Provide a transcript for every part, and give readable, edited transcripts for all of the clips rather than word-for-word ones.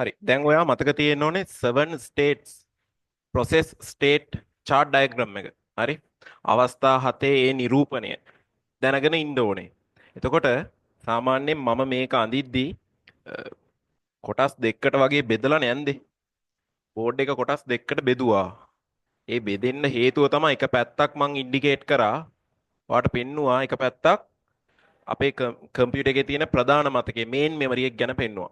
හරි. දැන් ඔයා මතක තියෙන්න ඕනේ 7 states process state chart diagram එක. හරි. අවස්ථා 7 ඒ නිරූපණය දැනගෙන ඉන්න ඕනේ. එතකොට සාමාන්‍යයෙන් මම මේක අඳිද්දී අ, කොටස් දෙකකට වගේ බෙදලා නැන්දේ. බෝඩ් එක කොටස් දෙකකට බෙදුවා. ඒ බෙදෙන්න හේතුව තමයි එක පැත්තක් මං ඉන්ඩිකේට් කරා. ඔයාලට පෙන්නුවා එක පැත්තක් අපේ කම්පියුටර් එකේ තියෙන ප්‍රධාන මතකයේ මේන් මෙමරි එක ගැන පෙන්නුවා.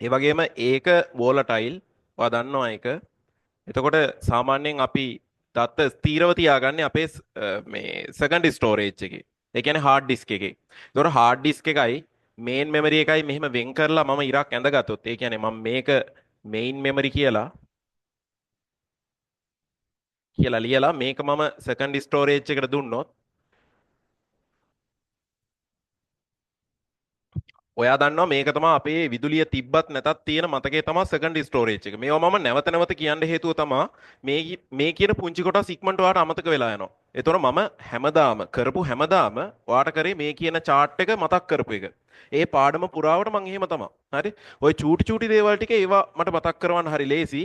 ඒ වගේම ඒක වෝලටයිල්. ඔයා දන්නවා ඒක. එතකොට සාමාන්‍යයෙන් අපි දත්ත ස්ථීරව තියාගන්නේ අපේ මේ සෙකන්ඩ් ස්ටෝරේජ් එකේ. ඒ කියන්නේ හાર્ඩ් ඩිස්ක් එකේ. ඒතකොට හાર્ඩ් ඩිස්ක් එකයි මේන් මෙමරි එකයි මෙහෙම වෙන් කරලා මම ඉරක් ඇඳගත්තොත් ඒ කියන්නේ මම මේක මේන් මෙමරි කියලා ලියලා මේක මම සෙකන්ඩ් ස්ටෝරේජ් එකට දුන්නොත් ඔයා දන්නවා මේක තමයි අපේ විදුලිය තිබ්බත් නැතත් තියෙන මතකයේ තමයි සෙකන්ඩ් ස්ටෝරේජ් එක. මේවා මම නැවත නැවත කියන්න හේතුව තමයි මේ කියන පුංචි කොටස් ඉක්මනට ඔයාට අමතක වෙලා යනවා. ඒතොර මම හැමදාම ඔයාට කරේ මේ කියන chart එක මතක් කරපු එක. ඒ පාඩම පුරාවට මම එහෙම තමයි. හරි? ওই චූටි චූටි දේවල් ටික ඒවා මට මතක් කරවන්න හරි ලේසි.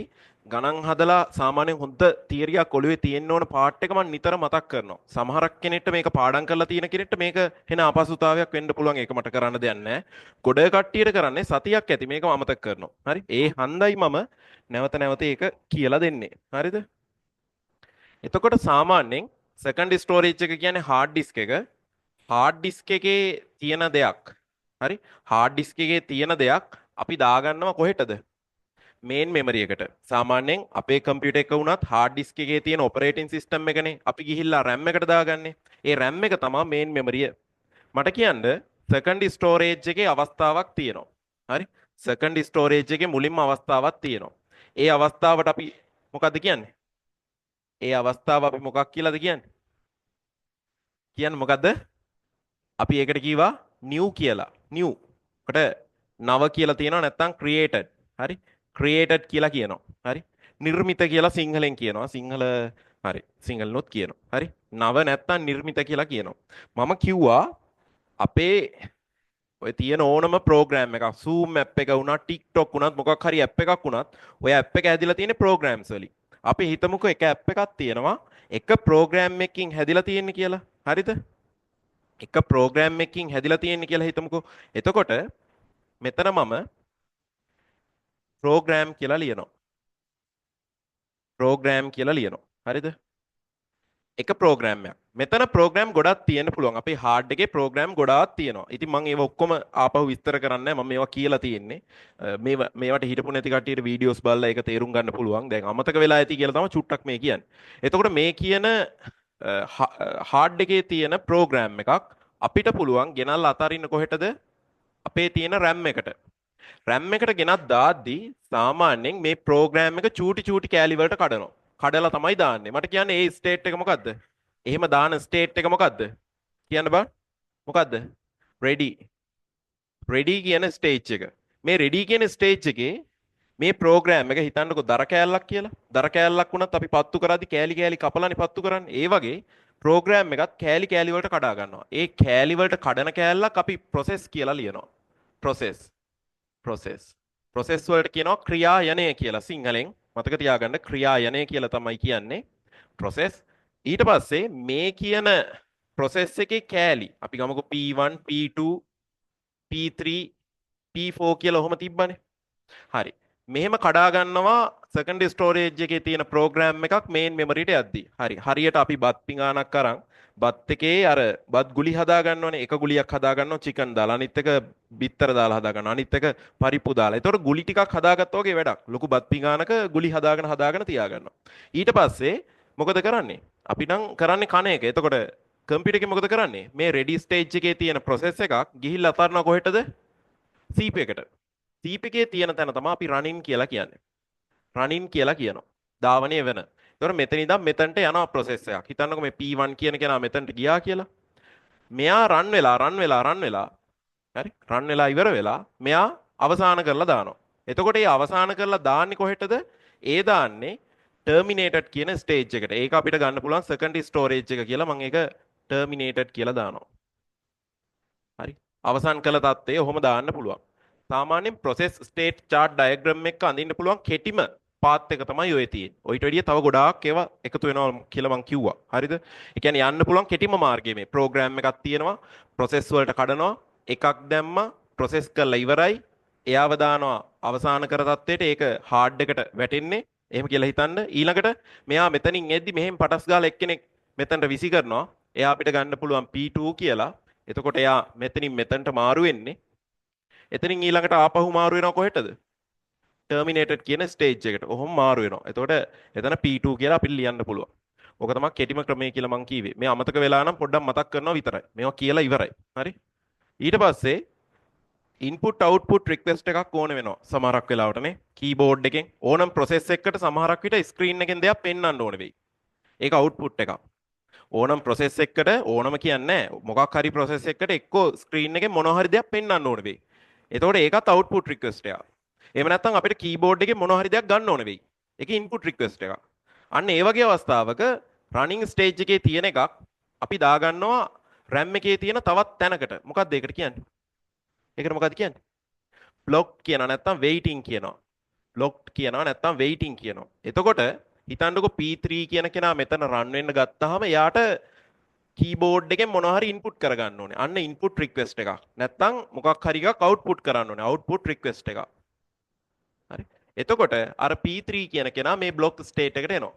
ගණන් හදලා සාමාන්‍යයෙන් හොඳ තියරියක් ඔළුවේ තියෙන්න ඕන පාර්ට් එක මම නිතර මතක් කරනවා. සමහරක් කෙනෙක්ට මේක පාඩම් කරලා තියෙන කෙනෙක්ට මේක වෙන අපහසුතාවයක් වෙන්න පුළුවන්. ඒක මට කරන්න දෙයක් නැහැ. ගොඩ කට්ටියට කරන්නේ සතියක් ඇති මේක අමතක කරනවා. හරි? ඒ හන්දයි මම නැවත නැවත ඒක කියලා දෙන්නේ. හරිද? එතකොට සාමාන්‍යයෙන් සෙකන්ඩ් ස්ටෝරේජ් එක කියන්නේ හાર્ඩ් ඩිස්ක් එක. හાર્ඩ් ඩිස්ක් එකේ තියෙන දෙයක්. හරි? හાર્ඩ් ඩිස්ක් එකේ තියෙන දෙයක් අපි දාගන්නවා කොහෙටද? මේන් මෙමරි එකට. සාමාන්‍යයෙන් අපේ කම්පියුටර් එක වුණත් හાર્ඩ් ඩිස්ක් එකේ තියෙන ඔපරේටින් සිස්ටම් එකනේ අපි ගිහිල්ලා RAM එකට දාගන්නේ. ඒ RAM එක තමයි මේන් මෙමරිය. මට කියන්න සෙකන්ඩ් ස්ටෝරේජ් එකේ අවස්ථාවක් තියෙනවා. හරි? සෙකන්ඩ් ස්ටෝරේජ් එකේ මුලින්ම අවස්ථාවක් තියෙනවා. ඒ අවස්ථාවට අපි මොකද්ද කියන්නේ? ඒ අවස්ථාව අපි මොකක් කියලාද කියන්නේ? කියන්නේ මොකද්ද? අපි ඒකට කීවා new කියලා. new. කට නව කියලා තියෙනවා නැත්නම් created. හරි? created කියලා කියනවා. හරි? නිර්මිත කියලා සිංහලෙන් කියනවා. සිංහල හරි. සිංහලනොත් කියනවා. හරි? නව නැත්නම් නිර්මිත කියලා කියනවා. මම කිව්වා අපේ ඔය තියෙන ඕනම ප්‍රෝග්‍රෑම් එකක් Zoom app එක වුණා TikTok වුණත් මොකක් හරි app එකක් වුණත් ඔය app එක හැදිලා තියෙන්නේ programs වලින්. අපි හිතමුකෝ එක app එකක් තියෙනවා එක ප්‍රෝග්‍රෑම් එකකින් හැදිලා තියෙන්නේ කියලා. හරිද? එක ප්‍රෝග්‍රෑම් එකකින් හැදිලා තියෙන්නේ කියලා හිතමුකෝ. එතකොට මෙතන මම ප්‍රෝග්‍රෑම් කියලා ලියනවා. ප්‍රෝග්‍රෑම් කියලා ලියනවා. හරිද? එක ප්‍රෝග්‍රෑම් එකක්. මෙතන ප්‍රෝග්‍රෑම් ගොඩක් තියෙන්න පුළුවන්. අපේ හાર્ඩ් එකේ ප්‍රෝග්‍රෑම් ගොඩාක් තියෙනවා. ඉතින් මම ඒව ඔක්කොම ආපහු විස්තර කරන්නේ නැහැ. මම මේවා කියලා තියෙන්නේ. මේවට හිටපු නැති කට්ටියට වීඩියෝස් බලලා ඒක තේරුම් ගන්න පුළුවන්. දැන් අමතක වෙලා ඇති කියලා තමයි චුට්ටක් මේ කියන්නේ. එතකොට මේ කියන හાર્ඩ් එකේ තියෙන ප්‍රෝග්‍රෑම් එකක් අපිට පුළුවන් ගෙනල්ලා අතරින්න කොහෙටද? අපේ තියෙන RAM එකට. RAM එකට ගෙනත් දාද්දී සාමාන්‍යයෙන් මේ ප්‍රෝග්‍රෑම් එක චූටි චූටි කෑලි වලට කඩනවා. කඩලා තමයි දාන්නේ. මට කියන්නේ ඒ ස්ටේට් එක මොකද්ද? එහෙම දාන ස්ටේට් එක මොකද්ද? කියන්න බෑ. මොකද්ද? ready. ready කියන ස්ටේජ් එක. මේ ready කියන ස්ටේජ් එකේ මේ ප්‍රෝග්‍රෑම් එක හිතන්නකෝ දර කෑල්ලක් කියලා. දර කෑල්ලක් වුණත් අපි පත්තු කරද්දී කෑලි කෑලි කපලානේ පත්තු කරන්නේ. ඒ වගේ ප්‍රෝග්‍රෑම් එකත් කෑලි කෑලි වලට කඩා ගන්නවා. ඒ කෑලි වලට කඩන කෑල්ලක් අපි process කියලා ලියනවා. process. process. process වලට කියනවා ක්‍රියායනය කියලා සිංහලෙන්. මතක තියාගන්න ක්‍රියායනය කියලා තමයි කියන්නේ. process. ඊට පස්සේ මේ කියන process එකේ කෑලි අපි ගමුකෝ P1 P2 P3 P4 කියලා ඔහොම තිබ්බනේ. හරි. මෙහෙම කඩා ගන්නවා සෙකන්ඩ් ස්ටෝරේජ් එකේ තියෙන ප්‍රෝග්‍රෑම් එකක් මේන් මෙමරියට යද්දී. හරි. හරියට අපි බත් පිඟානක් අරන් බත් එකේ අර බත් ගුලි හදා ගන්නවනේ. එක ගුලියක් හදා ගන්නවා චිකන් දාලා. අනිත් එක බිත්තර දාලා හදා ගන්නවා. අනිත් එක පරිප්පු දාලා. ඒතකොට ගුලි ටිකක් හදාගත්තා වගේ වැඩක්. ලොකු බත් පිඟානක ගුලි හදාගෙන තියා ගන්නවා. ඊට පස්සේ මොකද කරන්නේ? අපි නම් කරන්නේ කන එක. එතකොට කම්පියුටර් එකේ මොකද කරන්නේ? මේ රෙඩි ස්ටේජ් එකේ තියෙන process එකක් ගිහිල්ලා අතරනවා කොහෙටද? සීප් එකට. සීප් එකේ තියෙන තැන තමයි අපි running කියලා කියන්නේ. running කියලා කියනවා. ධාවනය වෙන. ඒතකොට මෙතන ඉඳන් මෙතනට යනවා process එකක්. හිතන්නකෝ මේ P1 කියන කෙනා මෙතනට ගියා කියලා. මෙයා run වෙලා හරි run වෙලා ඉවර වෙලා මෙයා අවසාන කරලා දානවා. එතකොට මේ අවසාන කරලා දාන්නේ කොහෙටද? ඒ දාන්නේ terminated කියන stage එකට. ඒක අපිට ගන්න පුළුවන් second storage එක කියලා. මම ඒක terminated කියලා දානවා. හරි. අවසන් කළ තත්ත්වය ඔහොම දාන්න පුළුවන්. සාමාන්‍යයෙන් process state chart diagram එක අඳින්න පුළුවන් කෙටිම පාත් එක තමයි ඔය තියෙන්නේ. ඔයිට වැඩිය තව ගොඩාක් ඒවා එකතු වෙනවා කියලා මං කිව්වා. හරිද? ඒ කියන්නේ යන්න පුළුවන් කෙටිම මාර්ගය මේ. ප්‍රෝග්‍රෑම් එකක් තියෙනවා. process වලට කඩනවා. එකක් දැම්මා. process කරලා ඉවරයි. එයාව දානවා අවසාන කර තත්ත්වයට. ඒක hard එකට වැටෙන්නේ. එහෙම කියලා හිතන්න. ඊළඟට මෙයා මෙතනින් එද්දි මෙහෙම පටස් ගාලා එක්කෙනෙක් මෙතනට විසි කරනවා. එයා අපිට ගන්න පුළුවන් P2 කියලා. එතකොට එයා මෙතනින් මෙතනට මාරු වෙන්නේ. එතනින් ඊළඟට ආපහු මාරු වෙනවා කොහෙටද? ටර්මිනේටඩ් කියන ස්ටේජ් එකට. ඔහොම මාරු වෙනවා. එතකොට එතන P2 කියලා අපිට ලියන්න පුළුවන්. ඕක තමයි කෙටිම ක්‍රමය කියලා මං කීවේ. මේ අමතක වෙලා නම් පොඩ්ඩක් මතක් කරනවා විතරයි. මේවා කියලා ඉවරයි. හරි? ඊට පස්සේ input output request එකක් ඕන වෙනවා. සමහරක් වෙලාවටනේ keyboard එකෙන් ඕනම් process එකකට සමහරක් විට screen එකෙන් දෙයක් පෙන්වන්න ඕන වෙයි. ඒක output එකක්. ඕනම් process එකකට ඕනම කියන්නේ මොකක් හරි process එකකට එක්කෝ screen එකෙන් මොනවා හරි දෙයක් පෙන්වන්න ඕන වෙයි. එතකොට ඒකත් output request එකක්. එහෙම නැත්නම් අපිට keyboard එකේ මොනවා හරි දෙයක් ගන්න ඕන වෙයි. ඒක input request එකක්. අන්න ඒ වගේ අවස්ථාවක running stage එකේ තියෙන එකක් අපි දාගන්නවා RAM එකේ තියෙන තවත් තැනකට. මොකක්ද ඒකට කියන්නේ? ඒකට මොකක්ද කියන්නේ? blocked කියනවා නැත්නම් waiting කියනවා. blocked කියනවා නැත්නම් waiting කියනවා. එතකොට හිතන්නකෝ P3 කියන කෙනා මෙතන run වෙන්න ගත්තාම එයාට keyboard එකෙන් මොනවා හරි input කරගන්න ඕනේ. අන්න input request එකක්. නැත්නම් මොකක් හරි එකක් output කරන්න ඕනේ. output request එකක්. හරි. එතකොට අර P3 කියන කෙනා මේ block state එකට එනවා.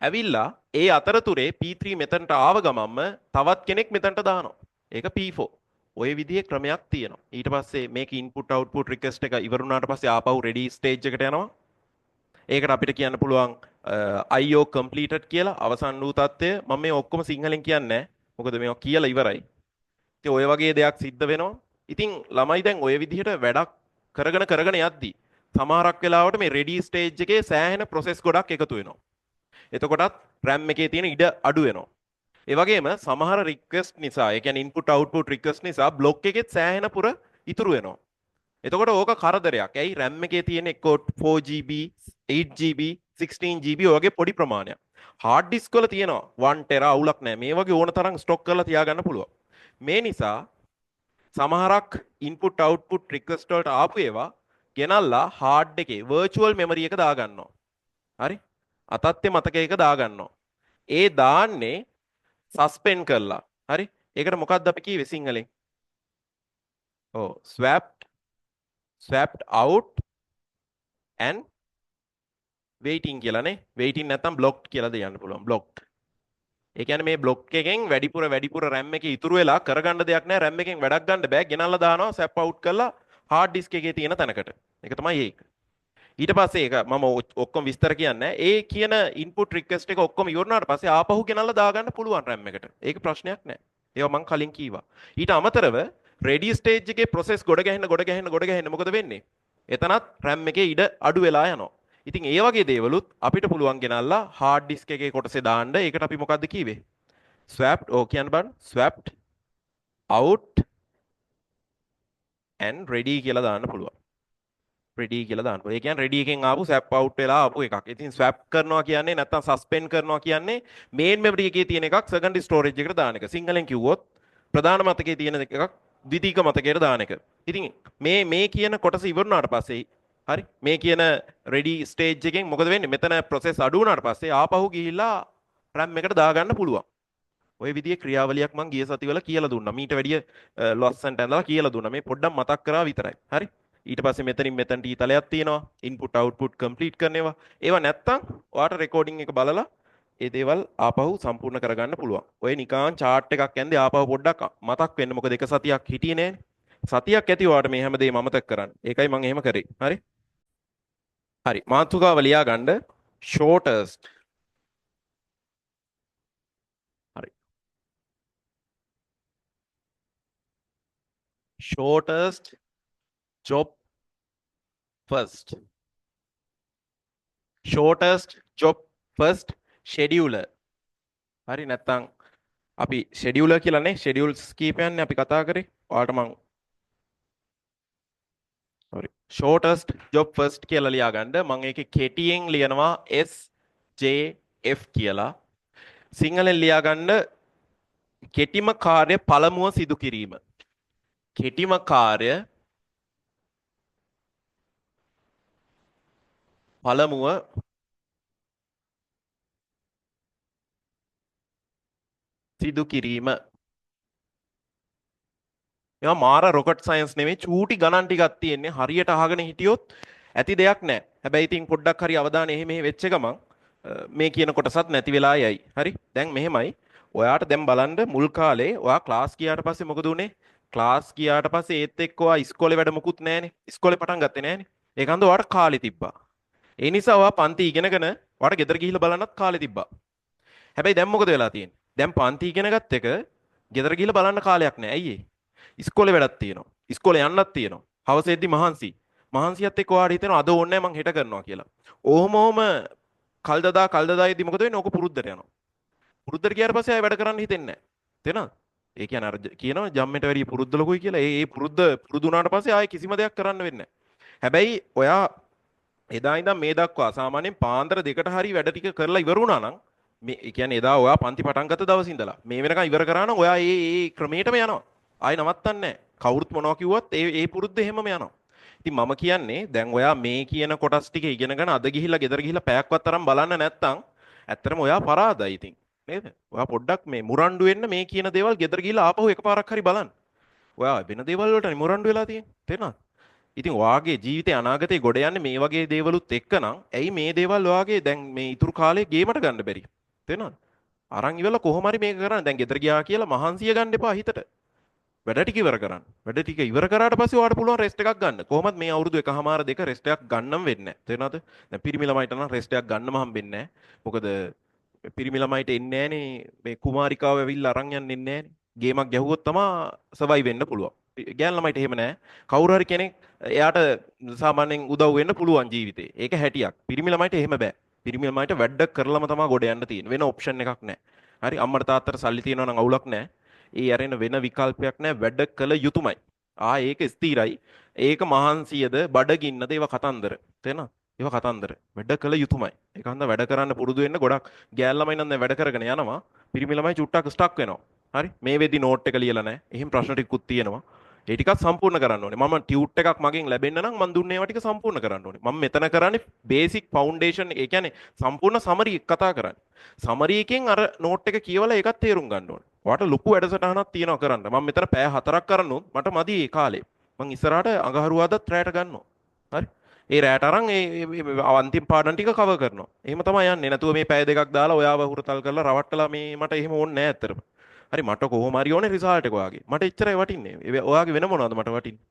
ඇවිල්ලා ඒ අතරතුරේ P3 මෙතනට ආව ගමන්ම තවත් කෙනෙක් මෙතනට දානවා. ඒක P4. ඔය විදිහේ ක්‍රමයක් තියෙනවා. ඊට පස්සේ මේක input output request එක ඉවර වුණාට පස්සේ ආපහු ready stage එකට යනවා. ඒකට අපිට කියන්න පුළුවන් IO completed කියලා අවසන් වූ තත්ත්වය. මම මේ ඔක්කොම සිංහලෙන් කියන්නේ නැහැ. මොකද මේවා කියලා ඉවරයි. ඉතින් ඔය වගේ දෙයක් සිද්ධ වෙනවා. ඉතින් ළමයි දැන් ඔය විදිහට වැඩක් කරගෙන යද්දී සමහරක් වෙලාවට මේ ready stage එකේ සෑහෙන process ගොඩක් එකතු වෙනවා. එතකොටත් RAM එකේ තියෙන ඉඩ අඩු වෙනවා. ඒ වගේම සමහර request නිසා, ඒ කියන්නේ input output request නිසා block එකෙත් සෑහෙන පුර ඉතුරු වෙනවා. එතකොට ඕක කරදරයක්. ඇයි RAM එකේ තියෙන එක්ක 4GB, 8GB, 16GB වගේ පොඩි ප්‍රමාණයක්. hard disk වල තියෙනවා 1 TB අවුලක් නැහැ. මේ වගේ ඕන තරම් ස්ටොක් කරලා තියාගන්න පුළුවන්. මේ නිසා සමහරක් input output request වලට ආපු ඒවා ගෙනල්ලා hard එකේ virtual memory එක දාගන්නවා. හරි? අතත්්‍ය මතකයක දාගන්නවා. ඒ දාන්නේ suspend කරලා. හරි? ඒකට මොකක්ද අපි කිව්වේ සිංහලෙන්? ඔව් swapped out and waiting කියලා නේ. waiting නැත්නම් blocked කියලා දෙන්න පුළුවන්. blocked. ඒ කියන්නේ මේ block එකෙන් වැඩිපුර RAM එකේ ඉතුරු වෙලා කරගන්න දෙයක් නැහැ. RAM එකෙන් වැඩක් ගන්න බෑ. ගෙනල්ලා දානවා swap out කරලා hard disk එකේ තියෙන තැනකට. ඒක තමයි ඒක. ඊට පස්සේ ඒක මම ඔක්කොම විස්තර කියන්නේ ඒ කියන input request එක ඔක්කොම ඉවරනාට පස්සේ ආපහු ගෙනල්ලා දාගන්න පුළුවන් RAM එකට. ඒක ප්‍රශ්නයක් නෑ. ඒවා මම කලින් කීවා. ඊට අමතරව ready stage එකේ process ගොඩ ගැහෙන්න මොකද වෙන්නේ? එතනත් RAM එකේ ඉඩ අඩු වෙලා යනවා. ඉතින් ඒ වගේ දේවලුත් අපිට පුළුවන් ගෙනල්ලා hard disk එකේ කොටසේ දාන්න. ඒකට අපි මොකද්ද කිව්වේ? swapped කියන්න බලන්න. swapped out and ready කියලා දාන්න පුළුවන්. ready කියලා දාන්න. ඒ කියන්නේ ready එකෙන් ආපු swap out වෙලා ආපු එකක්. ඉතින් swap කරනවා කියන්නේ නැත්තම් suspend කරනවා කියන්නේ main memory එකේ තියෙන එකක් secondary storage එකට දාන එක. සිංහලෙන් කිව්වොත් ප්‍රධාන මතකයේ තියෙන එකක් ද්විතීක මතකයට දාන එක. ඉතින් මේ කියන කොටස ඉවරුනාට පස්සේ හරි මේ කියන ready stage එකෙන් මොකද වෙන්නේ? මෙතන process අඩු වුණාට පස්සේ ආපහු ගිහිල්ලා RAM එකට දාගන්න පුළුවන්. ඔය විදිහේ ක්‍රියාවලියක් මම ගිය සතිවල කියලා දුන්නා. මීට වැඩිය ලස්සනට ඇඳලා කියලා දුන්නා. මේ පොඩ්ඩක් මතක් කරා විතරයි. හරි? ඊට පස්සේ මෙතනින් මෙතනට ඊතලයක් තියෙනවා input output complete කරන ඒවා නැත්තම් ඔයාට recording එක බලලා ඒ දේවල් ආපහු සම්පූර්ණ කරගන්න පුළුවන්. ඔය නිකාන් chart එකක් ඇඳේ ආපහු පොඩ්ඩක් මතක් වෙන්න. මොකද එක සතියක් හිටියේ නෑනේ. සතියක් ඇති ඔයාට මේ හැමදේම අමතක කරන්න. ඒකයි මම එහෙම කරේ. හරි? හරි. මාතෘකාව ලියා ගන්න shortest. හරි. shortest job first. shortest job first scheduler. හරි නැත්නම් අපි scheduler කියලානේ schedules කීපයක්නේ අපි කතා කරේ. ඔයාලට මම sorry shortest job first කියලා ලියා ගන්න. මම ඒකේ කෙටියෙන් ලියනවා SJF කියලා. සිංහලෙන් ලියා ගන්න කෙටිම කාර්ය පළමුව සිදු කිරීම. කෙටිම කාර්ය පළමුව සිදු කිරීම. ඒවා මාර රොකට් සයන්ස් නෙමෙයි චූටි ගණන් ටිකක් තියෙන්නේ. හරියට අහගෙන හිටියොත් ඇති දෙයක් නැහැ. හැබැයි ඉතින් පොඩ්ඩක් හරි අවධානය එහෙ මෙහෙ වෙච්ච ගමන් මේ කියන කොටසත් නැති වෙලා යයි. හරි? දැන් මෙහෙමයි. ඔයාට දැන් බලන්න මුල් කාලේ ඔයා ක්ලාස් ගියාට පස්සේ මොකද උනේ? ක්ලාස් ගියාට පස්සේ ඒත් එක්ක ඔයා ඉස්කෝලේ වැඩ මොකුත් නැහනේ. ඉස්කෝලේ පටන් ගත්තේ නැහනේ. ඒකන්ද ඔයාට කාලේ තිබ්බා. ඒ නිසා ඔයා පන්ති ඉගෙනගෙන ඔයාට ගෙදර ගිහිල්ලා බලන්නත් කාලේ තිබ්බා. හැබැයි දැන් මොකද වෙලා තියෙන්නේ? දැන් පන්ති ඉගෙන ගත්ත එක ගෙදර ගිහිල්ලා බලන්න කාලයක් නැහැ. ඇයි ඒ? ඉස්කෝලේ වැඩක් තියෙනවා. ඉස්කෝලේ යන්නත් තියෙනවා. හවසේදී මහන්සි. මහන්සියත් එක්ක ඔයාට හිතෙනවා අද ඕනේ නැහැ මං හෙට කරනවා කියලා. ඔහොම කල්දදායේදී මොකද වෙන්නේ? ඕක පුරුද්දට යනවා. පුරුද්දට ගියාට පස්සේ ආයෙ වැඩ කරන්න හිතෙන්නේ නැහැ. තේරෙනවද? ඒ කියන්නේ අර කියනවා ජම්මෙට වැඩිය පුරුද්ද ලොකුයි කියලා. ඒ පුරුදු වුණාට පස්සේ ආයෙ කිසිම දෙයක් කරන්න වෙන්නේ නැහැ. හැබැයි ඔයා එදා ඉඳන් මේ දක්වා සාමාන්‍යයෙන් පාන්දර දෙකට හරි වැඩ ටික කරලා ඉවර වුණා නම් මේ ඒ කියන්නේ එදා ඔයා පන්ති පටන් ගත්ත දවස් ඉඳලා මේ වෙනකන් ඉවර කරා නම් ඔයා ඒ ක්‍රමයටම යනවා. ආයෙ නවත්තන්නේ නැහැ. කවුරුත් මොනවා කිව්වත් ඒ පුරුද්ද එහෙමම යනවා. ඉතින් මම කියන්නේ දැන් ඔයා මේ කියන කොටස් ටික ඉගෙනගෙන අද ගිහිල්ලා ගෙදර ගිහිල්ලා පැයක්වත් තරම් බලන්න නැත්නම් ඇත්තටම ඔයා පරාදයි ඉතින්. නේද? ඔයා පොඩ්ඩක් මේ මුරණ්ඩු වෙන්න මේ කියන දේවල් ගෙදර ගිහිල්ලා ආපහු එකපාරක් හරි බලන්න. ඔයා වෙන දේවල් වලට මුරණ්ඩු වෙලා තියෙන්නේ. තේරෙනවද? ඉතින් ඔයාගේ ජීවිතේ අනාගතේ ගොඩ යන්නේ මේ වගේ දේවලුත් එක්කනම් ඇයි මේ දේවල් ඔයාගේ දැන් මේ ඉතුරු කාලේ ගේමට ගන්න බැරි? තේරෙනවද? අරන් ඉවරලා කොහොම හරි මේක කරන්න. දැන් ගෙදර ගියා කියලා මහන්සිය ගන්න එපා හිතට. වැඩ ටික ඉවර කරන්න. වැඩ ටික ඉවර කරාට පස්සේ ඔයාලට පුළුවන් රෙස්ට් එකක් ගන්න. කොහොමද මේ අවුරුදු එකහමාර දෙක රෙස්ට් එකක් ගන්නම් වෙන්නේ නැහැ. තේරෙනවද? දැන් පිරිමි ළමයිට නම් රෙස්ට් එකක් ගන්නම හම්බෙන්නේ නැහැ. මොකද පිරිමි ළමයිට එන්නේ නැහනේ මේ කුමාරිකාව ඇවිල්ලා අරන් යන්නේ නැහනේ. ගේමක් ගැහුවොත් තමයි සර්වයිව් වෙන්න පුළුවන්. ගෑන් ළමයිට එහෙම නැහැ. කවුරු හරි කෙනෙක් එයාට සාමාන්‍යයෙන් උදව් වෙන්න පුළුවන් ජීවිතේ. ඒක හැටියක්. පිරිමි ළමයිට එහෙම බෑ. පිරිමි ළමයිට වැඩක් කරලම තමයි ගොඩ යන්න තියෙන්නේ. වෙන ඔප්ෂන් එකක් නැහැ. හරි අම්මට තාත්තට සල්ලි තියෙනවා නම් අවුලක් නැහැ. ඒ අරෙන වෙන විකල්පයක් නැහැ. වැඩ කළ යුතුයමයි. ඒක ස්ථිරයි. ඒක මහන්සියද බඩගින්නද ඒවා කතන්දර. තේරෙනවද? ඒවා කතන්දර. වැඩ කළ යුතුයමයි. ඒක හන්ද වැඩ කරන්න පුරුදු වෙන්න ගොඩක් ගෑන් ළමයි නම් දැන් වැඩ කරගෙන යනවා. පිරිමි ළමයි චුට්ටක් ස්ටක් වෙනවා. හරි මේ වෙද්දි නෝට් එක ලියලා නැහැ. එහෙම ප්‍රශ්න ටිකකුත් තියෙනවා. ඒ ටිකත් සම්පූර්ණ කරන්න ඕනේ. මම ටියුට් එකක් මගෙන් ලැබෙන්න නම් මම දුන්නේ ඒවා ටික සම්පූර්ණ කරන්න ඕනේ. මම මෙතන කරන්නේ බේසික් ෆවුන්ඩේෂන් ඒ කියන්නේ සම්පූර්ණ සමරි කතා කරන්නේ. සමරි එකෙන් අර නෝට් එක කියවලා ඒකත් තේරුම් ගන්න ඕනේ. ඔයාට ලොකු වැඩසටහනක් තියෙනවා කරන්න. මම මෙතන පැය 4ක් කරනොත් මට මදි ඒ කාලේ. මං ඉස්සරහට අඟහරුවාදත් රැයට ගන්නවා. හරි. ඒ රැයට අරන් ඒ අන්තිම පාඩම් ටික කවර් කරනවා. එහෙම තමයි යන්නේ. නැතුව මේ පැය දෙකක් දාලා ඔයාව හුරතල් කරලා රවට්ටලා මේ මට එහෙම ඕනේ නෑ ඇත්තටම. හරි මට කොහොම හරි ඕනේ රිසල්ට් එක ඔයාගේ. මට එච්චරයි වටින්නේ. ඔයාගේ වෙන මොනවද මට වටින්නේ?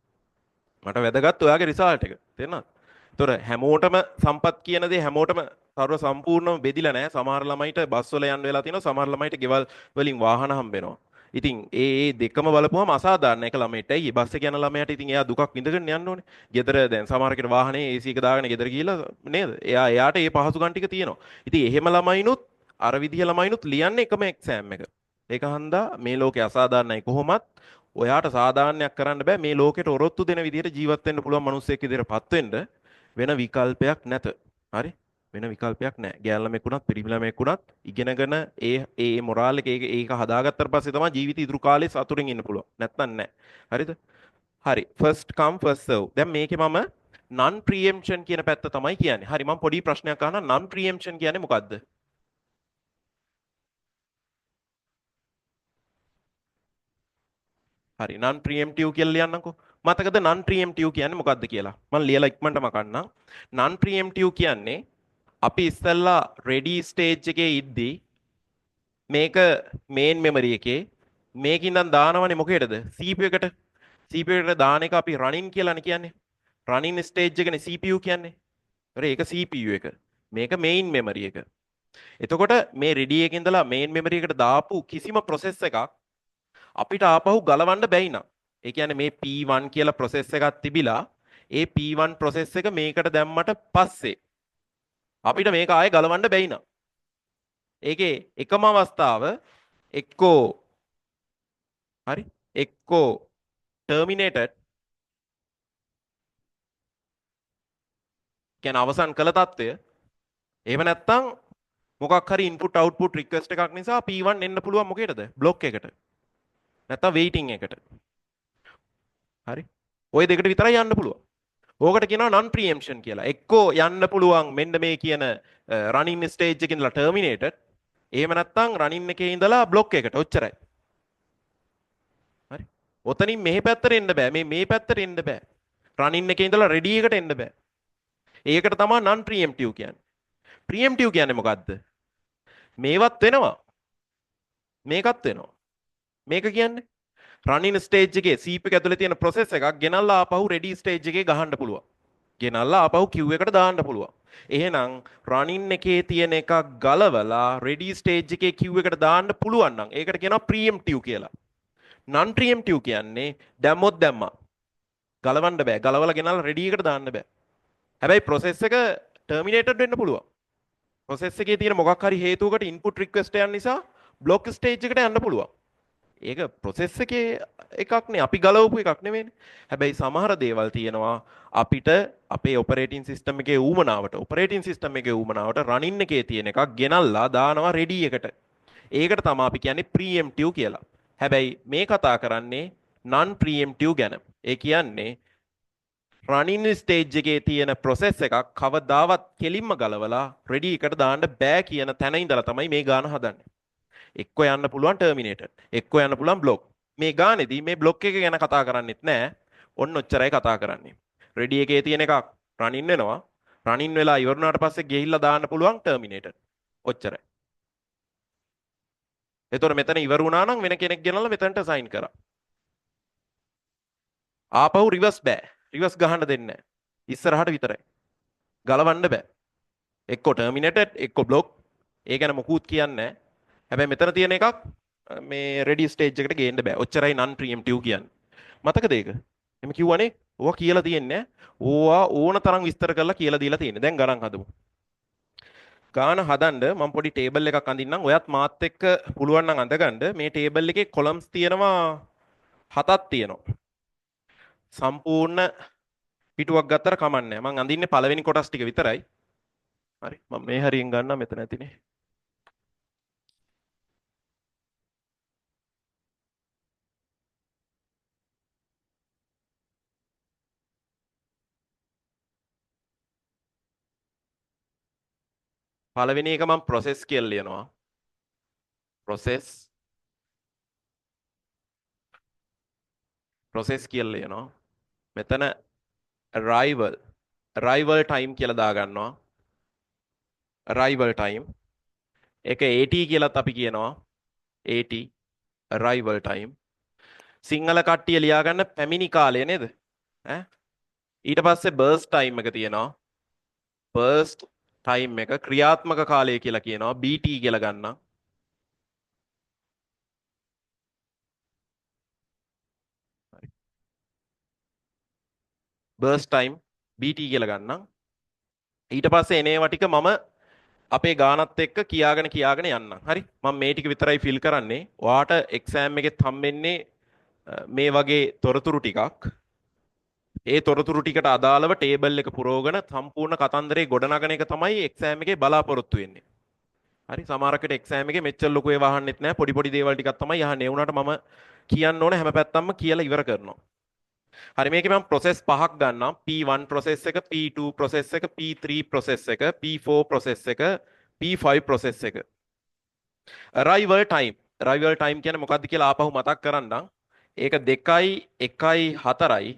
මට වැදගත් ඔයාගේ රිසල්ට් එක. තේරෙනවද? ඒතොර හැමෝටම සම්පත් කියන දේ හැමෝටම සර්ව සම්පූර්ණව බෙදිලා නැහැ. සමහර ළමයිට බස් වල යන්න වෙලා තියෙනවා. සමහර ළමයිට ගෙවල් වලින් වාහන හම්බ වෙනවා. ඉතින් ඒ දෙකම බලපුවම අසාධාරණ එක ළමයට. ඇයි බස් එක යන ළමයාට ඉතින් එයා දුකක් විඳගෙන යන්න ඕනේ. ගෙදර දැන් සමහර කෙනෙක් වාහනේ AC එක දාගෙන ගෙදර ගිහිල්ලා නේද? එයාට ඒ පහසුකම් ටික තියෙනවා. ඉතින් එහෙම ළමයිනුත් අර විදිහ ළමයිනුත් ලියන්නේ එකම එක්සෑම් එක. ඒක හන්දා මේ ලෝකේ අසාධාරණයි කොහොමත් ඔයාට සාධාරණයක් කරන්න බෑ මේ ලෝකෙට ඔරොත්තු දෙන විදිහට ජීවත් වෙන්න පුළුවන් මිනිස්සෙක් විදිහටපත් වෙන්න වෙන විකල්පයක් නැත. හරි? වෙන විකල්පයක් නැහැ. ගෑල් ළමෙකුණත් පිරිමි ළමෙකුණත් ඉගෙනගෙන ඒ මොරාල් එක ඒක හදාගත්තට පස්සේ තමයි ජීවිත ඉදිරි කාලේ සතුටින් ඉන්න පුළුවන්. නැත්නම් නැහැ. හරිද? හරි. first come first serve. දැන් මේකේ මම non preemption කියන පැත්ත තමයි කියන්නේ. හරි මම පොඩි ප්‍රශ්නයක් අහනවා non preemption කියන්නේ මොකද්ද? හරි non preemptive කියලා ලියන්නකෝ. මතකද non preemptive කියන්නේ මොකද්ද කියලා? මම ලියලා ඉක්මනටම කන්නම්. non preemptive කියන්නේ අපි ඉස්සෙල්ලා ready stage එකේ ඉද්දී මේක main memory එකේ මේකින් දැන් දානවනේ මොකේද? CPU එකට. CPU එකට දාන එක අපි running කියලානේ කියන්නේ. running stage එකනේ CPU කියන්නේ. හරි ඒක CPU එක. මේක main memory එක. එතකොට මේ ready එකේ ඉඳලා main memory එකට දාපු කිසිම process එකක් අපිට ආපහු ගලවන්න බැයි නම් ඒ කියන්නේ මේ P1 කියලා process එකක් තිබිලා ඒ P1 process එක මේකට දැම්මට පස්සේ අපිට මේක ආයෙ ගලවන්න බැයි නම් ඒකේ එකම අවස්ථාව එක්කෝ හරි එක්කෝ terminated කියන අවසන් කළ තත්ත්වය එහෙම නැත්නම් මොකක් හරි input output request එකක් නිසා P1 එන්න පුළුවන් මොකේද block එකට නැත්නම් waiting එකට හරි ওই දෙකට විතරයි යන්න පුළුවන් ඕකට කියනවා non preemption කියලා. එක්කෝ යන්න පුළුවන් මෙන්න මේ කියන running stage එකේ ඉඳලා terminated. එහෙම නැත්නම් running එකේ ඉඳලා block එකට. ඔච්චරයි. හරි. ඔතනින් මෙහෙ පැත්තට එන්න බෑ. මේ පැත්තට එන්න බෑ. running එකේ ඉඳලා ready එකට එන්න බෑ. ඒකට තමයි non preemptive කියන්නේ. preemptive කියන්නේ මොකද්ද? මේවත් වෙනවා. මේකත් වෙනවා. මේක කියන්නේ running stage එකේ සීප් එක ඇතුලේ තියෙන process එකක් ගෙනල්ලා ආපහු ready stage එකේ ගහන්න පුළුවන්. ගෙනල්ලා ආපහු queue එකට දාන්න පුළුවන්. එහෙනම් running එකේ තියෙන එකක් ගලවලා ready stage එකේ queue එකට දාන්න පුළුවන් නම් ඒකට කියනවා preemptive කියලා. non preemptive කියන්නේ දැම්මොත් දැම්මා. ගලවන්න බෑ. ගලවලා ගෙනල්ලා ready එකට දාන්න බෑ. හැබැයි process එක terminated වෙන්න පුළුවන්. process එකේ තියෙන මොකක් හරි හේතුවකට input request එකක් නිසා block stage එකට යන්න පුළුවන්. ඒක process එකේ එකක් නේ, අපි ගලවපු එකක් නෙමෙයිනේ. හැබැයි සමහර දේවල් තියෙනවා අපිට අපේ operating system එකේ ඌමනාවට running එකේ තියෙන එකක් ගෙනල්ලා දානවා ready එකට. ඒකට තමයි අපි කියන්නේ preemptive කියලා. හැබැයි මේ කතා කරන්නේ non preemptive ගැන. ඒ කියන්නේ running stage එකේ තියෙන process එකක් කවදාවත් කෙලින්ම ගලවලා ready එකට දාන්න බෑ කියන තැන ඉඳලා තමයි මේ ගාන හදන්නේ. එක්ක යන්න පුළුවන් terminated, එක්ක යන්න පුළුවන් block. මේ ගානේදී මේ block එක ගැන කතා කරන්නෙත් නෑ. ඔන්න ඔච්චරයි කතා කරන්නේ. ready එකේ තියෙන එකක් running වෙනවා. running වෙලා ඉවර වුණාට පස්සේ ගිහිල්ලා දාන්න පුළුවන් terminated. ඔච්චරයි. එතකොට මෙතන ඉවර වුණා නම් වෙන කෙනෙක් ගෙනල්ලා මෙතනට assign කරා. ආපහු reverse බෑ. reverse ගහන්න දෙන්නේ නෑ. ඉස්සරහට විතරයි. ගලවන්න බෑ. එක්ක terminated, එක්ක block. ඒ ගැන මොකුත් කියන්නේ නෑ. හැබැයි මෙතන තියෙන එකක් මේ ready stage එකට ගේන්න බෑ. ඔච්චරයි non preemptive කියන්නේ. මතකද ඒක? එමෙ කිව්වනේ. ඕවා කියලා තියෙන්නේ නෑ. ඕවා ඕන තරම් විස්තර කරලා කියලා දීලා තියෙන්නේ. දැන් ගණන් හදමු. ගාන හදන්න මම පොඩි ටේබල් එකක් අඳින්නම්. ඔයත් මාත් එක්ක පුළුවන් නම් අඳගන්න. මේ ටේබල් එකේ columns තියෙනවා 7ක් තියෙනවා. සම්පූර්ණ පිටුවක් ගත්තට කමන්නේ නැහැ. මම අඳින්නේ පළවෙනි කොටස් ටික විතරයි. හරි. මම මේ හරියෙන් ගන්නම් මෙතන ඇතිනේ. පළවෙනි එක මම process කියලා ලියනවා. process කියලා ලියනවා. මෙතන arrival time කියලා දාගන්නවා. arrival time. ඒක AT කියලාත් අපි කියනවා. AT arrival time. සිංහල කට්ටිය ලියා ගන්න පැමිණි කාලය නේද? ඈ ඊට පස්සේ burst time එක තියෙනවා. burst time එක ක්‍රියාත්මක කාලය කියලා කියනවා. BT කියලා ගන්නම්. burst time BT කියලා ගන්නම්. ඊට පස්සේ එනේවා ටික මම අපේ ගානත් එක්ක කියාගෙන යන්නම්. හරි? මම මේ ටික විතරයි ෆිල් කරන්නේ. ඔයාට එක්සෑම් එකෙත් හම්බෙන්නේ මේ වගේ තොරතුරු ටිකක්. ඒ තොරතුරු ටිකට අදාළව ටේබල් එක පුරවගෙන සම්පූර්ණ කතන්දරේ ගොඩනගන එක තමයි එක්සෑම් එකේ බලාපොරොත්තු වෙන්නේ. හරි? සමහරකට එක්සෑම් එකේ මෙච්චර ලොකු ඒවා අහන්නෙත් නැහැ. පොඩි දේවල් ටිකක් තමයි අහන්නේ. ඒ වුණාට මම කියන්න ඕන හැම පැත්තක්ම කියලා ඉවර කරනවා. හරි, මේකේ මම process පහක් ගන්නම්. P1 process එක, P2 process එක, P3 process එක, P4 process එක, P5 process එක. arrival time කියන්නේ මොකක්ද කියලා ආපහු මතක් කරන්නම්. ඒක 2.1.4යි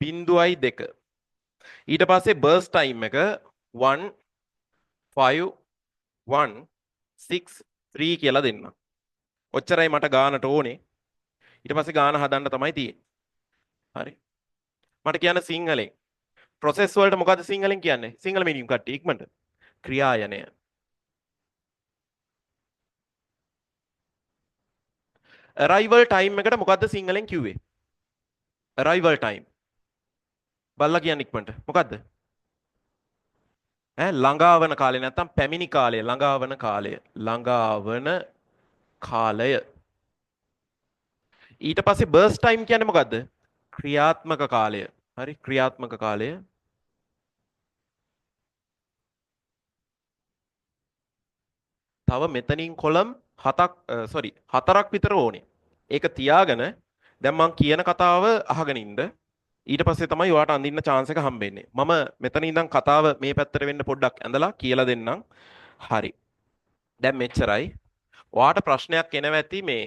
0.2. ඊට පස්සේ burst time එක 1.5.1.6.3 කියලා දෙන්න. ඔච්චරයි මට ගානට ඕනේ. ඊට පස්සේ ගාන හදන්න තමයි තියෙන්නේ. හරි. මට කියන්න සිංහලෙන්. process වලට මොකද්ද සිංහලෙන් කියන්නේ? සිංහල මීනියම් කට්ටිය ඉක්මනට. ක්‍රියායනය. arrival time එකට මොකද්ද සිංහලෙන් කිව්වේ? arrival time. බල්ලා කියන්නේ ඉක්මනට. මොකද්ද? ළඟාවන කාලය නැත්තම් පැමිණි කාලය, ළඟාවන කාලය. ඊට පස්සේ burst time කියන්නේ මොකද්ද? ක්‍රියාත්මක කාලය. හරි, ක්‍රියාත්මක කාලය. තව මෙතනින් කොලම් 4ක් විතර ඕනේ. ඒක තියාගෙන දැන් මම කියන කතාව අහගෙන ඉන්න. ඊට පස්සේ තමයි ඔයාට අඳින්න chance එක හම්බෙන්නේ. මම මෙතන ඉඳන් කතාව මේ පැත්තට වෙන්න පොඩ්ඩක් ඇඳලා කියලා දෙන්නම්. හරි. දැන් මෙච්චරයි. ඔයාට ප්‍රශ්නයක් එනවා ඇති මේ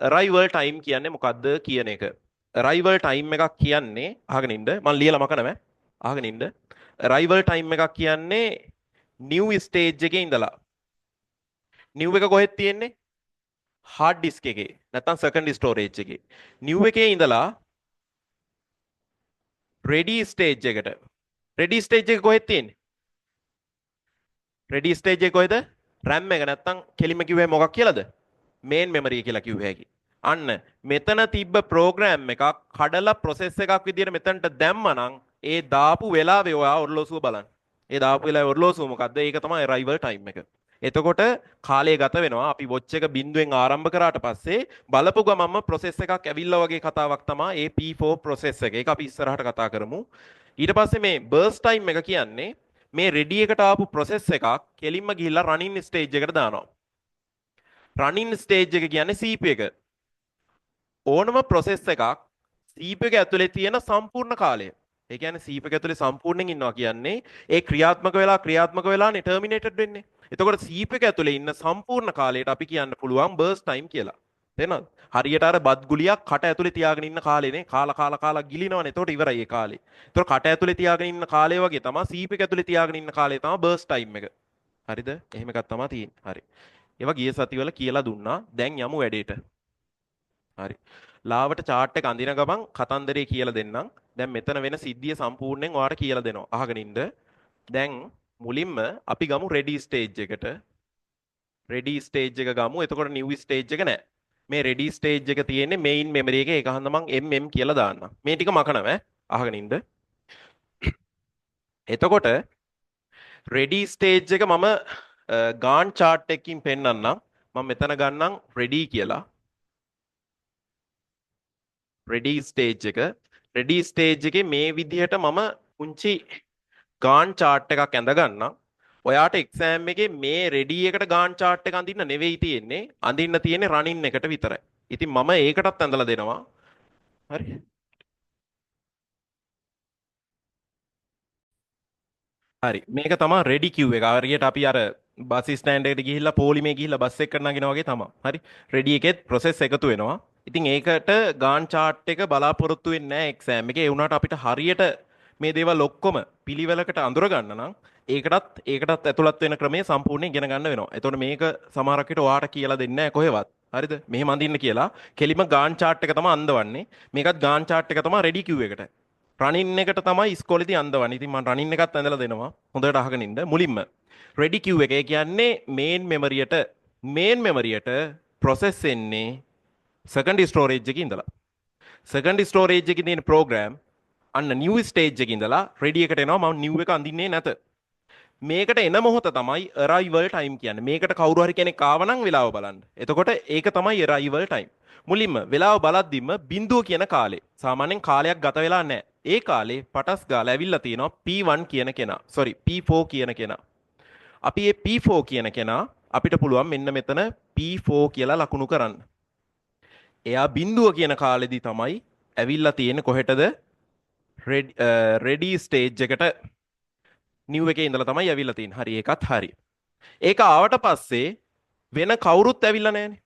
arrival time කියන්නේ මොකද්ද කියන එක. arrival time එකක් කියන්නේ අහගෙන ඉන්න මම ලියලා මකනම අහගෙන ඉන්න. arrival time එකක් කියන්නේ new stage එකේ ඉඳලා new එක කොහෙද තියෙන්නේ? hard disk එකේ නැත්නම් second storage එකේ. new එකේ ඉඳලා ready stage එකට. ready stage එක කොහෙද තියෙන්නේ? ready stage එක කොහෙද? RAM එක නැත්නම් කෙලිම කිව්වේ මොකක් කියලාද? main memory කියලා කිව්ව හැකි. අන්න මෙතන තිබ්බ program එකක් කඩලා process එකක් විදියට මෙතනට දැම්මනම් ඒ දාපු වෙලාවේ ඔයා ඔරලෝසුව බලන්න. ඒ දාපු වෙලාවේ ඔරලෝසුව මොකද්ද? ඒක තමයි arrival time එක. එතකොට කාලය ගත වෙනවා. අපි watch එක බිඳුවෙන් ආරම්භ කරාට පස්සේ බලපු ගමන්ම process එකක් ඇවිල්ලා වගේ කතාවක් තමයි ඒ P4 process එක. ඒක අපි ඉස්සරහට කතා කරමු. ඊට පස්සේ මේ burst time එක කියන්නේ මේ ready එකට ආපු process එකක් කෙලින්ම ගිහිල්ලා running stage එකට දානවා. running stage එක කියන්නේ CPU එක. ඕනම process එකක් CPU එක ඇතුලේ තියෙන සම්පූර්ණ කාලය. ඒ කියන්නේ CPU එක ඇතුලේ සම්පූර්ණයෙන් ඉන්නවා කියන්නේ ඒ ක්‍රියාත්මක වෙලානේ terminated වෙන්නේ. එතකොට CPU එක ඇතුලේ ඉන්න සම්පූර්ණ කාලයට අපි කියන්න පුළුවන් burst time කියලා. තේරෙනවද? හරියට අර බත් ගුලියක් කට ඇතුලේ තියාගෙන ඉන්න කාලේනේ කාලා ගිලිනවනේ. එතකොට ඉවරයි ඒ කාලේ. එතකොට කට ඇතුලේ තියාගෙන ඉන්න කාලය වගේ තමයි CPU එක ඇතුලේ තියාගෙන ඉන්න කාලය තමයි burst time එක. හරිද? එහෙම එකක් තමයි තියෙන්නේ. හරි. ඒවා ගිය සතිවල කියලා දුන්නා. දැන් යමු වැඩේට. හරි. ලාවට chart එක අඳින ගමන් කතන්දරේ කියලා දෙන්නම්. දැන් මෙතන වෙන සිද්ධිය සම්පූර්ණයෙන් ඔයාලට කියලා දෙනවා. අහගෙන ඉන්න. දැන් මුලින්ම අපි ගමු ready stage එකට. ready stage එක ගමු. එතකොට new stage එක නෑ. මේ ready stage එක තියෙන්නේ main memory එකේ. ඒක හන්ද මං MM කියලා දාන්නම්. මේ ටික මකනම අහගෙන ඉන්න. එතකොට ready stage එක මම Gantt chart එකකින් පෙන්නන්නම්. මම මෙතන ගන්නම් ready කියලා. ready stage එක. ready stage එකේ මේ විදිහට මම පුංචි Gantt chart එකක් ඇඳ ගන්නම්. ඔයාට exam එකේ මේ ready එකට Gantt chart එක අඳින්න නෙවෙයි තියෙන්නේ. අඳින්න තියෙන්නේ running එකට විතරයි. ඉතින් මම ඒකටත් ඇඳලා දෙනවා. හරි. හරි. මේක තමයි ready queue එක. හරියට අපි අර බස් ස්ටෑන්ඩ් එකට ගිහිල්ලා පොලිමේ ගිහිල්ලා බස් එකට නගිනා වගේ තමයි. හරි. ready එකෙත් process එකතු වෙනවා. ඉතින් ඒකට Gantt chart එක බලාපොරොත්තු වෙන්නේ නැහැ exam එකේ. ඒ වුණාට අපිට හරියට මේ දේවල් ඔක්කොම පිළිවෙලකට අඳුර ගන්න නම් ඒකටත් ඇතුළත් වෙන ක්‍රමය සම්පූර්ණයෙන් ඉගෙන ගන්න වෙනවා. එතකොට මේක සමහරක් විට ඔයාට කියලා දෙන්නේ නැහැ කොහෙවත්. හරිද? මෙහෙම අඳින්න කියලා. කෙලිම Gantt chart එක තමයි අඳවන්නේ. මේකත් Gantt chart එක තමයි ready queue එකට. රනින් එකට තමයි ඉස්කෝලේදී අඳවන්නේ. ඉතින් මම රනින් එකත් ඇඳලා දෙනවා. හොඳට අහගෙන ඉන්න. මුලින්ම ready queue එක. ඒ කියන්නේ main memoryයට process එන්නේ second storage එකේ ඉඳලා. second storage එකේ තියෙන program අන්න new stage එකේ ඉඳලා ready එකට එනවා. මම new එක අඳින්නේ නැත. මේකට එන මොහොත තමයි arrival time කියන්නේ. මේකට කවුරු හරි කෙනෙක් ආවනම් වෙලාව බලන්න. එතකොට ඒක තමයි arrival time. මුලින්ම වෙලාව බලද්දිම බිඳුව කියන කාලේ. සාමාන්‍යයෙන් කාලයක් ගත වෙලා නැහැ. ඒ කාලේ පටස් ගාලා ඇවිල්ලා තිනවා P1 කියන කෙනා. sorry P4 කියන කෙනා. අපි මේ P4 කියන කෙනා අපිට පුළුවන් මෙන්න මෙතන P4 කියලා ලකුණු කරන්න. එයා බිඳුව කියන කාලෙදී තමයි ඇවිල්ලා තියෙන්නේ කොහෙටද? ready stage එකට new එකේ ඉඳලා තමයි ඇවිල්ලා තියෙන්නේ. හරි ඒකත් හරි. ඒක ආවට පස්සේ වෙන කවුරුත් ඇවිල්ලා නැහනේ.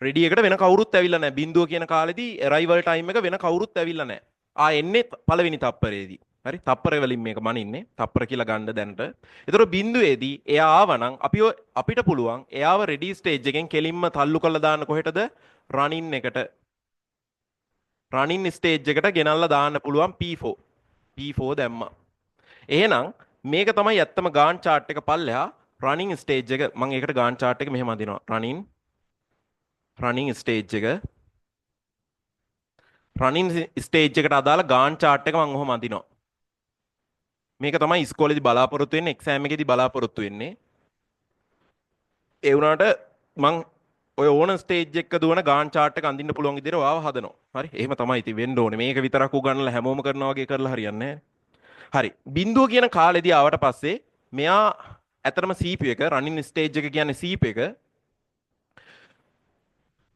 ready එකට වෙන කවුරුත් ඇවිල්ලා නැහැ. බිඳුව කියන කාලෙදී arrival time එක වෙන කවුරුත් ඇවිල්ලා නැහැ. එන්නේ පළවෙනි තප්පරේදී. හරි තප්පර වලින් මේක මනින්නේ. තප්පර කියලා ගන්න දැනට. ඒතර බිඳුවේදී එයා ආවනම් අපිට පුළුවන් එයාව ready stage එකෙන් කෙලින්ම තල්ලු කරලා දාන්න කොහෙටද? running එකට. running stage එකට ගෙනල්ලා දාන්න පුළුවන් P4. P4 දැම්මා. එහෙනම් මේක තමයි ඇත්තම Gantt chart එක පල්ලෙහා running stage එක. මම ඒකට Gantt chart එක මෙහෙම අදිනවා. running stage එක running stage එකට අදාළ Gantt chart එක මම ඔහොම අඳිනවා. මේක තමයි ඉස්කෝලේදී බලාපොරොත්තු වෙන්නේ එක්සෑම් එකේදී බලාපොරොත්තු වෙන්නේ. ඒ වුණාට මම ඔය ඕන ස්ටේජ් එක දුවන Gantt chart එක අඳින්න පුළුවන් විදිහට ඔයාව හදනවා. හරි. එහෙම තමයි ඉතින් වෙන්න ඕනේ. මේක විතරක් උගන්වලා හැමෝම කරනවා වගේ කරලා හරියන්නේ නැහැ. හරි. බිඳුව කියන කාලෙදී ආවට පස්සේ මෙයා ඇතරම CPU එක running stage එක කියන්නේ CPU එක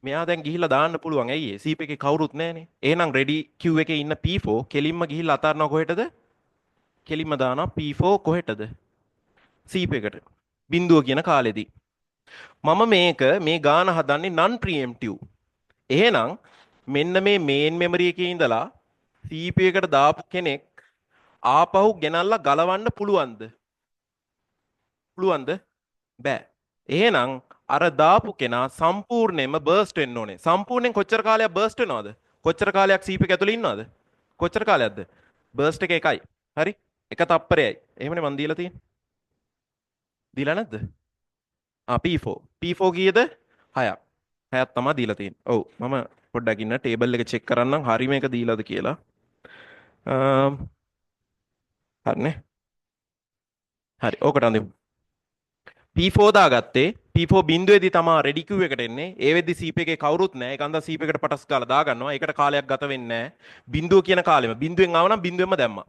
මෙයා දැන් ගිහිල්ලා දාන්න පුළුවන්. ඇයි ඒ? සීප් එකේ කවුරුත් නැහනේ. එහෙනම් ready queue එකේ ඉන්න P4 කෙලින්ම ගිහිල්ලා අතාරනවා කොහෙටද? කෙලින්ම දානවා P4 කොහෙටද? සීප් එකට. බිඳුව කියන කාලෙදී. මම මේ ගාන හදන්නේ non preemptive. එහෙනම් මෙන්න මේ main memory එකේ ඉඳලා CPU එකට දාපු කෙනෙක් ආපහු ගෙනල්ලා ගලවන්න පුළුවන්ද? පුළුවන්ද? බෑ. එහෙනම් අර දාපු කෙනා සම්පූර්ණයෙන්ම බර්ස්ට් වෙන්න ඕනේ. සම්පූර්ණයෙන් කොච්චර කාලයක් බර්ස්ට් වෙනවද? කොච්චර කාලයක් CPU එක ඇතුලේ ඉන්නවද? කොච්චර කාලයක්ද? බර්ස්ට් එක එකයි. හරි? එක තප්පරයයි. එහෙමනේ මන් දීලා තියෙන්නේ. දීලා නැද්ද? P4. P4 කීයද? 6ක්. 6ක් තමයි දීලා තියෙන්නේ. ඔව්. මම පොඩ්ඩක් ඉන්න ටේබල් එක චෙක් කරන්නම් හරි මේක දීලාද කියලා. හරිනේ. හරි. ඕකට අඳිමු. P4 දාගත්තේ P4 බිඳුවේදී තමයි රෙඩි queue එකට එන්නේ. ඒ වෙද්දි CP එකේ කවුරුත් නැහැ. ඒක අන්දා CP එකට පටස් ගාලා දාගන්නවා. ඒකට කාලයක් ගත වෙන්නේ නැහැ. බිඳුව කියන කාලෙම බිඳුවෙන් ආව නම් බිඳුවෙන්ම දැම්මා.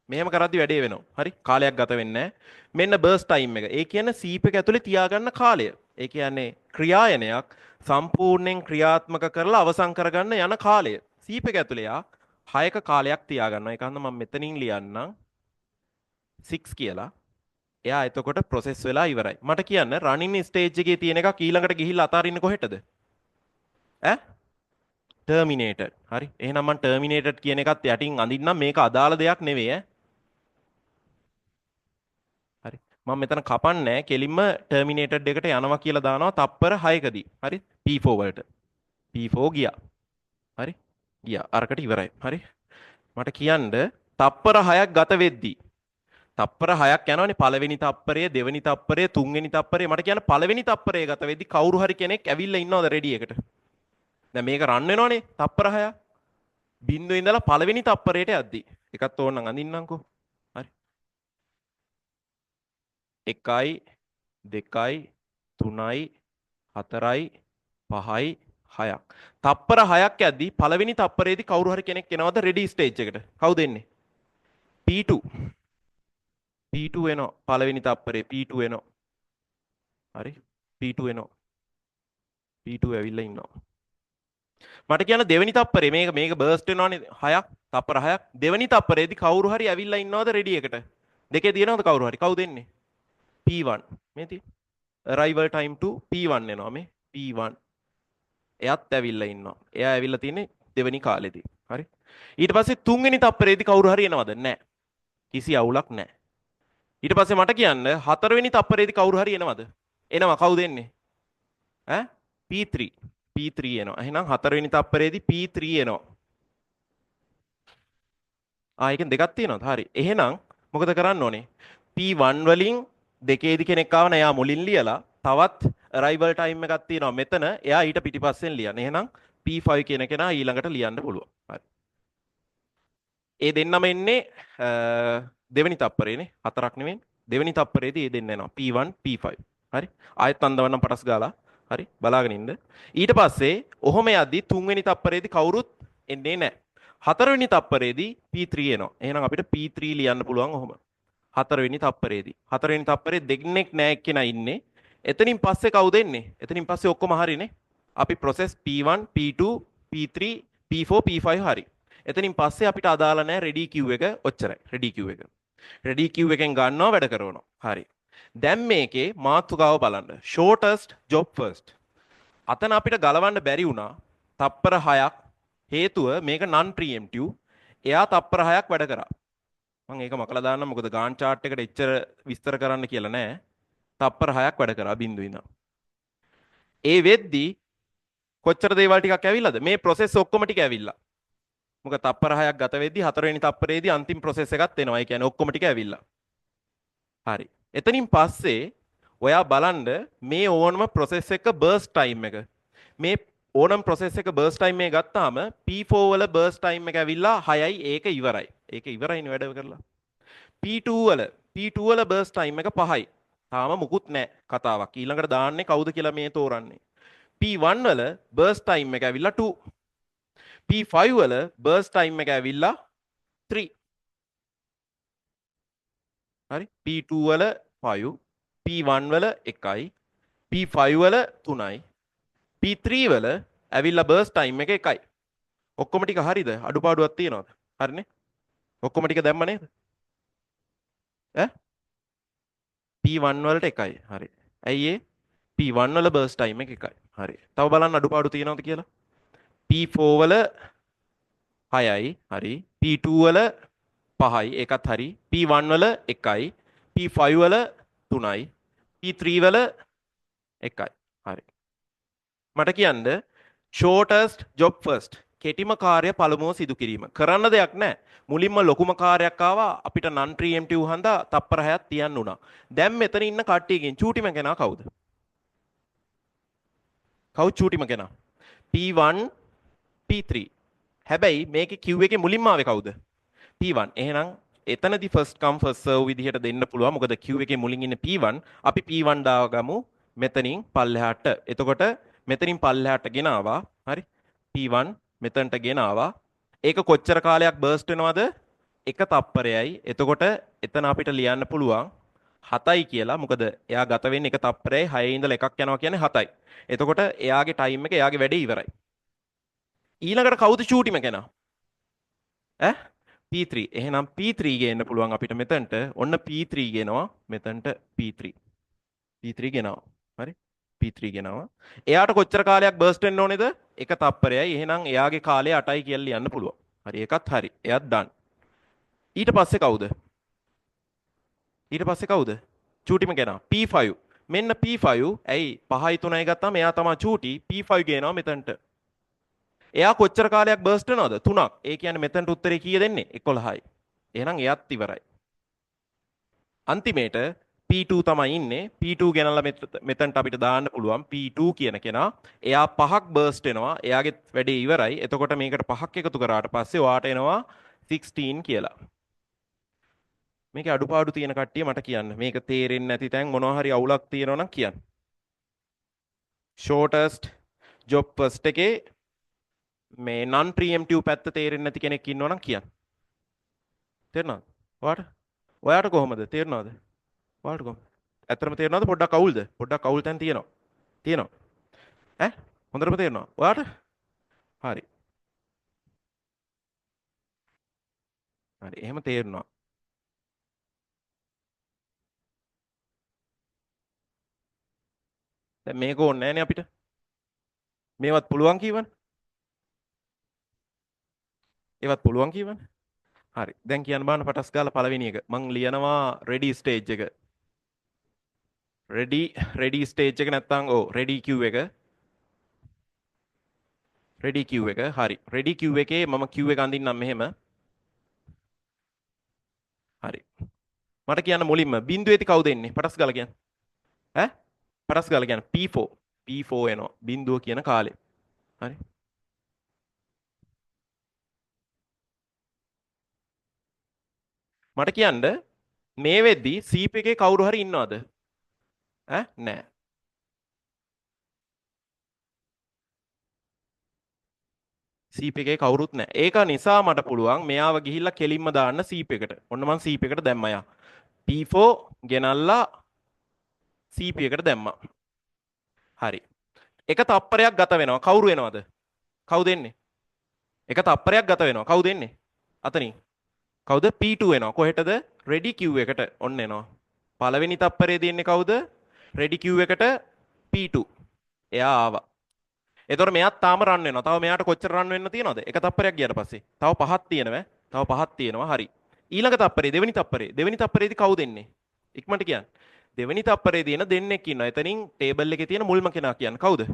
මෙහෙම කරද්දි වැඩේ වෙනවා. හරි? කාලයක් ගත වෙන්නේ නැහැ. මෙන්න burst time එක. ඒ කියන්නේ CP එක ඇතුලේ තියාගන්න කාලය. ඒ කියන්නේ ක්‍රියායනයක් සම්පූර්ණයෙන් ක්‍රියාත්මක කරලා අවසන් කරගන්න යන කාලය. CP එක ඇතුලේ යා 6ක කාලයක් තියාගන්නවා. ඒක හන්ද මම මෙතනින් ලියන්නම් 6 කියලා. එයා එතකොට ප්‍රොසෙස් වෙලා ඉවරයි. මට කියන්න රනින් ස්ටේජ් එකේ තියෙන එකක් ඊළඟට ගිහිල්ලා අතාරින්න කොහෙටද? ඈ? ටර්මිනේටඩ්. හරි. එහෙනම් මම ටර්මිනේටඩ් කියන එකත් යටින් අඳින්නම් මේක අදාළ දෙයක් නෙවෙයි ඈ. හරි. මම මෙතන කපන්නේ කෙලින්ම ටර්මිනේටඩ් එකට යනවා කියලා දානවා තප්පර 6කදී. හරි? P4 වලට. P4 ගියා. හරි? ගියා. අරකට ඉවරයි. හරි? මට කියන්න තප්පර 6ක් ගත වෙද්දී තප්පර 6ක් යනවනේ පළවෙනි තප්පරය දෙවෙනි තප්පරය තුන්වෙනි තප්පරය මට කියන්න පළවෙනි තප්පරය ගත වෙද්දි කවුරු හරි කෙනෙක් ඇවිල්ලා ඉන්නවද රෙඩි එකට දැන් මේක රන් වෙනවනේ තප්පර 6 බින්දුවේ ඉඳලා පළවෙනි තප්පරයට යද්දි එකත් ඕනනම් අඳින්නම්කෝ හරි 1යි 2යි 3යි 4යි 5යි 6ක් තප්පර 6ක් යද්දි පළවෙනි තප්පරේදී කවුරු හරි කෙනෙක් එනවද රෙඩි ස්ටේජ් එකට කවුද එන්නේ P2 P2 එනවා පළවෙනි තප්පරේ P2 එනවා හරි P2 එනවා P2 ඇවිල්ලා ඉන්නවා මට කියන්න දෙවෙනි තප්පරේ මේක බර්ස්ට් වෙනවනේ 6ක් තප්පර 6ක් දෙවෙනි තප්පරේදී කවුරු හරි ඇවිල්ලා ඉන්නවද රෙඩි එකට දෙකේ තියෙනවද කවුරු හරි කවුද එන්නේ P1 මේ තියෙන arrival time to P1 එනවා මේ P1 එයාත් ඇවිල්ලා ඉන්නවා එයා ඇවිල්ලා තියෙන්නේ දෙවෙනි කාලෙදී හරි ඊට පස්සේ තුන්වෙනි තප්පරේදී කවුරු හරි එනවද නැහැ කිසි අවුලක් නැහැ ඊට පස්සේ මට කියන්න හතරවෙනි තප්පරේදී කවුරු හරි එනවද? එනවා කවුද එන්නේ? ඈ P3 P3 එනවා. එහෙනම් හතරවෙනි තප්පරේදී P3 එනවා. එකෙන් දෙකක් තියෙනවද? හරි. එහෙනම් මොකද කරන්න ඕනේ? P1 වලින් දෙකේදී කෙනෙක් ආවන එයා මුලින් ලියලා තවත් arrival time එකක් තියෙනවා මෙතන. එයා ඊට පිටිපස්සෙන් ලියන්න. එහෙනම් P5 කියන කෙනා ඊළඟට ලියන්න පුළුවන්. හරි. ඒ දෙන්නම එන්නේ දෙවෙනි තප්පරේනේ හතරක් නෙවෙයි දෙවෙනි තප්පරේදී ඒ දෙන්න එනවා P1 P5 හරි ආයෙත් අන්දවන්නම් පටස් ගාලා හරි බලාගෙන ඉන්න ඊට පස්සේ ඔහොම යද්දි තුන්වෙනි තප්පරේදී කවුරුත් එන්නේ නැහැ හතරවෙනි තප්පරේදී P3 එනවා එහෙනම් අපිට P3 ලියන්න පුළුවන් ඔහොම හතරවෙනි තප්පරේ දෙන්නෙක් නැහැ එක්කෙනා ඉන්නේ එතනින් පස්සේ කවුද එන්නේ එතනින් පස්සේ ඔක්කොම හරිනේ අපි process P1 P2 P3 P4 P5 හරි එතනින් පස්සේ අපිට අදාළ නැහැ ready queue එක ඔච්චරයි ready queue එක ready queue එකෙන් ගන්නවා වැඩ කරනවා හරි දැන් මේකේ මාතෘකාව බලන්න shortest job first අතන අපිට ගලවන්න බැරි වුණා තප්පර 6ක් හේතුව මේක non preemptive එයා තප්පර 6ක් වැඩ කරා මම ඒක මකලා දාන්නම් මොකද Gantt chart එකට එච්චර විස්තර කරන්න කියලා නෑ තප්පර 6ක් වැඩ කරා බිඳුව ඉඳන් ඒ වෙද්දි කොච්චර දේවල් ටිකක් ඇවිල්ලාද මේ process ඔක්කොම ටික ඇවිල්ලා මොකද තප්පර 6ක් ගත වෙද්දි හතරවෙනි තප්පරේදී අන්තිම process එකක් එනවා. ඒ කියන්නේ ඔක්කොම ටික ඇවිල්ලා. හරි. එතනින් පස්සේ ඔයා බලන්න මේ ඕනම process එක burst time එක. මේ ඕනම process එක burst time එක ගත්තාම P4 වල burst time එක ඇවිල්ලා 6යි ඒක ඉවරයි. ඒක ඉවරයිනේ වැඩ කරලා. P2 වල burst time එක 5යි. තාම මුකුත් නැහැ කතාවක්. ඊළඟට දාන්නේ කවුද කියලා මේ තෝරන්නේ. P1 වල burst time එක ඇවිල්ලා 2. P5 වල burst time එක ඇවිල්ලා 3 හරි P2 වල 5 P1 වල 1යි P5 වල 3යි P3 වල ඇවිල්ලා බර්ස් ටයිම් එක එකයි. ඔක්කොම ටික හරිද? අඩුපාඩුවක් තියනවද? හරිනේ. ඔක්කොම ටික දැම්ම නේද? ඈ P1 වලට එකයි. හරි. ඇයි ඒ? P1 වල බර්ස් ටයිම් එක එකයි. හරි. තව බලන්න අඩුපාඩු තියනවද කියලා. P4 වල 6යි. හරි. P2 වල 5යි. ඒකත් හරි. P1 වල 1යි. P5 වල 3යි. P3 වල 1යි. හරි. මට කියන්න shortest job first. කෙටිම කාර්ය පළමුව සිදු කිරීම. කරන්න දෙයක් නැහැ. මුලින්ම ලොකුම කාර්යයක් ආවා අපිට non preemptive හන්දා තප්පර 6ක් තියන්න උනා. දැන් මෙතන ඉන්න කට්ටියකින් චූටිම කෙනා කවුද? කවුද චූටිම කෙනා? P1 P3. හැබැයි මේකේ queue එකේ මුලින්ම ආවේ කවුද? P1. එහෙනම් එතනදි first come first serve විදිහට දෙන්න පුළුවන්. මොකද queue එකේ මුලින් ඉන්නේ P1. අපි P1 දාගමු මෙතනින් පල්ලෙහාට. එතකොට මෙතනින් පල්ලෙහාට ගෙනාවා. හරි. P1 මෙතනට ගෙනාවා. ඒක කොච්චර කාලයක් බර්ස්ට් වෙනවද? එක තප්පරයයි. එතකොට එතන අපිට ලියන්න පුළුවන් 7යි කියලා. මොකද එයා ගත වෙන්නේ එක තප්පරයයි 6 ඉඳලා එකක් යනවා කියන්නේ 7යි. එතකොට එයාගේ ටයිම් එක එයාගේ වැඩේ ඉවරයි. ඊළඟට කවුද චූටිම කෙනා? ඈ P3. එහෙනම් P3 ගේන්න පුළුවන් අපිට මෙතනට. ඔන්න P3 ගෙනවා මෙතනට P3. P3 ගෙනවා. හරි? P3 ගෙනවා. එයාට කොච්චර කාලයක් බර්ස්ට් වෙන්න ඕනේද? එක තප්පරයයි. එහෙනම් එයාගේ කාලය 8යි කියලා ලියන්න පුළුවන්. හරි ඒකත් හරි. එයාත් done. ඊට පස්සේ කවුද? ඊට පස්සේ කවුද? චූටිම කෙනා P5. මෙන්න P5. ඇයි 5යි 3යි ගත්තාම එයා තමයි චූටි. P5 ගේනවා මෙතනට. එයා කොච්චර කාලයක් බර්ස්ට් වෙනවද? 3ක්. ඒ කියන්නේ මෙතනට උත්තරේ කීය දෙන්නේ? 11යි. එහෙනම් එයාත් ඉවරයි. අන්තිමේට P2 තමයි ඉන්නේ. P2 ගෙනල්ලා මෙතනට අපිට දාන්න පුළුවන් P2 කියන කෙනා. එයා 5ක් බර්ස්ට් වෙනවා. එයාගේ වැඩේ ඉවරයි. එතකොට මේකට 5ක් එකතු කරාට පස්සේ ඔයාට එනවා 16 කියලා. මේකේ අඩුපාඩු තියෙන කට්ටිය මට කියන්න. මේක තේරෙන්නේ නැති තැන් මොනවා හරි අවුලක් තියෙනවා නම් කියන්න. shortest job first එකේ මේ non preemptive පැත්ත තේරෙන්නේ නැති කෙනෙක් ඉන්නවා නම් කියන්න. තේරෙනවද? ඔයාට කොහොමද? තේරෙනවද? ඔයාට කොහොමද? ඇත්තටම තේරෙනවද? පොඩ්ඩක් අවුල්ද? පොඩ්ඩක් අවුල් තැන් තියෙනවා. තියෙනවා. ඈ? හොඳටම තේරෙනවා. ඔයාට? හරි. හරි. එහෙම තේරෙනවා. දැන් මේක ඕනේ නැහැනේ අපිට. මේවත් පුළුවන් කීවනේ. ඒවත් පුළුවන් කීවනේ. හරි. දැන් කියන්න බලන්න පටස් ගාලා පළවෙනි එක. මං ලියනවා ready stage එක. ready stage එක නැත්නම් ready queue එක. ready queue එක. හරි. ready queue එකේ මම queue එක අඳින්නම් මෙහෙම. හරි. මට කියන්න මුලින්ම බිඳුවේදී කවුද එන්නේ? පටස් ගාලා කියන්න. ඈ? පටස් ගාලා කියන්න P4. P4 එනවා. බිඳුව කියන කාලේ. හරි. මට කියන්න මේ වෙද්දි සීප් එකේ කවුරු හරි ඉන්නවද? ඈ නෑ. සීප් එකේ කවුරුත් නෑ. ඒක නිසා මට පුළුවන් මෙයාව ගිහිල්ලා කෙලින්ම දාන්න සීප් එකට. ඔන්න මං සීප් එකට දැම්මා යා. P4 ගෙනල්ලා සීප් එකට දැම්මා. හරි. එක තප්පරයක් ගත වෙනවා. කවුරු එනවද? කවුද එන්නේ? එක තප්පරයක් ගත වෙනවා. කවුද එන්නේ? අතනින්. කවුද? P2 එනවා. කොහෙටද? ready queue එකට ඔන්න එනවා. පළවෙනි තප්පරේදී එන්නේ කවුද? ready queue එකට P2. එයා ආවා. එතකොට මෙයාත් තාම රන් වෙනවා. තව මෙයාට කොච්චර රන් වෙන්න තියෙනවද? එක තප්පරයක් ගියාට පස්සේ. තව පහක් තියෙනවා. තව පහක් තියෙනවා. හරි. ඊළඟ තප්පරේ දෙවෙනි තප්පරේ. දෙවෙනි තප්පරේදී කවුද එන්නේ? ඉක්මනට කියන්න. දෙවෙනි තප්පරේදී එන දෙන්නෙක් ඉන්නවා. එතනින් ටේබල් එකේ තියෙන මුල්ම කෙනා කියන්න. කවුද?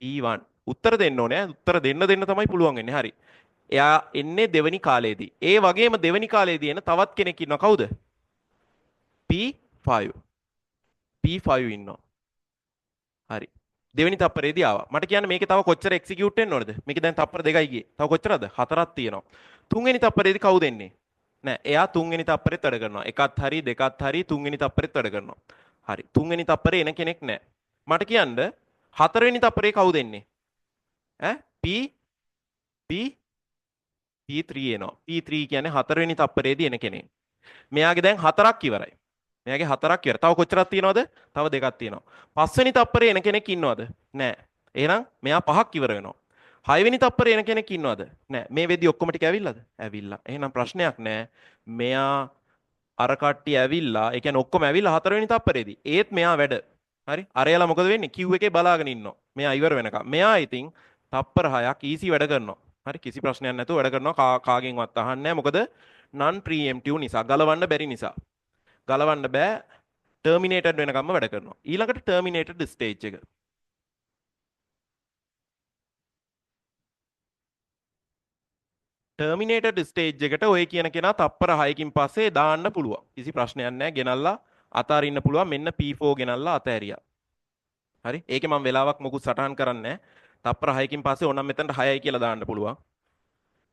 E1. උත්තර දෙන්න ඕනේ. උත්තර දෙන්න තමයි පුළුවන් වෙන්නේ. හරි. එයා එන්නේ දෙවෙනි කාලේදී. ඒ වගේම දෙවෙනි කාලේදී එන තවත් කෙනෙක් ඉන්නවා. කවුද? P5. P5 ඉන්නවා. හරි. දෙවෙනි තප්පරේදී ආවා. මට කියන්න මේකේ තව කොච්චර එක්සිකියුට් වෙන්න ඕනද? මේකේ දැන් තප්පර 2යි ගියේ. තව කොච්චරද? 4ක් තියෙනවා. තුන්වෙනි තප්පරේදී කවුද එන්නේ? නෑ, එයා තුන්වෙනි තප්පරෙත් වැඩ කරනවා. එකත් හරි දෙකත් හරි තුන්වෙනි තප්පරෙත් වැඩ කරනවා. හරි. තුන්වෙනි තප්පරේ එන කෙනෙක් නෑ. මට කියන්න හතරවෙනි තප්පරේ කවුද එන්නේ? ඈ? P3 එනවා. P3 කියන්නේ හතරවෙනි තප්පරේදී එන කෙනෙක්. මෙයාගේ දැන් 4ක් ඉවරයි. මෙයාගේ 4ක් ඉවරයි. තව කොච්චරක් තියෙනවද? තව 2ක් තියෙනවා. පස්වෙනි තප්පරේ එන කෙනෙක් ඉන්නවද? නෑ. එහෙනම් මෙයා 5ක් ඉවර වෙනවා. 6 වෙනි තප්පරේ එන කෙනෙක් ඉන්නවද? නැහැ. මේ වෙද්දි ඔක්කොම ටික ඇවිල්ලාද? ඇවිල්ලා. එහෙනම් ප්‍රශ්නයක් නැහැ. මෙයා අර කට්ටිය ඇවිල්ලා, ඒ කියන්නේ ඔක්කොම ඇවිල්ලා 4 වෙනි තප්පරේදී. ඒත් මෙයා වැඩ. හරි? අරයලා මොකද වෙන්නේ? queue එකේ බලාගෙන ඉන්නවා. මෙයා ඉවර වෙනකම්. මෙයා ඉතින් තප්පර 6ක් easy වැඩ කරනවා. හරි? කිසි ප්‍රශ්නයක් නැතුව වැඩ කරනවා. කාගෙන්වත් අහන්නේ නැහැ. මොකද non preemptive නිසා, ගලවන්න බැරි නිසා. ගලවන්න බෑ. terminated වෙනකම්ම වැඩ කරනවා. ඊළඟට terminated stage එක. terminated stage එකට ඔය කියන කෙනා තප්පර 6කින් පස්සේ දාන්න පුළුවන්. කිසි ප්‍රශ්නයක් නැහැ. ගෙනල්ලා අතාරින්න පුළුවන්. මෙන්න P4 ගෙනල්ලා අතෑරියා. හරි? ඒකේ මම වෙලාවක් මොකුත් සටහන් කරන්නේ නැහැ. තප්පර 6කින් පස්සේ ඕනම් මෙතනට 6යි කියලා දාන්න පුළුවන්.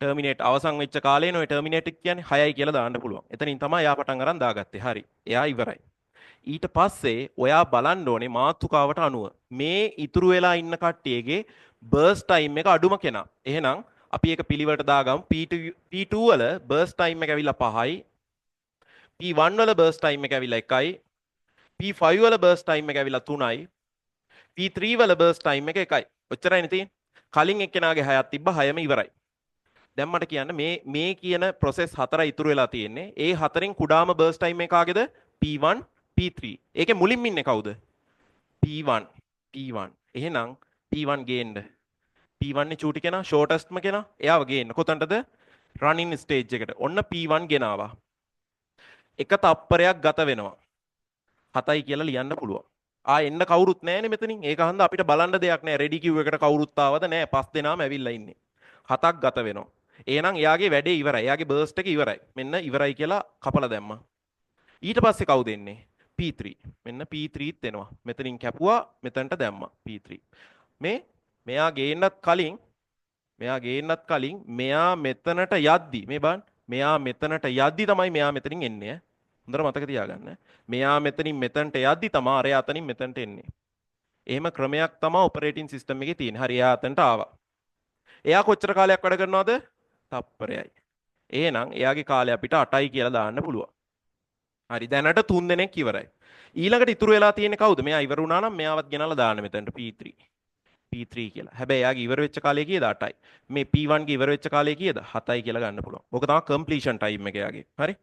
terminate අවසන් වෙච්ච කාලේන ඔය terminate කියන්නේ 6යි කියලා දාන්න පුළුවන්. එතනින් තමයි එයා පටන් අරන් දාගත්තේ. හරි. එයා ඉවරයි. ඊට පස්සේ ඔයා බලන්න ඕනේ මාතෘකාවට අනුව මේ ඉතුරු වෙලා ඉන්න කට්ටියගේ burst time එක අඩුම කෙනා. එහෙනම් අපි ඒක පිළිවෙලට දාගමු. P2 වල burst time එක ඇවිල්ලා 5යි. P1 වල burst time එක ඇවිල්ලා 1යි. P5 වල burst time එක ඇවිල්ලා 3යි. P3 වල burst time එක 1යි. ඔච්චරයිනේ තියෙන්නේ. කලින් එක්කෙනාගේ 6ක් තිබ්බා 6ම ඉවරයි. දැන් මට කියන්න මේ කියන process 4යි ඉතුරු වෙලා තියෙන්නේ. ඒ හතරෙන් කුඩාම burst time එක කාගේද? P1 P3. ඒකේ මුලින්ම ඉන්නේ කවුද? P1. P1. එහෙනම් P1 ගේන්න. P1 නේ චූටි කෙනා, shortestම කෙනා. එයාව ගේන්න. කොතනටද? running stage එකට. ඔන්න P1 ගෙනාවා. එක තප්පරයක් ගත වෙනවා. 7යි කියලා ලියන්න පුළුවන්. එන්න කවුරුත් නැහැනේ මෙතනින්. ඒක හන්ද අපිට බලන්න දෙයක් නැහැ. ready queue එකට කවුරුත් ආවද නැහැ. 5 දෙනාම ඇවිල්ලා ඉන්නේ. 7ක් ගත වෙනවා. එහෙනම් එයාගේ වැඩේ ඉවරයි. එයාගේ burst එක ඉවරයි. මෙන්න ඉවරයි කියලා කපලා දැම්මා. ඊට පස්සේ කවුද එන්නේ? P3. මෙන්න P3ත් එනවා. මෙතනින් කැපුවා, මෙතනට දැම්මා P3. මෙයා ගේන්නත් කලින් මෙයා මෙතනට යද්දි මේ බලන්න. මෙයා මෙතනට යද්දි තමයි මෙයා මෙතනින් එන්නේ. හොඳට මතක තියාගන්න. මෙයා මෙතනින් මෙතනට යද්දි තමයි අරයා අතනින් මෙතනට එන්නේ. එහෙම ක්‍රමයක් තමයි ඔපරේටින් සිස්ටම් එකේ තියෙන්නේ. හරි, එයා අතනට ආවා. එයා කොච්චර කාලයක් වැඩ කරනවද? තප්පරයයි. එහෙනම් එයාගේ කාලය අපිට 8යි කියලා දාන්න පුළුවන්. හරි, දැනට 3 දෙනෙක් ඉවරයි. ඊළඟට ඉතුරු වෙලා තියෙන්නේ කවුද? මෙයා ඉවර වුණා නම් මෙයාවත් ගෙනල්ලා දාන්න මෙතනට P3. P3 කියලා. හැබැයි එයාගේ ඉවර වෙච්ච කාලය කීයද? 8යි. මේ P1 ගේ ඉවර වෙච්ච කාලය කීයද? 7යි කියලා ගන්න පුළුවන්. ඕක තමයි completion time එක එයාගේ. හරි?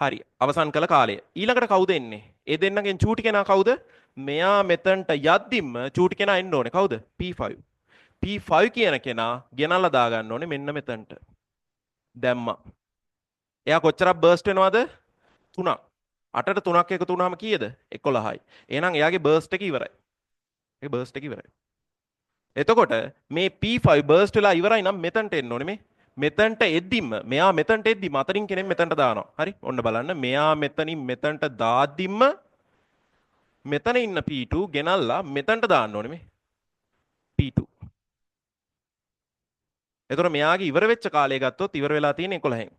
හරි. අවසන් කළ කාලය. ඊළඟට කවුද එන්නේ? ඒ දෙන්නගෙන් චූටි කෙනා කවුද? මෙයා මෙතනට යද්දිම චූටි කෙනා එන්න ඕනේ. කවුද? P5. P5 කියන කෙනා ගෙනල්ලා දාගන්න ඕනේ මෙන්න මෙතනට. දැම්මා. එයා කොච්චරක් බර්ස්ට් වෙනවද? 3ක්. 8ට 3ක් එකතු වුණාම කීයද? 11යි. එහෙනම් එයාගේ බර්ස්ට් එක ඉවරයි. ඒ බර්ස්ට් එක ඉවරයි. එතකොට මේ P5 බර්ස්ට් වෙලා ඉවරයි නම් මෙතනට එන්න ඕනේ මේ. මෙතනට එද්දිම මෙයා මෙතනට එද්දි අතරින් කෙනෙක් මෙතනට දානවා. හරි? ඔන්න බලන්න. මෙයා මෙතනින් මෙතනට දාද්දිම මෙතන ඉන්න P2 ගෙනල්ලා මෙතනට දාන්න ඕනේ මේ. P2. එතකොට මෙයාගේ ඉවර වෙච්ච කාලය ගත්තොත් ඉවර වෙලා තියෙන 11න්.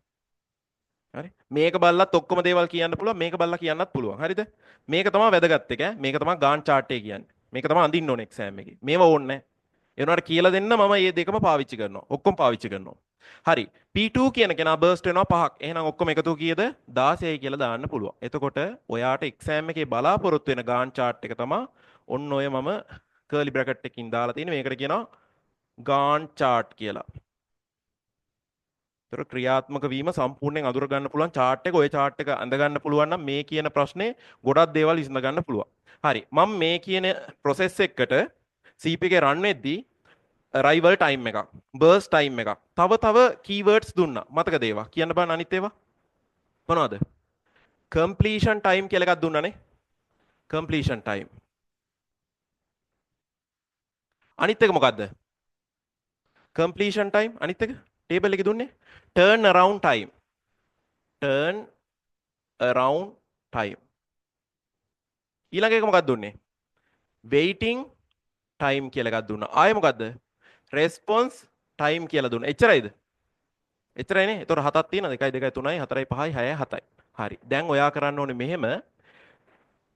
හරි? මේක බලලත් ඔක්කොම දේවල් කියන්න පුළුවන්. මේක බලලා කියන්නත් පුළුවන්. හරිද? මේක තමයි වැදගත් එක. මේක තමයි ගාන් chart එක කියන්නේ. මේක තමයි අඳින්න ඕනේ exam එකේ. මේව ඕනේ නැහැ. ඒ වුණාට කියලා දෙන්න මම මේ දෙකම පාවිච්චි කරනවා. ඔක්කොම පාවිච්චි කරනවා. හරි. P2 කියන කෙනා burst වෙනවා 5ක්. එහෙනම් ඔක්කොම එකතු කීයද? 16යි කියලා දාන්න පුළුවන්. එතකොට ඔයාට exam එකේ බලාපොරොත්තු වෙන ගාන් chart එක තමයි ඔන්න ඔය මම curly bracket එකකින් දාලා තියෙන්නේ. මේකට කියනවා ගාන් chart කියලා. ඒතර ක්‍රියාත්මක වීම සම්පූර්ණයෙන් අඳුර ගන්න පුළුවන් chart එක. ඔය chart එක අඳ ගන්න පුළුවන් නම් මේ කියන ප්‍රශ්නේ ගොඩක් දේවල් විසඳ ගන්න පුළුවන්. හරි. මම මේ කියන process එකකට CP එකේ run වෙද්දී arrival time එකක්, burst time එකක්, තව keywords දුන්නා. මතකද ඒවා? කියන්න බෑ අනිත් ඒවා. මොනවද? completion time කියලා එකක් දුන්නානේ. completion time. අනිත් එක මොකද්ද? completion time අනිත් එක table එකේ දුන්නේ turn around time. turn around time. ඊළඟ එක මොකක්ද දුන්නේ? waiting time කියලා එකක් දුන්නා. ආයෙ මොකද්ද? response time කියලා දුන්නා. එච්චරයිද? එච්චරයිනේ. ඒතකොට හතක් තියෙනවද? 1 2 3යි 4යි 5යි 6යි 7යි. හරි. දැන් ඔයා කරන්න ඕනේ මෙහෙම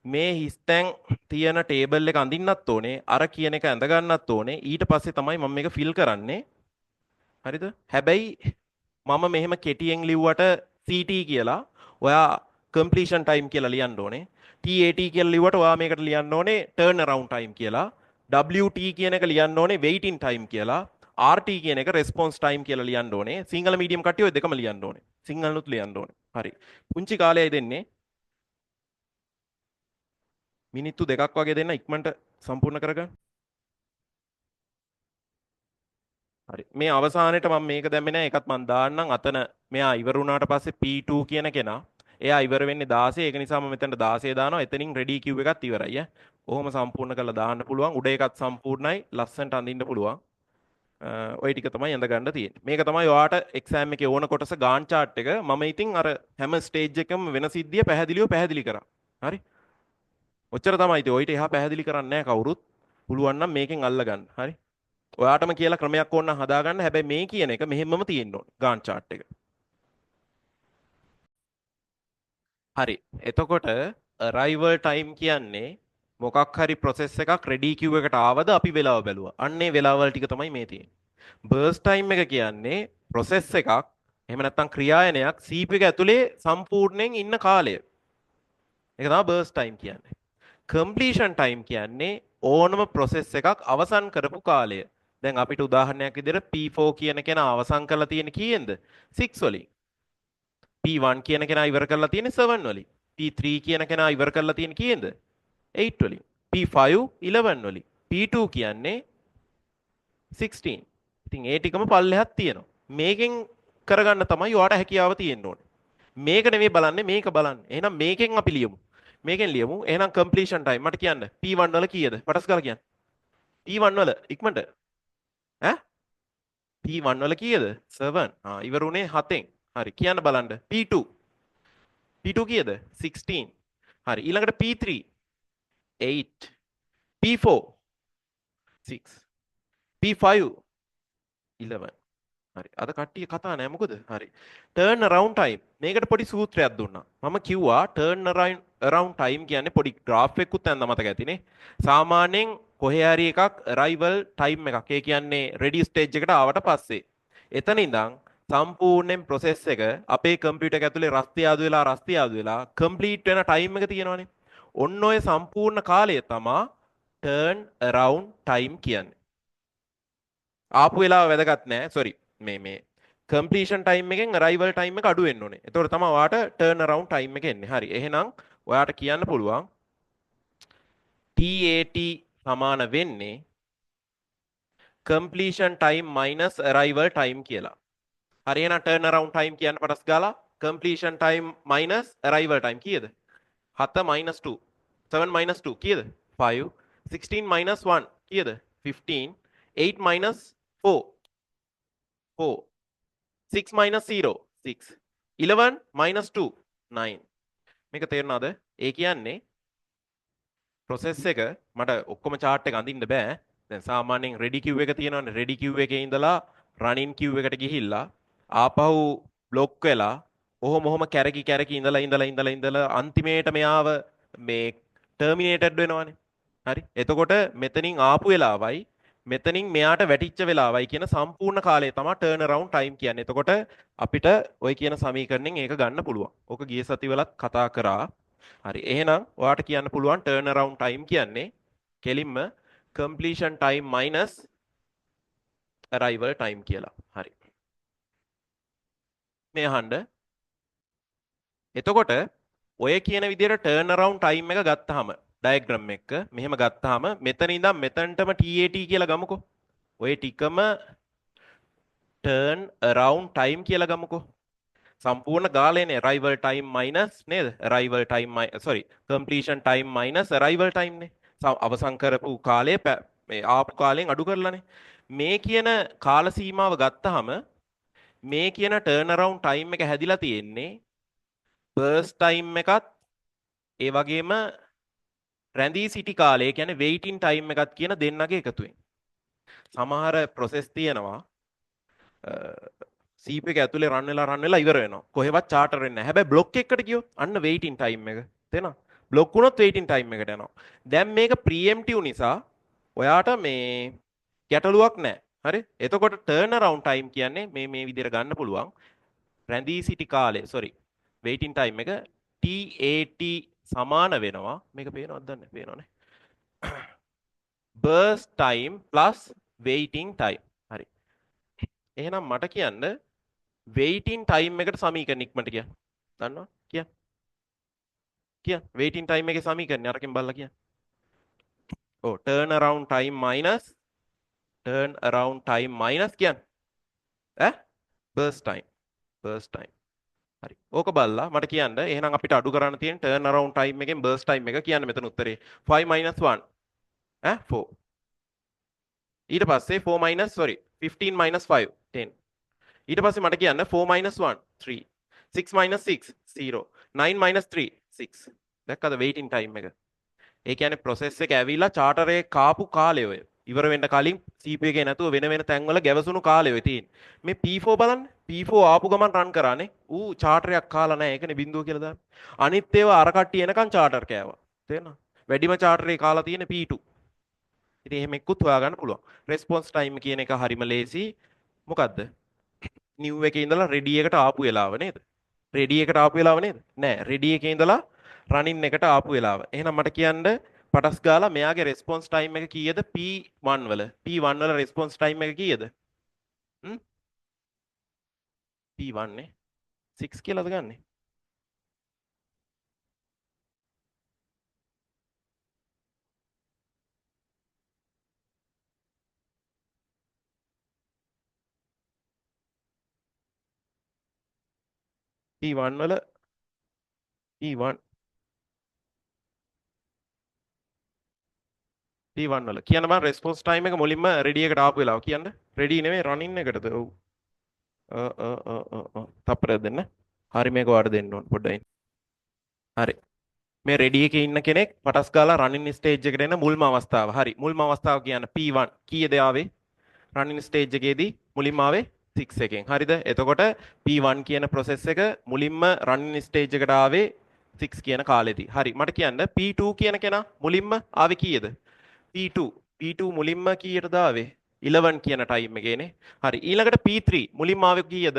මේ හිස්තැන් තියෙන ටේබල් එක අඳින්නත් ඕනේ. අර කියන එක ඇඳ ගන්නත් ඕනේ. ඊට පස්සේ තමයි මම මේක ෆිල් කරන්නේ. හරිද? හැබැයි මම මෙහෙම කෙටියෙන් ලිව්වට CT කියලා ඔයා completion time කියලා ලියන්න ඕනේ. TAT කියලා ලිව්වට ඔයා මේකට ලියන්න ඕනේ turn around time කියලා. WT කියන එක ලියන්න ඕනේ waiting time කියලා. RT කියන එක response time කියලා ලියන්න ඕනේ. සිංහල මීඩියම් කට්ටිය ඔය දෙකම ලියන්න ඕනේ. සිංහලනුත් ලියන්න ඕනේ. හරි. පුංචි කාලයයි දෙන්නේ. මිනිත්තු දෙකක් වගේ දෙන්න ඉක්මනට සම්පූර්ණ කරගන්න. හරි. මේ අවසානයේට මම මේක දැම්මේ නැහැ. ඒකත් මම දාන්නම්. අතන මෙයා ඉවර වුණාට පස්සේ P2 කියන කෙනා එයා ඉවර වෙන්නේ 16. ඒක නිසා මම මෙතනට 16 දානවා. එතනින් ready queue එකත් ඉවරයි ඈ. ඔහොම සම්පූර්ණ කරලා දාන්න පුළුවන්. උඩ එකත් සම්පූර්ණයි. ලස්සනට අඳින්න පුළුවන්. ඔය ටික තමයි ඇඳ ගන්න තියෙන්නේ. මේක තමයි ඔයාට එක්සෑම් එකේ ඕන කොටස ගාන් chart එක. මම ඉතින් අර හැම ස්ටේජ් එකකම වෙන සිද්ධිය පැහැදිලිව පැහැදිලි කරා. හරි? ඔච්චර තමයි. ඉතින් ඔයිට එහා පැහැදිලි කරන්නේ නැහැ කවුරුත්. පුළුවන් නම් මේකෙන් අල්ල ගන්න. හරි? ඔයාටම කියලා ක්‍රමයක් ඕන නම් හදාගන්න. හැබැයි මේ කියන එක මෙහෙමම තියෙන්න ඕන. ගාන් chart එක. හරි. එතකොට arrival time කියන්නේ මොකක් හරි process එකක් ready queue එකට ආවද අපි වෙලාව බැලුවා. අන්නේ වෙලාවල් ටික තමයි මේ තියෙන්නේ. burst time එක කියන්නේ process එකක් එහෙම නැත්නම් ක්‍රියායනයක් CPU එක ඇතුලේ සම්පූර්ණයෙන් ඉන්න කාලය. ඒක තමයි burst time කියන්නේ. completion time කියන්නේ ඕනම process එකක් අවසන් කරපු කාලය. දැන් අපිට උදාහරණයක් විදිහට P4 කියන කෙනා අවසන් කරලා තියෙන කීයෙන්ද? 6 වලින්. P1 කියන කෙනා ඉවර කරලා තියෙන්නේ 7 වලින්. P3 කියන කෙනා ඉවර කරලා තියෙන්නේ කීයෙන්ද? 8 වලින්. P5 11 වලින්. P2 කියන්නේ 16. ඉතින් ඒ ටිකම පල්ලෙහාක් තියෙනවා. මේකෙන් කරගන්න තමයි ඔයාට හැකියාව තියෙන්න ඕනේ. මේක නෙමෙයි බලන්නේ මේක බලන්න. එහෙනම් මේකෙන් අපි ලියමු. මේකෙන් ලියමු. එහෙනම් completion time මට කියන්න. P1 වල කීයද? පටස් ගාලා කියන්න. P1 වල ඉක්මනට. ඈ? P1 වල කීයද? 7. ඉවර උනේ 7ෙන්. හරි. කියන්න බලන්න. P2. P2 කීයද? 16. හරි. ඊළඟට P3 8. P4 6. P5 11. හරි. අද කට්ටිය කතා නෑ මොකද? හරි. turn around time. මේකට පොඩි සූත්‍රයක් දුන්නා. මම කිව්වා turn around time කියන්නේ පොඩි graph එකකුත් දැන් මතක ඇතිනේ. සාමාන්‍යයෙන් කොහේ හරි එකක් arrival time එකක්. ඒ කියන්නේ ready stage එකට ආවට පස්සේ. එතන ඉඳන් සම්පූර්ණයෙන් process එක අපේ computer එක ඇතුලේ රස්තියාදු වෙලා complete වෙන time එක තියෙනවනේ. ඔන්න ඔය සම්පූර්ණ කාලය තමයි turn around time කියන්නේ. ආපු වෙලාව වැදගත් නෑ. sorry. මේ completion time එකෙන් arrival time එක අඩු වෙන්න ඕනේ. එතකොට තමයි ඔයාට turn around time එක එන්නේ. හරි. එහෙනම් ඔයාට කියන්න පුළුවන් TAT සමාන වෙන්නේ completion time minus arrival time කියලා. හරි. එහෙනම් turn around time කියන්න පටස් ගාලා completion time minus arrival time කීයද? 7 minus 2. 7 minus 2 කීයද? 5. 16 minus 1 කීයද? 15. 8 minus 4. 4. 6 minus 0 6. 11 minus 2 9. මේක තේරුණාද? ඒ කියන්නේ process එක මට ඔක්කොම chart එක අඳින්න බෑ. දැන් සාමාන්‍යයෙන් ready queue එක තියෙනවානේ. ready queue එකේ ඉඳලා running queue එකට ගිහිල්ලා ආපහු block වෙලා ඔහොම කැරකි ඉඳලා අන්තිමේට මෙයාව මේ terminated වෙනවානේ. හරි. එතකොට මෙතනින් ආපු වෙලාවයි මෙතනින් මෙයාට වැටිච්ච වෙලාවයි කියන සම්පූර්ණ කාලය තමයි turn around time කියන්නේ. එතකොට අපිට ওই කියන සමීකරණයෙන් ඒක ගන්න පුළුවන්. ඕක ගිය සතිවලත් කතා කරා. හරි. එහෙනම් ඔයාට කියන්න පුළුවන් turn around time කියන්නේ කෙලින්ම completion time minus arrival time කියලා. හරි. මේ අහන්න. එතකොට ඔය කියන විදිහට turn around time එක ගත්තාම ඩයග්‍රෑම් එක මෙහෙම ගත්තාම මෙතන ඉඳන් මෙතනටම TAT කියලා ගමුකෝ. ඔය ටිකම turn around time කියලා ගමුකෝ. සම්පූර්ණ ගාලේනේ arrival time minus නේද? arrival time sorry completion time minus arrival time නේ. අවසන් කරපු කාලය මේ ආපු කාලයෙන් අඩු කරලානේ. මේ කියන කාල සීමාව ගත්තාම මේ කියන turn around time එක හැදිලා තියෙන්නේ burst time එකත් ඒ වගේම රැඳී සිටි කාලය කියන්නේ waiting time එකත් කියන දෙන්නගේ එකතුවෙන්. සමහර process තියෙනවා CPU එක ඇතුලේ රන් වෙලා ඉවර වෙනවා. කොහෙවත් charter වෙන්නේ නැහැ. හැබැයි block එකකට ගියොත් අන්න waiting time එක. තේනවා? block වුණොත් waiting time එකට යනවා. දැන් මේක preemptive නිසා ඔයාට මේ ගැටලුවක් නැහැ. හරි? එතකොට turn around time කියන්නේ මේ විදිහට ගන්න පුළුවන්. රැඳී සිටි කාලය sorry waiting time එක TAT සමාන වෙනවා. මේක පේනවද දන්නේ? පේනවනේ. burst time plus waiting time. හරි. එහෙනම් මට කියන්න waiting time එකට සමීකරණ ඉක්මනට කියන්න. දන්නවා? කියන්න. කියන්න. waiting time එකේ සමීකරණය අරකින් බලලා කියන්න. ඔව් turn around time minus කියන්න. ඈ burst time. burst time. හරි. ඕක බලලා මට කියන්න එහෙනම් අපිට අඩු කරන්න තියෙන turn around time එකෙන් burst time එක කියන්න මෙතන උත්තරේ 5 1 4. ඊට පස්සේ 15 5 10. ඊට පස්සේ මට කියන්න 4 1 3 6 6 0 9 3 6. දැක්කද waiting time එක? ඒ කියන්නේ process එක ඇවිල්ලා charter එකේ කාපු කාලය ඔය. ඉවර වෙන්න කලින් CPU එකේ නැතුව වෙන වෙන තැන්වල ගැවසුණු කාලය ඔය තියෙන්නේ. මේ P4 බලන්න. P4 ආපු ගමන් රන් කරානේ. ඌ charter එකක් කාලා නැහැ. ඒකනේ බිඳුව කියලා දාන්නේ. අනිත් ඒවා අර කට්ටිය එනකන් charter කෑවා. තේරෙනවද? වැඩිම charter එකේ කාලා තියෙන්නේ P2. ඉතින් එහෙම එක්කුත් හොයාගන්න පුළුවන්. response time කියන එක හරිම ලේසි. මොකද්ද? new එකේ ඉඳලා ready එකට ආපු වෙලාව නේද? ready එකට ආපු වෙලාව නේද? නෑ ready එකේ ඉඳලා running එකට ආපු වෙලාව. එහෙනම් මට කියන්න පටස් ගාලා මෙයාගේ response time එක කීයද P1 වල? P1 වල response time එක කීයද? P1 නේ 6 කියලාද ගන්නෙ? P1 වල P1 P1 වල කියන්න බං response time එක මුලින්ම ready එකට ආපු වෙලාව කියන්න. ready නෙමෙයි running එකටද? ඔව්. තප්පරයක් දෙන්න. හරි මේක වාට දෙන්න ඕන පොඩ්ඩයි. හරි. මේ ready එකේ ඉන්න කෙනෙක් පටස් ගාලා running stage එකට එන මුල්ම අවස්ථාව. හරි. මුල්ම අවස්ථාව කියන්න P1 කීයද ආවේ? running stage එකේදී මුලින්ම ආවේ 6 එකෙන්. හරිද? එතකොට P1 කියන process එක මුලින්ම running stage එකට ආවේ 6 කියන කාලෙදී. හරි. මට කියන්න P2 කියන කෙනා මුලින්ම ආවේ කීයද? P2 මුලින්ම කීයටද ආවේ? 11 කියන time එකේනේ. හරි. ඊළඟට P3 මුලින්ම ආවේ කීයද?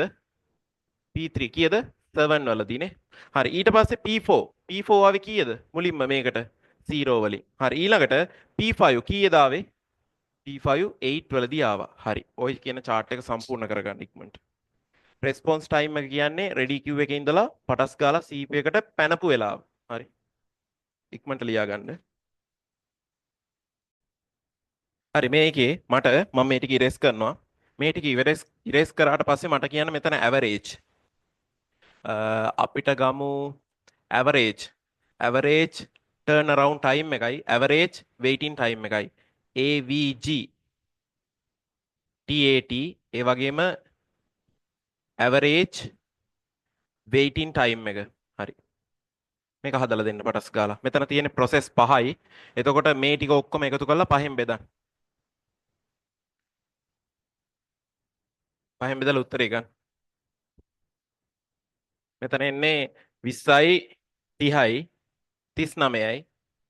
P3 කීයද? 7 වලදීනේ. හරි. ඊට පස්සේ P4 ආවේ කීයද? මුලින්ම මේකට 0 වලින්. හරි. ඊළඟට P5 කීයද ආවේ? P5 8 වලදී ආවා. හරි. ඔය කියන chart එක සම්පූර්ණ කරගන්න ඉක්මනට. response time එක කියන්නේ ready queue එකේ ඉඳලා පටස් ගාලා CPU එකට පැනපු වෙලාව. හරි. ඉක්මනට ලියා ගන්න. හරි මේකේ මට මම මේ ටික ඉරේස් කරනවා. මේ ටික ඉරේස් කරාට පස්සේ මට කියන්න මෙතන average. අපිට ගමු average turn around time එකයි average waiting time එකයි AVG TAT ඒ වගේම average waiting time එක. හරි. මේක හදලා දෙන්න පටස් ගාලා. මෙතන තියෙන process පහයි. එතකොට මේ ටික ඔක්කොම එකතු කරලා පහෙන් බෙදන්න. පහෙන් බෙදලා උත්තරේ ගන්න. මෙතන එන්නේ 20යි 30යි 39යි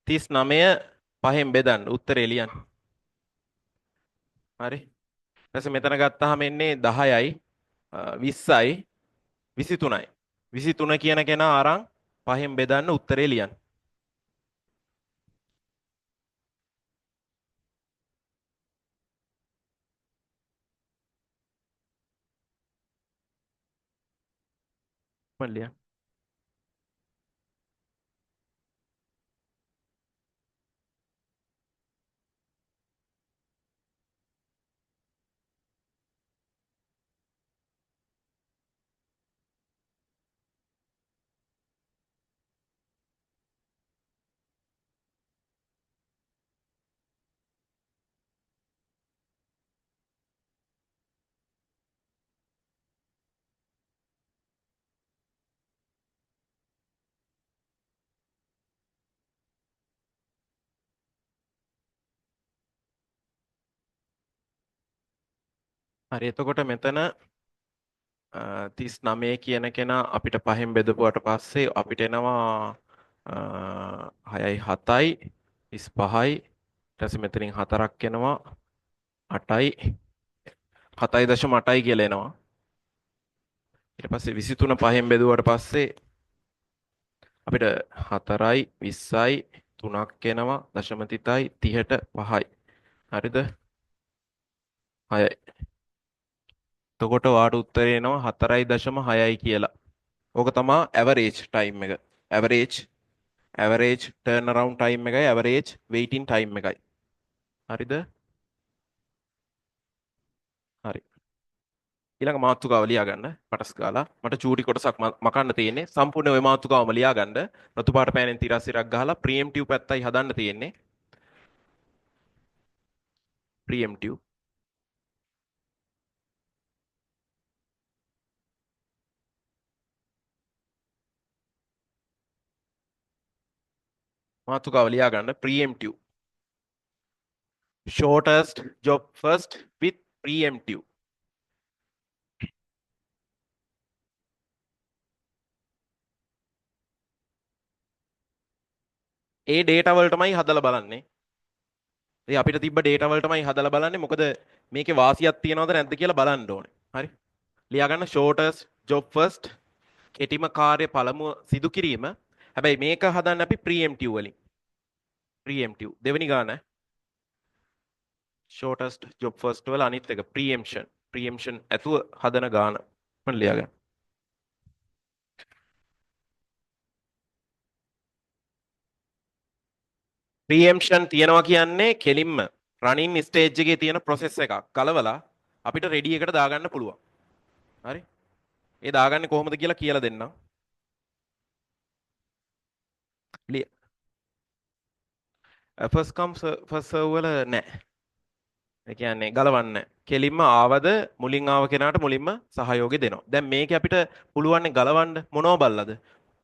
39 පහෙන් බෙදන්න උත්තරේ ලියන්න. හරි. ඊට මෙතන ගත්තාම එන්නේ 10යි 20යි 23යි 23 කියන කෙනා අරන් පහෙන් බෙදන්න උත්තරේ ලියන්න. මම ලියන්න. හරි එතකොට මෙතන 39 කියන කෙනා අපිට පහෙන් බෙදපුවාට පස්සේ අපිට එනවා 6යි 7යි 35යි ඊට පස්සේ මෙතනින් 4ක් එනවා 8යි 7.8යි කියලා එනවා ඊට පස්සේ 23 පහෙන් බෙදුවාට පස්සේ අපිට 4යි 20යි 3ක් එනවා දශම තිතයි 30ට 5යි හරිද? 6යි. එතකොට වාට උත්තරේ එනවා 4.6යි කියලා. ඕක තමයි ඇවරේජ් ටයිම් එක. ඇවරේජ් ටර්න් අරවුන්ඩ් ටයිම් එකයි ඇවරේජ් වෙයිටින් ටයිම් එකයි. හරිද? හරි. ඊළඟ මාතෘකාව ලියා ගන්න. පටස් ගාලා මට චූටි කොටසක් මකන්න තියෙන්නේ. සම්පූර්ණ ওই මාතෘකාවම ලියා ගන්න. රතු පාට පෑනෙන් තිරස්සිරක් ගහලා ප්‍රීඑම්පටිව් පැත්තයි හදන්න තියෙන්නේ. ප්‍රීඑම්පටිව් මාතෘකාව ලියා ගන්න. Preemptive shortest job first with preemptive. ඒ ඩේටා වලටමයි හදලා බලන්නේ. ඉතින් අපිට තිබ්බ ඩේටා වලටමයි හදලා බලන්නේ. මොකද මේකේ වාසියක් තියනවද නැද්ද කියලා බලන්න ඕනේ. හරි. ලියා ගන්න shortest job first කෙටිම කාර්ය පළමුව සිදු කිරීම. හැබැයි මේක හදන්න අපි preemptive වලින්. preemptive දෙවෙනි ගාන shortest job first වල අනිත් එක preemption ඇතුව හදන ගාන මම ලියා ගන්න. preemption තියනවා කියන්නේ කෙලින්ම running stage එකේ තියෙන process එකක් කලවලා අපිට ready එකට දාගන්න පුළුවන්. හරි? ඒ දාගන්නේ කොහොමද කියලා දෙන්නම්. first come first serve වල නැහැ. ඒ කියන්නේ ගලවන්නේ කෙලින්ම ආවද මුලින් ආව කෙනාට මුලින්ම සහයෝගය දෙනවා. දැන් මේකේ අපිට පුළුවන් ගලවන්න මොනව බල්ලද?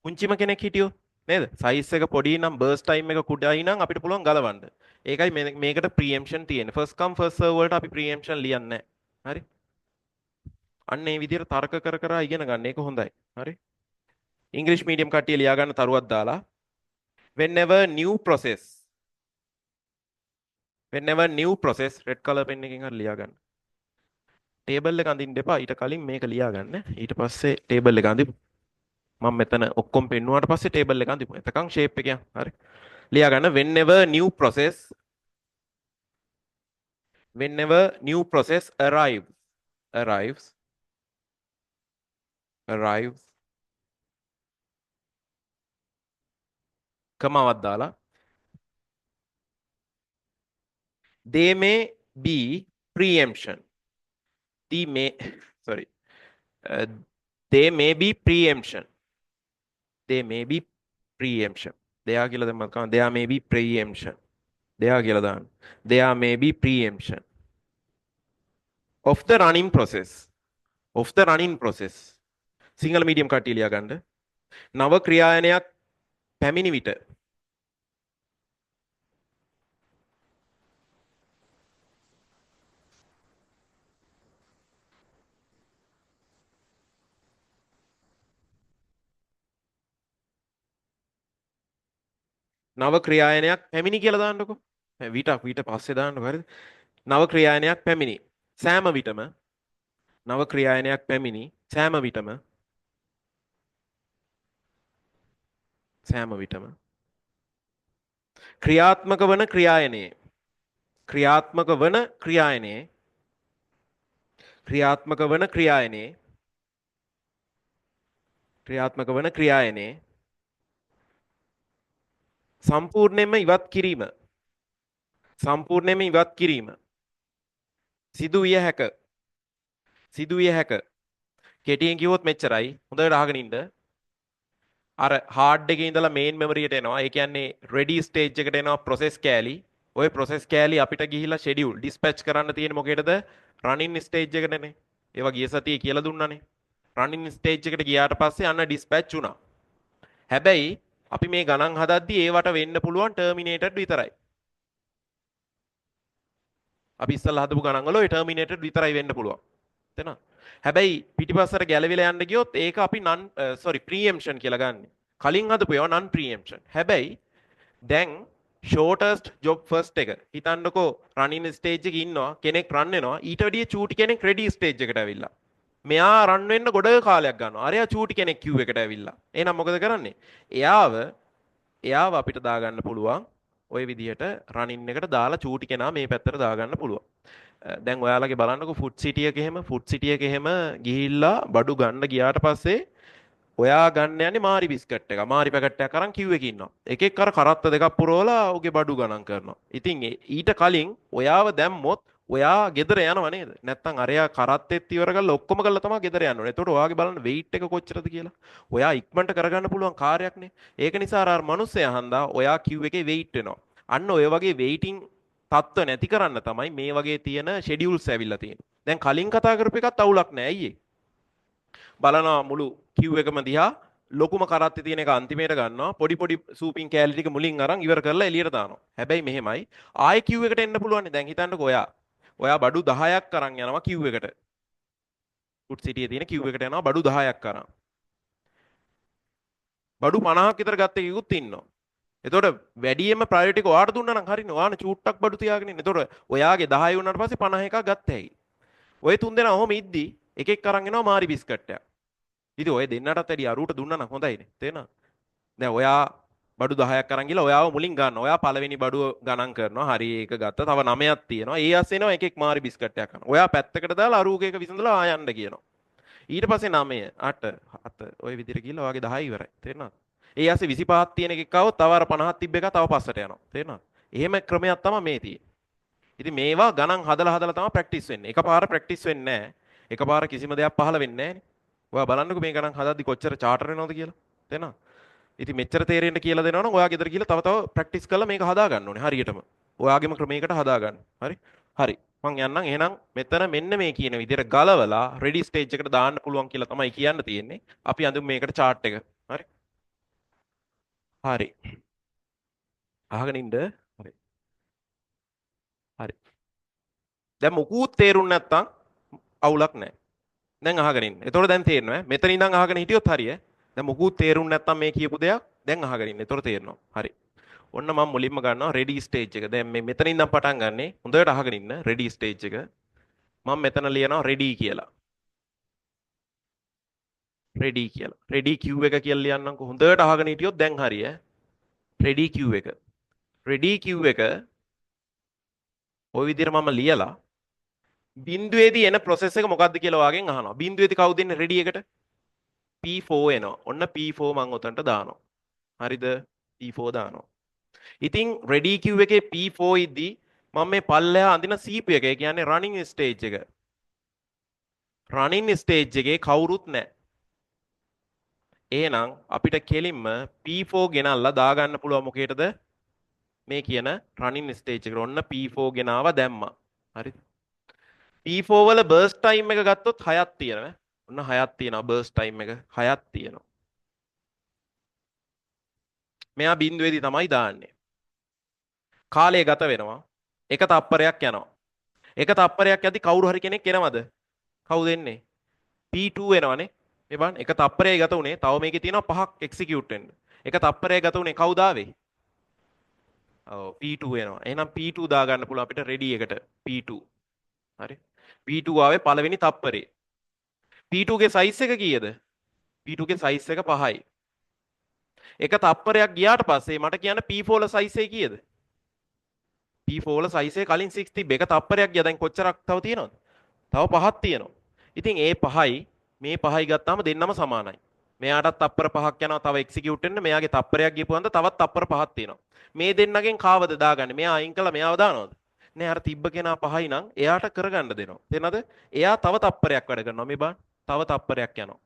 පුංචිම කෙනෙක් හිටියොත් නේද? සයිස් එක පොඩි නම් බර්ස්ට් ටයිම් එක කුඩායි නම් අපිට පුළුවන් ගලවන්න. ඒකයි මේකට ප්‍රීඑම්පෂන් තියෙන්නේ. ෆස්ට් කම් ෆස්ට් සර්ව් වලට අපි ප්‍රීඑම්පෂන් ලියන්නේ නැහැ. හරි? අන්න ඒ විදිහට තර්ක කර කර ඉගෙන ගන්න. ඒක හොඳයි. හරි? ඉංග්‍රීසි මීඩියම් කට්ටිය ලියා ගන්න තරුවක් දාලා whenever new process red color pen එකකින් හරි ලියා ගන්න. ටේබල් එක අඳින්න එපා. ඊට කලින් මේක ලියා ගන්න. ඊට පස්සේ ටේබල් එක අඳිමු. මම මෙතන ඔක්කොම පෙන්නුවාට පස්සේ ටේබල් එක අඳිමු. එතකන් ෂේප් එක යන්. හරි. ලියා ගන්න whenever new process arrives කමාවක් දාලා they may be preemption they may sorry uh, they may be preemption there කියලා දැම්මම there may be preemption there කියලා දාන්න there may be preemption of the running process Sinhala medium කට්ටිය ලියා ගන්න නව ක්‍රියායනයක් පැමිණි විට නව ක්‍රියායනයක් පැමිණි කියලා දාන්නකො විට පස්සේ දාන්නකො හරිද නව ක්‍රියායනයක් පැමිණි සෑම විටම නව ක්‍රියායනයක් පැමිණි සෑම විටම ක්‍රියාත්මක වන ක්‍රියායනයේ සම්පූර්ණයෙන්ම ඉවත් කිරීම සිදු විය හැක කෙටියෙන් කිව්වොත් මෙච්චරයි හොඳට අහගෙන ඉන්න අර හાર્ඩ් එකේ ඉඳලා මේන් මෙමරියට එනවා ඒ කියන්නේ රෙඩි ස්ටේජ් එකට එනවා ප්‍රොසෙස් කෑලි ওই ප්‍රොසෙස් කෑලි අපිට ගිහිලා ෂෙඩියුල් ඩිස්පැච් කරන්න තියෙන්නේ මොකේද රනින් ස්ටේජ් එකටනේ ඒවා ගිය සතියේ කියලා දුන්නානේ රනින් ස්ටේජ් එකට ගියාට පස්සේ අන්න ඩිස්පැච් වුණා හැබැයි අපි මේ ගණන් හදද්දි ඒවට වෙන්න පුළුවන් ටර්මිනේටඩ් විතරයි. අපි ඉස්සල්ලා හදපු ගණන් වල ඔය ටර්මිනේටඩ් විතරයි වෙන්න පුළුවන්. තේරෙනවද? හැබැයි පිටිපස්සට ගැලවිලා යන්න ගියොත් ඒක අපි ප්‍රීඑම්පෂන් කියලා ගන්නෙ. කලින් හදපු ඒවා නන් ප්‍රීඑම්පෂන්. හැබැයි දැන් shortest job first එක හිතන්නකෝ running stage එකේ ඉන්නවා කෙනෙක් run වෙනවා ඊට වැඩිය චූටි කෙනෙක් ready stage එකට ඇවිල්ලා. මෙයා රන් වෙන්න ගොඩ කාලයක් ගන්නවා. අරයා චූටි කෙනෙක් කිව් එකට ඇවිල්ලා. එහෙනම් මොකද කරන්නේ? එයාව අපිට දාගන්න පුළුවන් ওই විදිහට රනින් එකට දාලා චූටි කෙනා මේ පැත්තට දාගන්න පුළුවන්. දැන් ඔයාලගේ බලන්නකො ෆුඩ් සිටි එකේ එහෙම ගිහිල්ලා බඩු ගන්න ගියාට පස්සේ ඔයා ගන්න යන්නේ මාරි බිස්කට් එක. මාරි පැකට් එකක් අරන් කිව් එකේ ඉන්නවා. එකෙක් අර කරත්ත දෙකක් පුරවලා ඔහුගේ බඩු ගණන් කරනවා. ඉතින් ඊට කලින් ඔයාව දැම්මොත් ඔයා ගෙදර යනව නේද? නැත්තම් අරයා කරත්තෙත් ඉවර කරලා ඔක්කොම කරලා තමයි ගෙදර යන්න ඕනේ. එතකොට ඔයාගේ බලන්න weight එක කොච්චරද කියලා. ඔයා ඉක්මනට කරගන්න පුළුවන් කාර්යයක්නේ. ඒක නිසා අර මිනිස්සයා හන්දා ඔයා කිව් එකේ weight වෙනවා. අන්න ඔය වගේ weighting තත්ත්ව නැති කරන්න තමයි මේ වගේ තියෙන schedules ඇවිල්ලා තියෙන්නේ. දැන් කලින් කතා කරපු එකත් අවුලක් නෑ අයියේ. බලනවා මුළු කිව් එකම දිහා ලොකුම කරත්තේ තියෙන එක අන්තිමේට ගන්නවා පොඩි පොඩි සූපින් කෑලි ටික මුලින් අරන් ඉවර කරලා එළියට දානවා. හැබැයි මෙහෙමයි ආයෙ කිව් එකට එන්න පුළුවන්. දැන් හිතන්නකෝ ඔයා බඩු 10ක් අරන් යනවා කිව් එකට. ෆුඩ් සිටියේ තියෙන කිව් එකට යනවා බඩු 10ක් අරන්. බඩු 50ක් විතර ගත්ත එකකුත් ඉන්නවා. එතකොට වැඩියෙන්ම ප්‍රයොරිටි එක ඔයාට දුන්නා නම් හරිනේ. ඔයාන චූට්ටක් බඩු තියාගෙන ඉන්න. එතකොට ඔයාගේ 10 වුණාට පස්සේ 50 එකක් ගත්ත හැකි. ඔය තුන් දෙනා ඔහොම ඉද්දි එකෙක් අරන් එනවා මාරි බිස්කට් එකක්. ඉතින් ඔය දෙන්නටත් වැඩි අරුවට දුන්නා නම් හොඳයිනේ. තේරෙනවද? දැන් ඔයා බඩු 10ක් අරන් ගිහලා ඔයාව මුලින් ගන්නවා. ඔයා පළවෙනි බඩුව ගණන් කරනවා. හරි ඒක ගත්තා. තව 9ක් තියෙනවා. ඒ AS එනවා එකෙක් මාරි බිස්කට් එකක් කරනවා. ඔයා පැත්තකට දාලා අරුවක එක විසඳලා ආයන්න කියනවා. ඊට පස්සේ 9 8 7 ඔය විදිහට ගිහලා ඔයාගේ 10 ඉවරයි. තේරෙනවද? ඒ AS 25ක් තියෙන එකෙක් ආවොත් තව අර 50ක් තිබ්බ එක තව පස්සට යනවා. තේරෙනවද? එහෙම ක්‍රමයක් තමයි මේ තියෙන්නේ. ඉතින් මේවා ගණන් හදලා තමයි ප්‍රැක්ටිස් වෙන්නේ. එකපාර ප්‍රැක්ටිස් වෙන්නේ නැහැ. එකපාර කිසිම දෙයක් පහළ වෙන්නේ නැහැ නේ. ඔයා බලන්නකෝ මේ ගණන් හදද්දි කොච්චර චාටර් වෙනවද කියලා. තේරෙනවද? ඉතින් මෙච්චර තේරෙන්න කියලා දෙනවා නම් ඔයා ගෙදර ගිහලා තව ප්‍රැක්ටිස් කරලා මේක හදා ගන්න ඕනේ හරියටම. ඔයාගේම ක්‍රමයකට හදා ගන්න. හරි? හරි. මං යන්නම් එහෙනම් මෙතන මෙන්න මේ කියන විදිහට ගලවලා රෙඩි ස්ටේජ් එකට දාන්න පුළුවන් කියලා තමයි කියන්න තියෙන්නේ. අපි අඳුම් මේකට chart එක. හරි? හරි. අහගෙන ඉන්න. හරි. හරි. දැන් මොකුත් තේරුන්නේ නැත්තම් අවුලක් නැහැ. දැන් අහගෙන ඉන්න. එතකොට දැන් තේරෙනවා. මෙතන ඉඳන් අහගෙන හිටියොත් හරිය. දැන් මොකුත් තේරුන්නේ නැත්තම් මේ කියපු දෙයක් දැන් අහගෙන ඉන්න. එතකොට තේරෙනවා. හරි. ඔන්න මම මුලින්ම ගන්නවා රෙඩි ස්ටේජ් එක. දැන් මේ මෙතන ඉඳන් පටන් ගන්නෙ. හොඳට අහගෙන ඉන්න රෙඩි ස්ටේජ් එක. මම මෙතන ලියනවා රෙඩි කියලා. රෙඩි කියලා. රෙඩි කිව් එක කියලා ලියන්නම්කො. හොඳට අහගෙන හිටියොත් දැන් හරිය. රෙඩි කිව් එක. රෙඩි කිව් එක ওই විදිහට මම ලියලා බිඳුවේදී එන process එක මොකක්ද කියලා ඔයාගෙන් අහනවා. බිඳුවේදී කවුද ඉන්නේ රෙඩි එකට? P4 එනවා. ඔන්න P4 මම උතන්ට දානවා. හරිද? P4 දානවා. ඉතින් රෙඩි කිව් එකේ P4 ඉද්දී මම මේ පල්ලෙහා අඳින සීපු එක, ඒ කියන්නේ running stage එක. running stage එකේ කවුරුත් නැහැ. එහෙනම් අපිට කෙලින්ම P4 ගෙනල්ලා දාගන්න පුළුවන් මොකේටද? මේ කියන running stage එකට. ඔන්න P4 ගෙනාවා දැම්මා. හරිද? P4 වල burst time එක ගත්තොත් 6ක් තියෙනවා. ඔන්න 6ක් තියෙනවා burst time එක 6ක් තියෙනවා. මෙයා බිඳුවේදී තමයි දාන්නේ. කාලය ගත වෙනවා. එක තප්පරයක් යනවා. එක තප්පරයක් යද්දි කවුරු හරි කෙනෙක් එනවද? කවුද එන්නේ? P2 එනවනේ. මේ බලන්න එක තප්පරයයි ගත උනේ. තව මේකේ තියෙනවා 5ක් එක්සිකියුට් වෙන්න. එක තප්පරයයි ගත උනේ කවුද ආවේ? ඔව් P2 එනවා. එහෙනම් P2 දා ගන්න පුළුවන් අපිට රෙඩි එකට P2. හරි. P2 ආවේ පළවෙනි තප්පරේ. P2 ගේ සයිස් එක කීයද? P2 ගේ සයිස් එක 5යි. එක තප්පරයක් ගියාට පස්සේ මට කියන්න P4 වල සයිස් එක කීයද? P4 වල සයිස් එක කලින් 6 තිබ්බ. එක තප්පරයක් ගියා දැන් කොච්චරක් තව තියෙනවද? තව 5ක් තියෙනවා. ඉතින් ඒ 5යි මේ 5යි ගත්තාම දෙන්නම සමානයි. මෙයාටත් තප්පර 5ක් යනවා තව එක්සිකියුට් වෙන්න. මෙයාගේ තප්පරයක් ගිහපුවන්ද තවත් තප්පර 5ක් තියෙනවා. මේ දෙන්නගෙන් කාවද දාගන්නේ? මෙයා අයින් කළා මෙයාව දානවද? නෑ අර තිබ්බ කෙනා 5යි නම් එයාට කරගන්න දෙනවා. තේනද? එයා තව තප්පරයක් වැඩ කරනවා. මේ බලන්න. තව තප්පරයක් යනවා.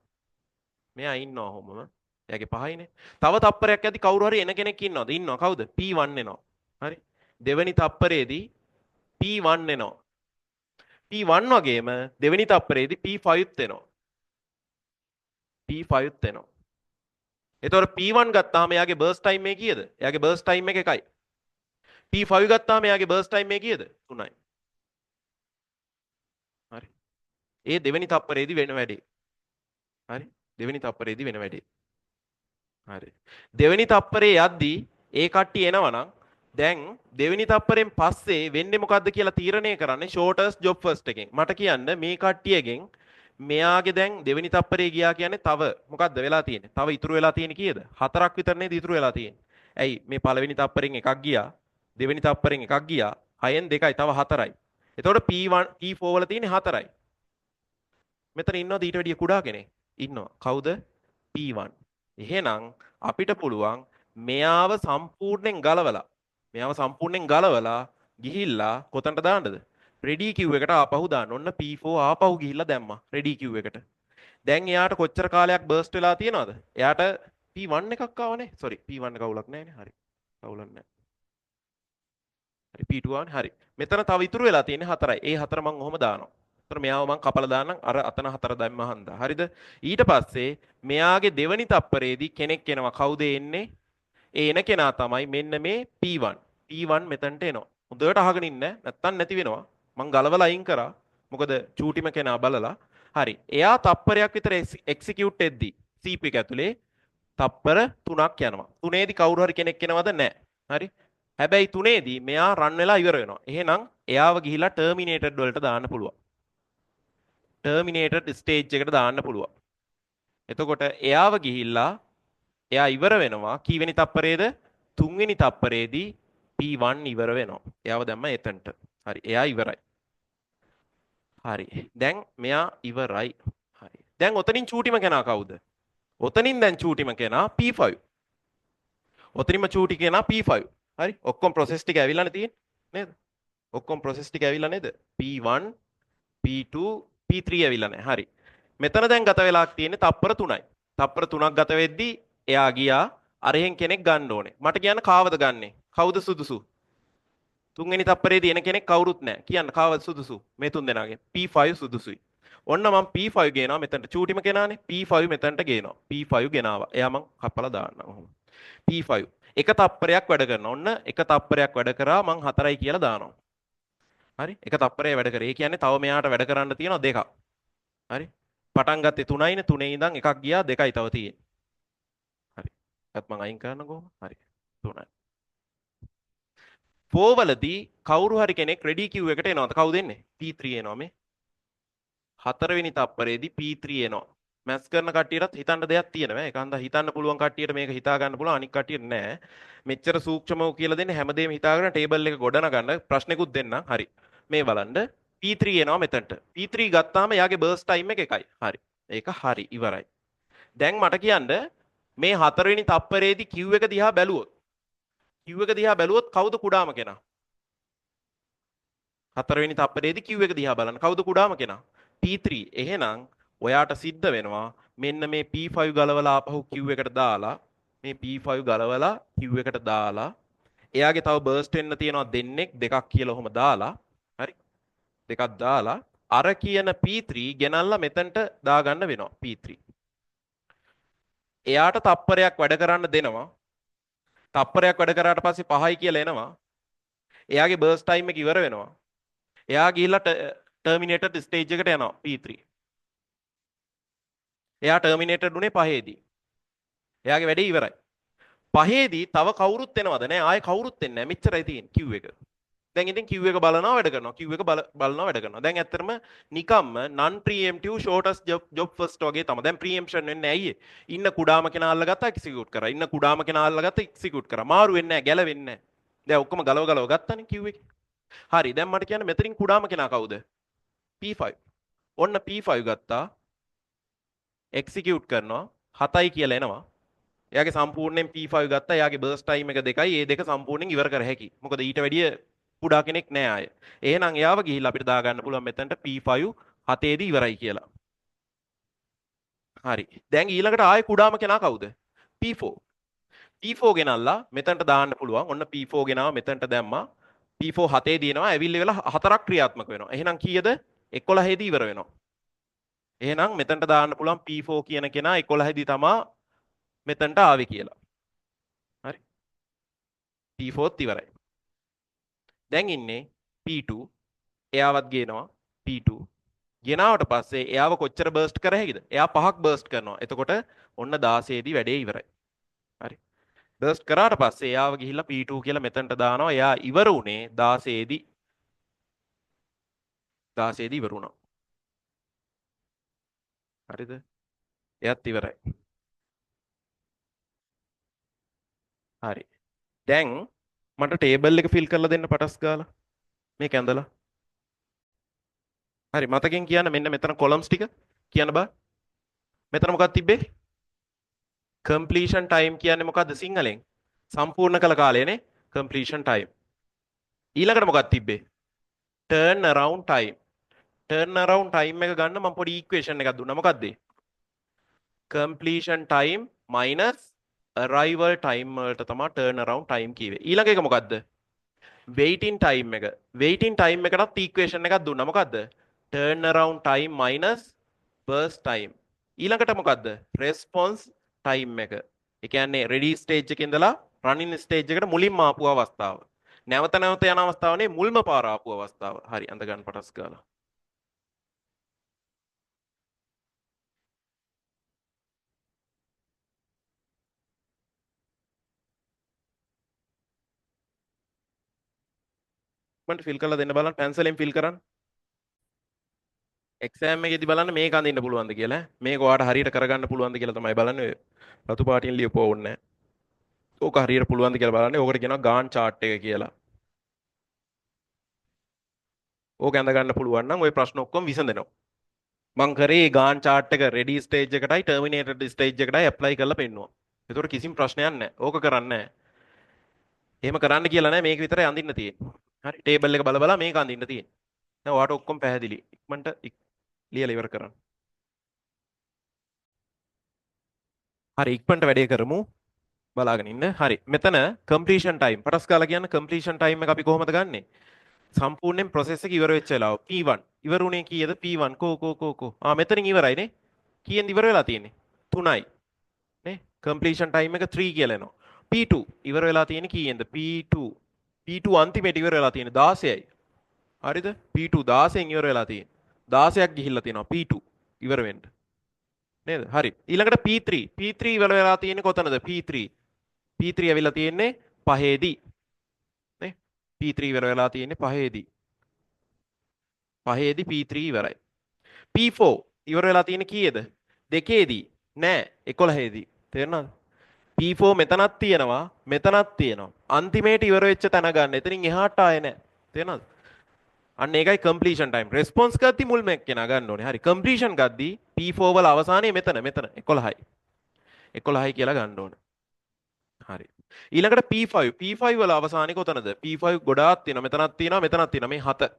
මෙයා ඉන්නවා ඔහොමම. එයාගේ 5යිනේ. තව තප්පරයක් යද්දි කවුරු හරි එන කෙනෙක් ඉන්නවද? ඉන්නවා. කවුද? P1 එනවා. හරි. දෙවෙනි තප්පරේදී P1 එනවා. P1 වගේම දෙවෙනි තප්පරේදී P5ත් එනවා. P5ත් එනවා. එතකොට P1 ගත්තාම එයාගේ burst time එක කීයද? එයාගේ burst time එක 1යි. P5 ගත්තාම එයාගේ burst time එක කීයද? 3යි. හරි. ඒ දෙවෙනි තප්පරේදී වෙන වැඩේ. හරි. දෙවෙනි තප්පරේදී වෙන වැඩේ. හරි. දෙවෙනි තප්පරේ යද්දී ඒ කට්ටිය එනවනම් දැන් දෙවෙනි තප්පරෙන් පස්සේ වෙන්නේ මොකද්ද කියලා තීරණය කරන්නේ shortest job first එකෙන්. මට කියන්න මේ කට්ටියගෙන් මෙයාගේ දැන් දෙවෙනි තප්පරේ ගියා කියන්නේ තව මොකද්ද වෙලා තියෙන්නේ? තව ඉතුරු වෙලා තියෙන්නේ කීයද? 4ක් විතර නේද ඉතුරු වෙලා තියෙන්නේ. ඇයි මේ පළවෙනි තප්පරෙන් එකක් ගියා. දෙවෙනි තප්පරෙන් එකක් ගියා. 6න් 2යි තව 4යි. එතකොට P1 P4 වල තියෙන්නේ 4යි. මෙතන ඉන්නවද ඊට වැඩිය කුඩා කෙනෙක්? ඉන්නවා. කවුද? P1. එහෙනම් අපිට පුළුවන් මෙයාව සම්පූර්ණයෙන් ගලවලා ගිහිල්ලා කොතනට දාන්නද? ready queue එකට ආපහු දාන්න. ඔන්න P4 ආපහු ගිහිල්ලා දැම්මා ready queue එකට. දැන් එයාට කොච්චර කාලයක් බර්ස්ට් වෙලා තියෙනවද? එයාට P1 එකක් ආවනේ. sorry P1 එක අවුලක් නැහැනේ. හරි. අවුලක් නැහැ. හරි P2 හරි. මෙතන තව ඉතුරු වෙලා තියෙන්නේ 4යි. ඒ 4 මම ඔහොම දානවා. ඒතර මෙයාව මම කපලා දාන්නම් අර අතන 4 දැම්මා හන්දා. හරිද? ඊට පස්සේ මෙයාගේ දෙවනි තප්පරේදී කෙනෙක් එනවා. කවුද එන්නේ? ඒ එන කෙනා තමයි මෙන්න මේ P1. P1 මෙතනට එනවා. හොඳට අහගෙන ඉන්න. නැත්තම් නැති වෙනවා. මම ගලවලා අයින් කරා. මොකද චූටිම කෙනා බලලා. හරි. එයා තප්පරයක් විතර එක්සිකියුට් එද්දී CP එක ඇතුලේ තප්පර 3ක් යනවා. 3ේදී කවුරු හරි කෙනෙක් එනවද? නැහැ. හරි. හැබැයි 3ේදී මෙයා රන් වෙලා ඉවර වෙනවා. එහෙනම් එයාව ගිහිලා ටර්මිනේටඩ් වලට දාන්න පුළුවන්. ටර්මිනේටඩ් ස්ටේජ් එකට දාන්න පුළුවන්. එතකොට එයාව ගිහිල්ලා එයා ඉවර වෙනවා. කීවෙනි තප්පරේද? 3වෙනි තප්පරේදී P1 ඉවර වෙනවා. එයාව දැම්ම එතනට. හරි. එයා ඉවරයි. හරි. දැන් මෙයා ඉවරයි. හරි. දැන් ඔතනින් චූටිම කෙනා කවුද? ඔතනින් දැන් චූටිම කෙනා P5. ඔතනින්ම චූටි කෙනා P5. හරි. ඔක්කොම ප්‍රොසෙස් ටික ඇවිල්ලානේ තියෙන්නේ. නේද? ඔක්කොම ප්‍රොසෙස් ටික ඇවිල්ලා නේද? P1, P2, P3 ඇවිල්ලා නැහැ. හරි. මෙතන දැන් ගත වෙලා තියෙන්නේ තප්පර 3යි. තප්පර 3ක් ගත වෙද්දී එයා ගියා අරහෙන් කෙනෙක් ගන්න ඕනේ. මට කියන්න කාවද ගන්නෙ? කවුද සුදුසු? තුන්වෙනි තප්පරේදී එන කෙනෙක් කවුරුත් නැහැ. කියන්න කාවද සුදුසු? මේ තුන් දෙනාගෙන්. P5 සුදුසුයි. ඔන්න මම P5 ගේනවා මෙතනට. චූටිම කෙනානේ. P5 මෙතනට ගේනවා. P5 ගෙනාවා. එයා මං කපලා දාන්නම්. ඔහොම. P5 එක තප්පරයක් වැඩ කරනවා. ඔන්න එක තප්පරයක් වැඩ කරා මං 4යි කියලා දානවා. හරි. එක තප්පරයක් වැඩ කරේ. ඒ කියන්නේ තව මෙයාට වැඩ කරන්න තියෙනවා දෙකක්. හරි. පටන් ගත්තේ 3යිනේ. 3 ඉඳන් එකක් ගියා 2යි තව තියෙන්නේ. හරි. ඒත් මං අයින් කරන්නකෝ. හරි. 3යි. 4 වලදී කවුරු හරි කෙනෙක් ready queue එකට එනවද? කවුද එන්නේ? P3 එනවා මේ. 4 වෙනි තප්පරේදී P3 එනවා. මැත්ස් කරන කට්ටියටත් හිතන්න දෙයක් තියෙනවා. ඒක හන්ද හිතන්න පුළුවන් කට්ටියට මේක හිතා ගන්න පුළුවන් අනික් කට්ටියට නෑ. මෙච්චර සූක්ෂමව කියලා දෙන්නේ හැමදේම හිතාගෙන ටේබල් එක ගොඩනගන්න ප්‍රශ්නෙකුත් දෙන්නම්. හරි. මේ බලන්න P3 එනවා මෙතනට. P3 ගත්තාම යාගේ බර්ස්ට් ටයිම් එක එකයි. හරි. ඒක හරි ඉවරයි. දැන් මට කියන්න මේ 4 වෙනි තප්පරේදී queue එක දිහා බැලුවොත් කවුද කුඩාම කෙනා? 4 වෙනි තප්පරේදී queue එක දිහා බලන්න කවුද කුඩාම කෙනා? P3. එහෙනම් ඔයාට සිද්ධ වෙනවා මෙන්න මේ P5 ගලවලා ආපහු queue එකට දාලා මේ P5 ගලවලා queue එකට දාලා එයාගේ තව බර්ස්ට් වෙන්න තියෙනවා දෙන්නෙක් දෙකක් කියලා ඔහොම දාලා හරි දෙකක් දාලා අර කියන P3 ගෙනල්ලා මෙතනට දාගන්න වෙනවා P3. එයාට තප්පරයක් වැඩ කරන්න දෙනවා. තප්පරයක් වැඩ කරාට පස්සේ 5යි කියලා එනවා. එයාගේ බර්ස්ට් ටයිම් එක ඉවර වෙනවා. එයා ගිහිල්ලා ටර්මිනේටඩ් ස්ටේජ් එකට යනවා P3. එයා ටර්මිනේටඩ් උනේ 5ේදී. එයාගේ වැඩේ ඉවරයි. 5ේදී තව කවුරුත් එනවද? නෑ ආයේ කවුරුත් එන්නේ නෑ. මෙච්චරයි තියෙන්නේ queue එක. දැන් ඉතින් queue එක බලනවා වැඩ කරනවා. queue එක බලනවා වැඩ කරනවා. දැන් ඇත්තටම නිකම්ම non preemptive shortest job first වගේ තමයි. දැන් preemption වෙන්නේ ඇයි? ඉන්න කුඩාම කෙනා අල්ලගත්තා execute කරා. ඉන්න කුඩාම කෙනා අල්ලගත්තා execute කරා. මාරු වෙන්නේ නැහැ, ගැලවෙන්නේ නැහැ. දැන් ඔක්කොම ගලව ගත්තානේ queue එකේ. හරි. දැන් මට කියන්න මෙතනින් කුඩාම කෙනා කවුද? P5. ඔන්න P5 ගත්තා. execute කරනවා. 7යි කියලා එනවා. එයාගේ සම්පූර්ණයෙන් P5 ගත්තා. එයාගේ burst time එක 2යි. ඒ දෙක සම්පූර්ණයෙන් ඉවර කර හැකි. මොකද ඊට වැඩිය කුඩා කෙනෙක් නෑ ආයේ. එහෙනම් එයාව ගිහිල්ලා අපිට දාගන්න පුළුවන් මෙතනට P5 7ේදී ඉවරයි කියලා. හරි. දැන් ඊළඟට ආයේ කුඩාම කෙනා කවුද? P4. P4 ගෙනල්ලා මෙතනට දාන්න පුළුවන්. ඔන්න P4 ගෙනාව මෙතනට දැම්මා. P4 7ේදී එනවා. ඇවිල්ලි වෙලා 4ක් ක්‍රියාත්මක වෙනවා. එහෙනම් කීයද? 11ේදී ඉවර වෙනවා. එහෙනම් මෙතනට දාන්න පුළුවන් P4 කියන කෙනා 11ේදී තමා මෙතනට ආවේ කියලා. හරි. P4ත් ඉවරයි. දැන් ඉන්නේ P2. එයාවත් ගේනවා P2. ගෙනාවට පස්සේ එයාව කොච්චර බර්ස්ට් කර හැකිද? එයා 5ක් බර්ස්ට් කරනවා. එතකොට ඔන්න 16ේදී වැඩේ ඉවරයි. හරි. බර්ස්ට් කරාට පස්සේ එයාව ගිහිල්ලා P2 කියලා මෙතනට දානවා. එයා ඉවර උනේ 16ේදී. 16ේදී ඉවර වුණා. හරිද? එයාත් ඉවරයි. හරි. දැන් මට ටේබල් එක ෆිල් කරලා දෙන්න පටස් ගාලා මේක ඇඳලා. හරි මතකෙන් කියන්න මෙන්න මෙතන කොලම්ස් ටික කියන්න බා. මෙතන මොකක්ද තිබ්බේ? completion time කියන්නේ මොකද්ද සිංහලෙන්? සම්පූර්ණ කළ කාලයනේ completion time. ඊළඟට මොකක්ද තිබ්බේ? turn around time. turn around time එක ගන්න මම පොඩි equation එකක් දුන්නා. මොකද්ද? completion time minus arrival time වලට තමයි turn around time කිව්වේ. ඊළඟ එක මොකද්ද? waiting time එක. waiting time එකටත් equation එකක් දුන්නා. මොකද්ද? turn around time minus burst time. ඊළඟට මොකද්ද? response time එක. ඒ කියන්නේ ready stage එකේ ඉඳලා running stage එකට මුලින්ම ආපු අවස්ථාව. නැවත නැවත යන අවස්ථාවනේ මුල්ම පාර ආපු අවස්ථාව. හරි අඳ ගන්න පටස් ගාලා. මන්ට ෆිල් කරලා දෙන්න බලන්න පැන්සලෙන් ෆිල් කරන්න. එක්සෑම් එකේදී බලන්න මේක අඳින්න පුළුවන්ද කියලා. මේක ඔයාලට හරියට කරගන්න පුළුවන්ද කියලා තමයි බලන්නේ. රතු පාටින් ලියපුව ඕනේ නැහැ. ඕක හරියට පුළුවන්ද කියලා බලන්නේ. ඕකට කියනවා ගාන් chart එක කියලා. ඕක ඇඳ ගන්න පුළුවන් නම් ওই ප්‍රශ්න ඔක්කොම විසඳෙනවා. මං කරේ ගාන් chart එක ready stage එකටයි terminated stage එකටයි apply කරලා පෙන්නුවා. ඒතකොට කිසිම ප්‍රශ්නයක් නැහැ. ඕක කරන්නේ නැහැ. එහෙම කරන්න කියලා නැහැ. මේක විතරයි අඳින්න තියෙන්නේ. හරි ටේබල් එක බල බලා මේක අඳින්න තියෙන්නේ. දැන් ඔයාලට ඔක්කොම පැහැදිලි. ඉක්මනට ලියලා ඉවර කරන්න. හරි ඉක්මනට වැඩේ කරමු. බලාගෙන ඉන්න. හරි. මෙතන completion time. පටස් ගාලා කියන්න completion time එක අපි කොහොමද ගන්නෙ? සම්පූර්ණයෙන් process එක ඉවර වෙච්ච වෙලාව P1. ඉවර උනේ කීයද? P1. කෝ. මෙතනින් ඉවරයිනේ. කීයෙන් ඉවර වෙලා තියෙන්නේ? 3යි. නේ? completion time එක 3 කියලා එනවා. P2 ඉවර වෙලා තියෙන්නේ කීයෙන්ද? P2. P2 අන්තිමේට ඉවර වෙලා තියෙන්නේ 16යි. හරිද? P2 16න් ඉවර වෙලා තියෙන්නේ. 16ක් ගිහිල්ලා තියෙනවා P2 ඉවර වෙන්න. නේද? හරි. ඊළඟට P3. P3 ඉවර වෙලා තියෙන්නේ කොතනද? P3. P3 ඇවිල්ලා තියෙන්නේ 5ේදී. නේ? P3 ඉවර වෙලා තියෙන්නේ 5ේදී. 5ේදී P3 ඉවරයි. P4 ඉවර වෙලා තියෙන්නේ කීයේද? 2ේදී. නෑ 11ේදී. තේරුණාද? P4 මෙතනක් තියෙනවා මෙතනක් තියෙනවා. අන්තිමේට ඉවර වෙච්ච තැන ගන්න. එතනින් එහාට ආයේ නෑ. තේරුණාද? අන්න ඒකයි completion time. response ගද්දි මුල්ම එක්කෙනා ගන්න ඕනේ. හරි. completion ගද්දි P4 වල අවසානයේ මෙතන 11යි. 11යි කියලා ගන්න ඕනේ. හරි. ඊළඟට P5. P5 වල අවසානයේ කොතනද? P5 ගොඩාක් තියෙනවා. මෙතනක් තියෙනවා මෙතනක් තියෙනවා. මේ 7.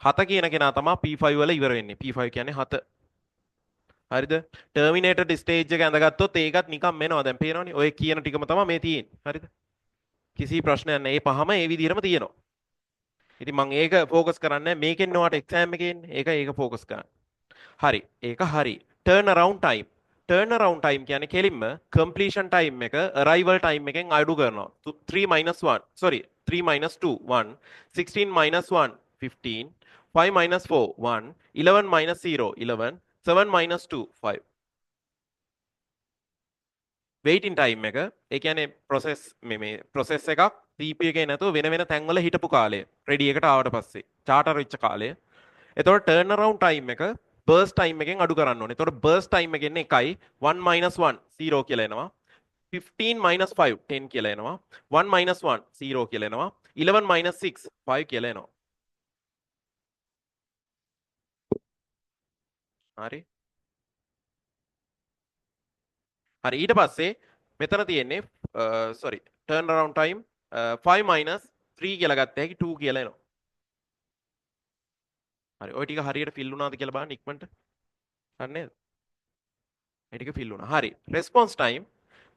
7 කියන කෙනා තමයි P5 වල ඉවර වෙන්නේ. P5 කියන්නේ 7. හරිද? terminated stage එක ඇඳගත්තොත් ඒකත් නිකන් මෙනවා. දැන් පේනවනේ. ඔය කියන ටිකම තමයි මේ තියෙන්නේ. හරිද? කිසි ප්‍රශ්නයක් නැහැ. මේ පහම ඒ විදිහටම තියෙනවා. ඉතින් මම ඒක ફોකස් කරන්නේ මේකෙන් ඔයාලට එක්සෑම් එකේ එන්නේ. ඒක ફોකස් කරන්න. හරි. ඒක හරි. turn around time. turn around time කියන්නේ කෙලින්ම completion time එක arrival time එකෙන් අඩු කරනවා. 3 minus 1. sorry. 3 minus 2 1. 16 minus 1 15. 5 minus 4 1. 11 minus 0 11. 7 minus 2 5. waiting time එක ඒ කියන්නේ process එකක් CPU එකේ නැතුව වෙන වෙන තැන්වල හිටපු කාලය ready එකට ආවට පස්සේ charter වෙච්ච කාලය. එතකොට turn around time එක burst time එකෙන් අඩු කරන්න ඕනේ. එතකොට burst time එක එන්නේ 1යි 1 minus 1 0 කියලා එනවා. 15 minus 5 10 කියලා එනවා. 1 minus 1 0 කියලා එනවා. 11 minus 6 5 කියලා එනවා. හරි. හරි ඊට පස්සේ මෙතන තියෙන්නේ sorry turn around time 5 minus 3 කියලා ගත්ත හැකි 2 කියලා එනවා. හරි ඔය ටික හරියට ෆිල් වුණාද කියලා බලන්න ඉක්මනට. හරි නේද? මේ ටික ෆිල් වුණා. හරි. response time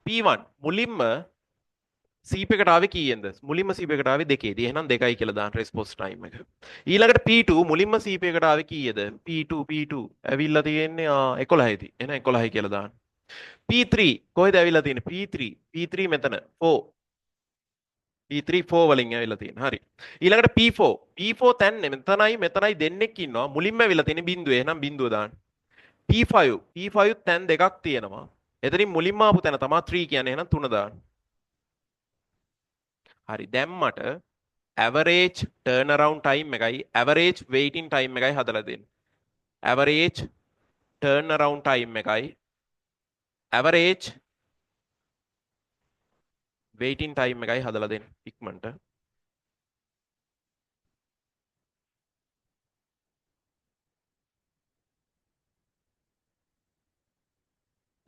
P1 මුලින්ම සීප් එකට ආවේ කීයෙන්ද? මුලින්ම සීප් එකට ආවේ 2ේදී. එහෙනම් 2යි කියලා දාන්න response time එක. ඊළඟට P2 මුලින්ම සීප් එකට ආවේ කීයද? P2 ඇවිල්ලා තියෙන්නේ 11යිදී. එහෙනම් 11යි කියලා දාන්න. P3 කොහෙද ඇවිල්ලා තියෙන්නේ? P3 මෙතන 4. P3 4 වලින් ඇවිල්ලා තියෙන. හරි. ඊළඟට P4. P4 තැන් මෙතනයි දෙන්නෙක් ඉන්නවා. මුලින්ම ඇවිල්ලා තියෙන බිඳුව. එහෙනම් බිඳුව දාන්න. P5 තැන් දෙකක් තියෙනවා. එතනින් මුලින්ම ආපු තැන තමයි 3 කියන්නේ. එහෙනම් 3 දාන්න. හරි. දැන් මට average turnaround time එකයි average waiting time එකයි හදලා දෙන්න. average turnaround time එකයි average waiting time එකයි හදලා දෙන්න ඉක්මනට.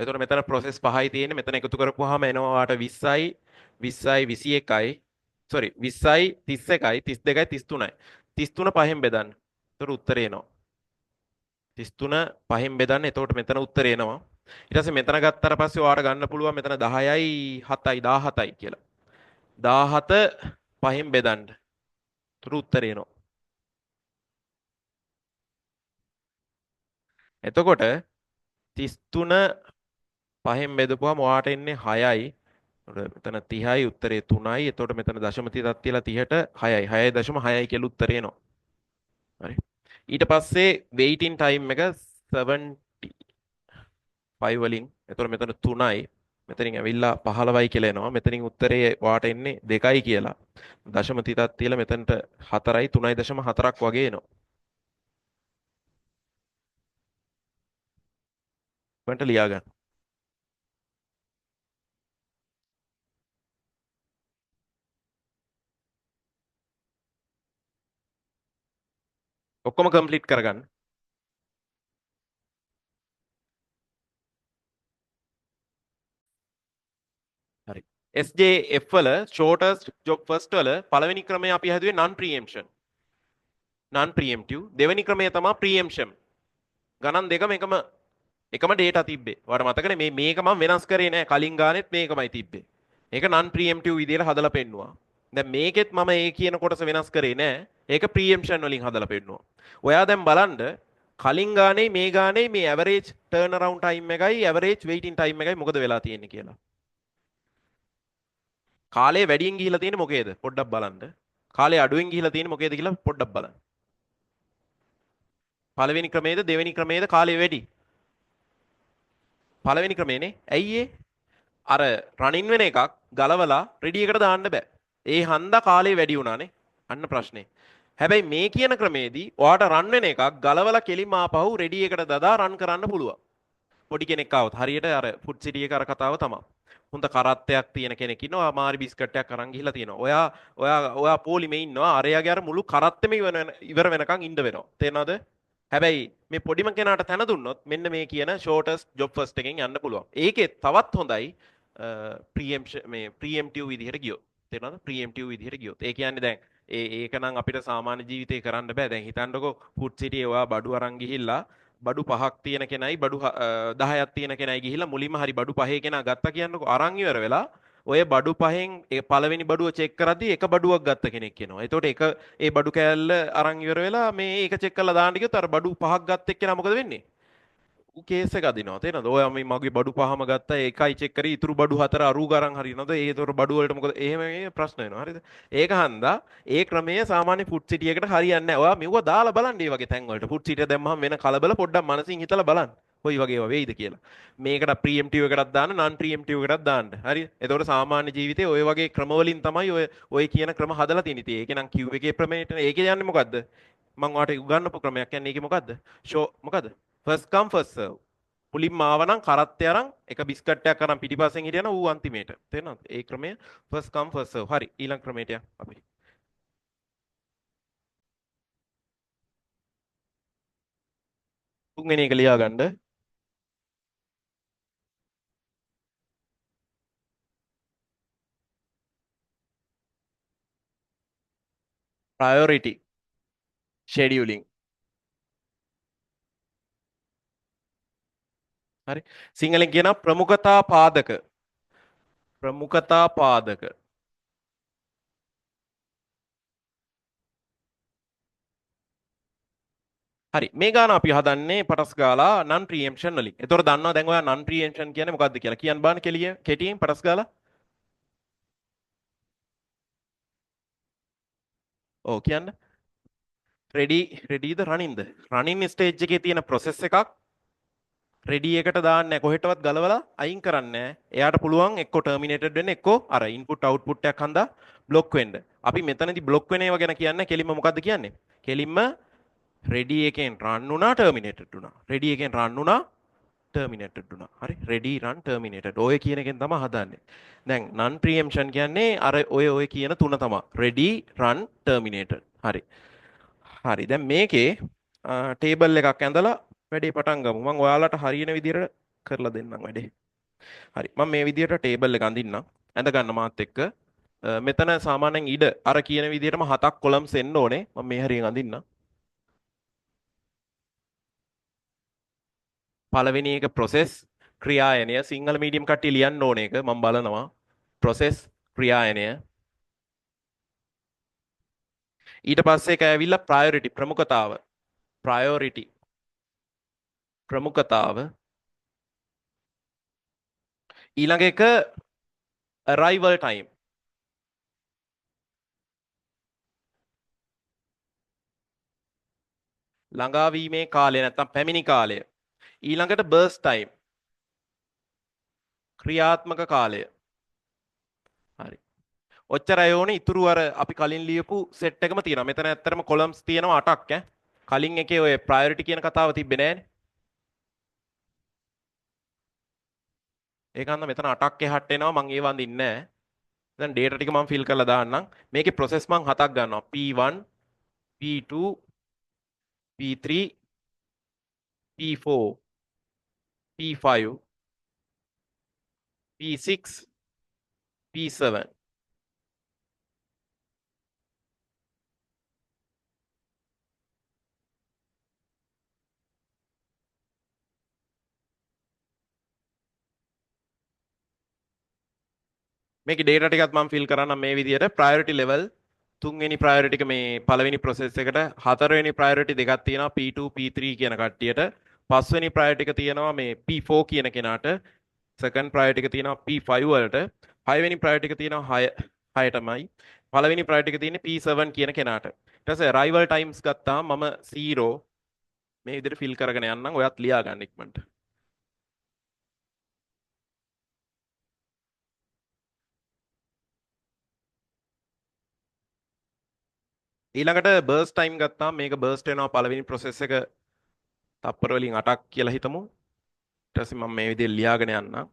එතකොට මෙතන process පහයි තියෙන්නේ. මෙතන එකතු කරපුවාම එනවා වාට 20යි 20යි 21යි sorry 20යි 31යි 32යි 33යි. 33 පහෙන් බෙදන්න. එතකොට උත්තරේ එනවා. 33 පහෙන් බෙදන්න. එතකොට මෙතන උත්තරේ එනවා. ඊට පස්සේ මෙතන ගත්තට පස්සේ ඔයාලට ගන්න පුළුවන් මෙතන 10යි 7යි 17යි කියලා. 17 පහෙන් බෙදන්න. එතකොට උත්තරේ එනවා. එතකොට 33 පහෙන් බෙදපුවාම ඔයාට එන්නේ 6යි. මෙතන 30යි උත්තරේ 3යි. එතකොට මෙතන දශම 30ක් තියලා 30ට 6යි. 6.6යි කියලා උත්තරේ එනවා. හරි. ඊට පස්සේ waiting time එක 75 වලින්. එතකොට මෙතන 3යි. මෙතනින් ඇවිල්ලා 15යි කියලා එනවා. මෙතනින් උත්තරේ වාට එන්නේ 2යි කියලා. දශම 30ක් තියලා මෙතනට 4යි 3.4ක් වගේ එනවා. මන්ට ලියා ගන්න. ඔක්කොම කම්ප්ලීට් කරගන්න. හරි. SJF වල shortest job first වල පළවෙනි ක්‍රමය අපි හැදුවේ non preemption. non preemptive. දෙවෙනි ක්‍රමය තමයි preemption. ගණන් දෙකම එකම data තිබ්බේ. ඔයාලට මතකනේ මේක මම වෙනස් කරේ නෑ. කලින් ගානෙත් මේකමයි තිබ්බේ. ඒක non preemptive විදියට හදලා පෙන්නුවා. දැන් මේකෙත් මම ඒ කියන කොටස වෙනස් කරේ නෑ. ඒක preemption වලින් හදලා පෙන්නුවා. ඔයා දැන් බලන්න කලින් ගානේ මේ ගානේ මේ average turnaround time එකයි average waiting time එකයි මොකද වෙලා තියෙන්නේ කියලා. කාලේ වැඩියෙන් ගිහිලා තියෙන්නේ මොකේද? පොඩ්ඩක් බලන්න. කාලේ අඩුවෙන් ගිහිලා තියෙන්නේ මොකේද කියලා පොඩ්ඩක් බලන්න. පළවෙනි ක්‍රමයේද දෙවෙනි ක්‍රමයේද කාලේ වැඩි? පළවෙනි ක්‍රමයනේ. ඇයි ඒ? අර රනින් වෙන එකක් ගලවලා රෙඩි එකට දාන්න බෑ. ඒ හන්දා කාලේ වැඩි වුණානේ. අන්න ප්‍රශ්නේ. හැබැයි මේ කියන ක්‍රමේදී ඔයාට රන් වෙන එකක් ගලවලා කෙලින්ම ආපහු රෙඩි එකට දදා රන් කරන්න පුළුවන්. පොඩි කෙනෙක් ආවොත් හරියට අර ෆුඩ් සිටි එක අර කතාව තමයි. හොඳ කරත්තයක් තියෙන කෙනෙක් ඉන්නවා මාරි බිස්කට් එකක් අරන් ගිහිල්ලා තියෙනවා. ඔයා පොලිමේ ඉන්නවා. අරයාගේ අර මුළු කරත්තෙම ඉවර වෙනකන් ඉන්න වෙනවා. තේරෙනවද? හැබැයි මේ පොඩිම කෙනාට තැන දුන්නොත් මෙන්න මේ කියන shortest job first එකෙන් යන්න පුළුවන්. ඒකේ තවත් හොඳයි preemptive විදිහට ගියොත්. තේරෙනවද? preemptive විදිහට ගියොත්. ඒ කියන්නේ දැන් ඒක නම් අපිට සාමාන්‍ය ජීවිතේ කරන්න බෑ. දැන් හිතන්නකෝ ෆුඩ් සිටියේ ඔයා බඩු අරන් ගිහිල්ලා බඩු 5ක් තියෙන කෙනයි බඩු 10ක් තියෙන කෙනයි ගිහිල්ලා මුලින්ම හරි බඩු 5 කෙනා ගත්තා කියන්නකෝ අරන් ඉවර වෙලා ඔය බඩු පහෙන් ඒ පළවෙනි බඩුව චෙක් කරද්දී එක බඩුවක් ගත්ත කෙනෙක් කියනවා. එතකොට ඒ බඩු කෑල්ල අරන් ඉවර වෙලා මේ ඒක චෙක් කරලා දාන්න ගියොත් අර බඩු පහක් ගත්ත එක්කෙනා මොකද වෙන්නේ? කේස් එක අදිනවා. තේරෙනවද? ඔයා මේ මගේ බඩු පහම ගත්තා ඒකයි චෙක් කරේ ඉතුරු බඩු හතර අරු ගරන් හරිනවද? ඒතර බඩු වලට මොකද? එහෙම මේ ප්‍රශ්න වෙනවා. හරිද? ඒක හන්දා ඒ ක්‍රමය සාමාන්‍ය ෆුඩ් සිටි එකට හරියන්නේ නැහැ. ඔයා මෙව දාලා බලන්න මේ වගේ තැන් වලට. ෆුඩ් සිටිය දැම්මම වෙන කලබල පොඩ්ඩක් මනසින් හිතලා බලන්න. කොයි වගේ ඒවා වෙයිද කියලා. මේකට ප්‍රීඑම්පටිව් එකටත් දාන්න, නන් ප්‍රීඑම්පටිව් එකටත් දාන්න. හරිද? එතකොට සාමාන්‍ය ජීවිතේ ඔය වගේ ක්‍රම වලින් තමයි ඔය කියන ක්‍රම හදලා තියෙන්නේ. ඉතින් ඒකේ නම් Q එකේ ප්‍රමේයට ඒකේ යන්නේ මොකද්ද? මම ඔයාලට උගන්වපු ක්‍රමයක් කියන්නේ ඒකේ මොකද්ද? මොකද්ද? first come first serve. මුලින්ම ආවනම් කරත්තය අරන් එක බිස්කට් එකක් අරන් පිටිපස්සෙන් හිටියනම් ඌ අන්තිමේට. තේරෙනවද? ඒ ක්‍රමය first come first serve. හරි. ඊළඟ ක්‍රමයට යන්න අපි. තුන්වෙනි එක ලියා ගන්න. priority scheduling. හරි. සිංහලෙන් කියනවා ප්‍රමුඛතා පාදක. ප්‍රමුඛතා පාදක. හරි. මේ ගාන අපි හදන්නේ පටස් ගාලා non preemption වලින්. ඒතකොට දන්නවා දැන් ඔයා non preemption කියන්නේ මොකද්ද කියලා. කියන්න බාන කෙටියෙන් පටස් ගාලා. ඔව් කියන්න. ready ද running ද? running stage එකේ තියෙන process එකක් රෙඩි එකට දාන්නේ කොහෙටවත් ගලවලා අයින් කරන්නේ එයාට පුළුවන් එක්ක ටර්මිනේටඩ් වෙන්න එක්ක අර ඉන්පුට් අවුට්පුට් එකක් හන්දා බ්ලොක් වෙන්න. අපි මෙතනදී බ්ලොක් වෙන ඒවා ගැන කියන්නේ කෙලින්ම මොකද්ද කියන්නේ? කෙලින්ම රෙඩි එකෙන් රන් වුණා ටර්මිනේටඩ් වුණා. රෙඩි එකෙන් රන් වුණා ටර්මිනේටඩ් වුණා. හරි. රෙඩි රන් ටර්මිනේටඩ්. ඔය කියන එකෙන් තමයි හදන්නේ. දැන් non preemption කියන්නේ අර ඔය කියන තුන තමයි. රෙඩි රන් ටර්මිනේටඩ්. හරි. හරි. දැන් මේකේ ටේබල් එකක් ඇඳලා වැඩේ පටන් ගමු. මම ඔයාලට හරියන විදිහට කරලා දෙන්නම් වැඩේ. හරි. මම මේ විදිහට ටේබල් එක අඳින්නම්. ඇඳ ගන්න මාත් එක්ක. මෙතන සාමාන්‍යයෙන් ඉඩ අර කියන විදිහටම 7ක් කොලම්ස් එන්න ඕනේ. මම මේ හරියෙන් අඳින්නම්. පළවෙනි එක process ක්‍රියායනය සිංහල මීඩියම් කට්ටිය ලියන්න ඕනේ එක මම බලනවා. process ක්‍රියායනය. ඊට පස්සේ එක ඇවිල්ලා priority ප්‍රමුඛතාව. priority ප්‍රමුඛතාව. ඊළඟ එක arrival time. ළඟාවීමේ කාලය නැත්නම් පැමිණි කාලය. ඊළඟට burst time. ක්‍රියාත්මක කාලය. හරි. ඔච්චරයි ඕනේ. ඉතුරු අර අපි කලින් ලියපු සෙට් එකම තියෙනවා. මෙතන ඇත්තටම කොලම්ස් තියෙනවා 8ක් ඈ. කලින් එකේ ඔය ප්‍රයොරිටි කියන කතාව තිබ්බේ නෑනේ. ඒකන්ද මෙතන 8ක් එහාට එනවා මම ඒව අඳින්නේ නෑ. දැන් data ටික මම fill කරලා දාන්නම්. මේකේ process මම 7ක් ගන්නවා. P1, P2, P3, P4, P5, P6, P7. මේකේ data ටිකත් මම fill කරන්නම් මේ විදිහට priority level තුන්වෙනි priority එක මේ පළවෙනි process එකට හතරවෙනි priority දෙකක් තියෙනවා P2 P3 කියන කට්ටියට පස්වෙනි priority එක තියෙනවා මේ P4 කියන කෙනාට second priority එක තියෙනවා P5 වලට හයවෙනි priority එක තියෙනවා 6ටමයි පළවෙනි priority එක තියෙන්නේ P7 කියන කෙනාට ඊට පස්සේ arrival times ගත්තාම මම 0 මේ විදිහට fill කරගෙන යන්නම් ඔයත් ලියා ගන්න ඉක්මනට ඊළඟට burst time ගත්තාම මේක burst වෙනවා පළවෙනි process එක තප්පර වලින් 8ක් කියලා හිතමු. ඊට පස්සේ මම මේ විදිහට ලියාගෙන යන්නම්.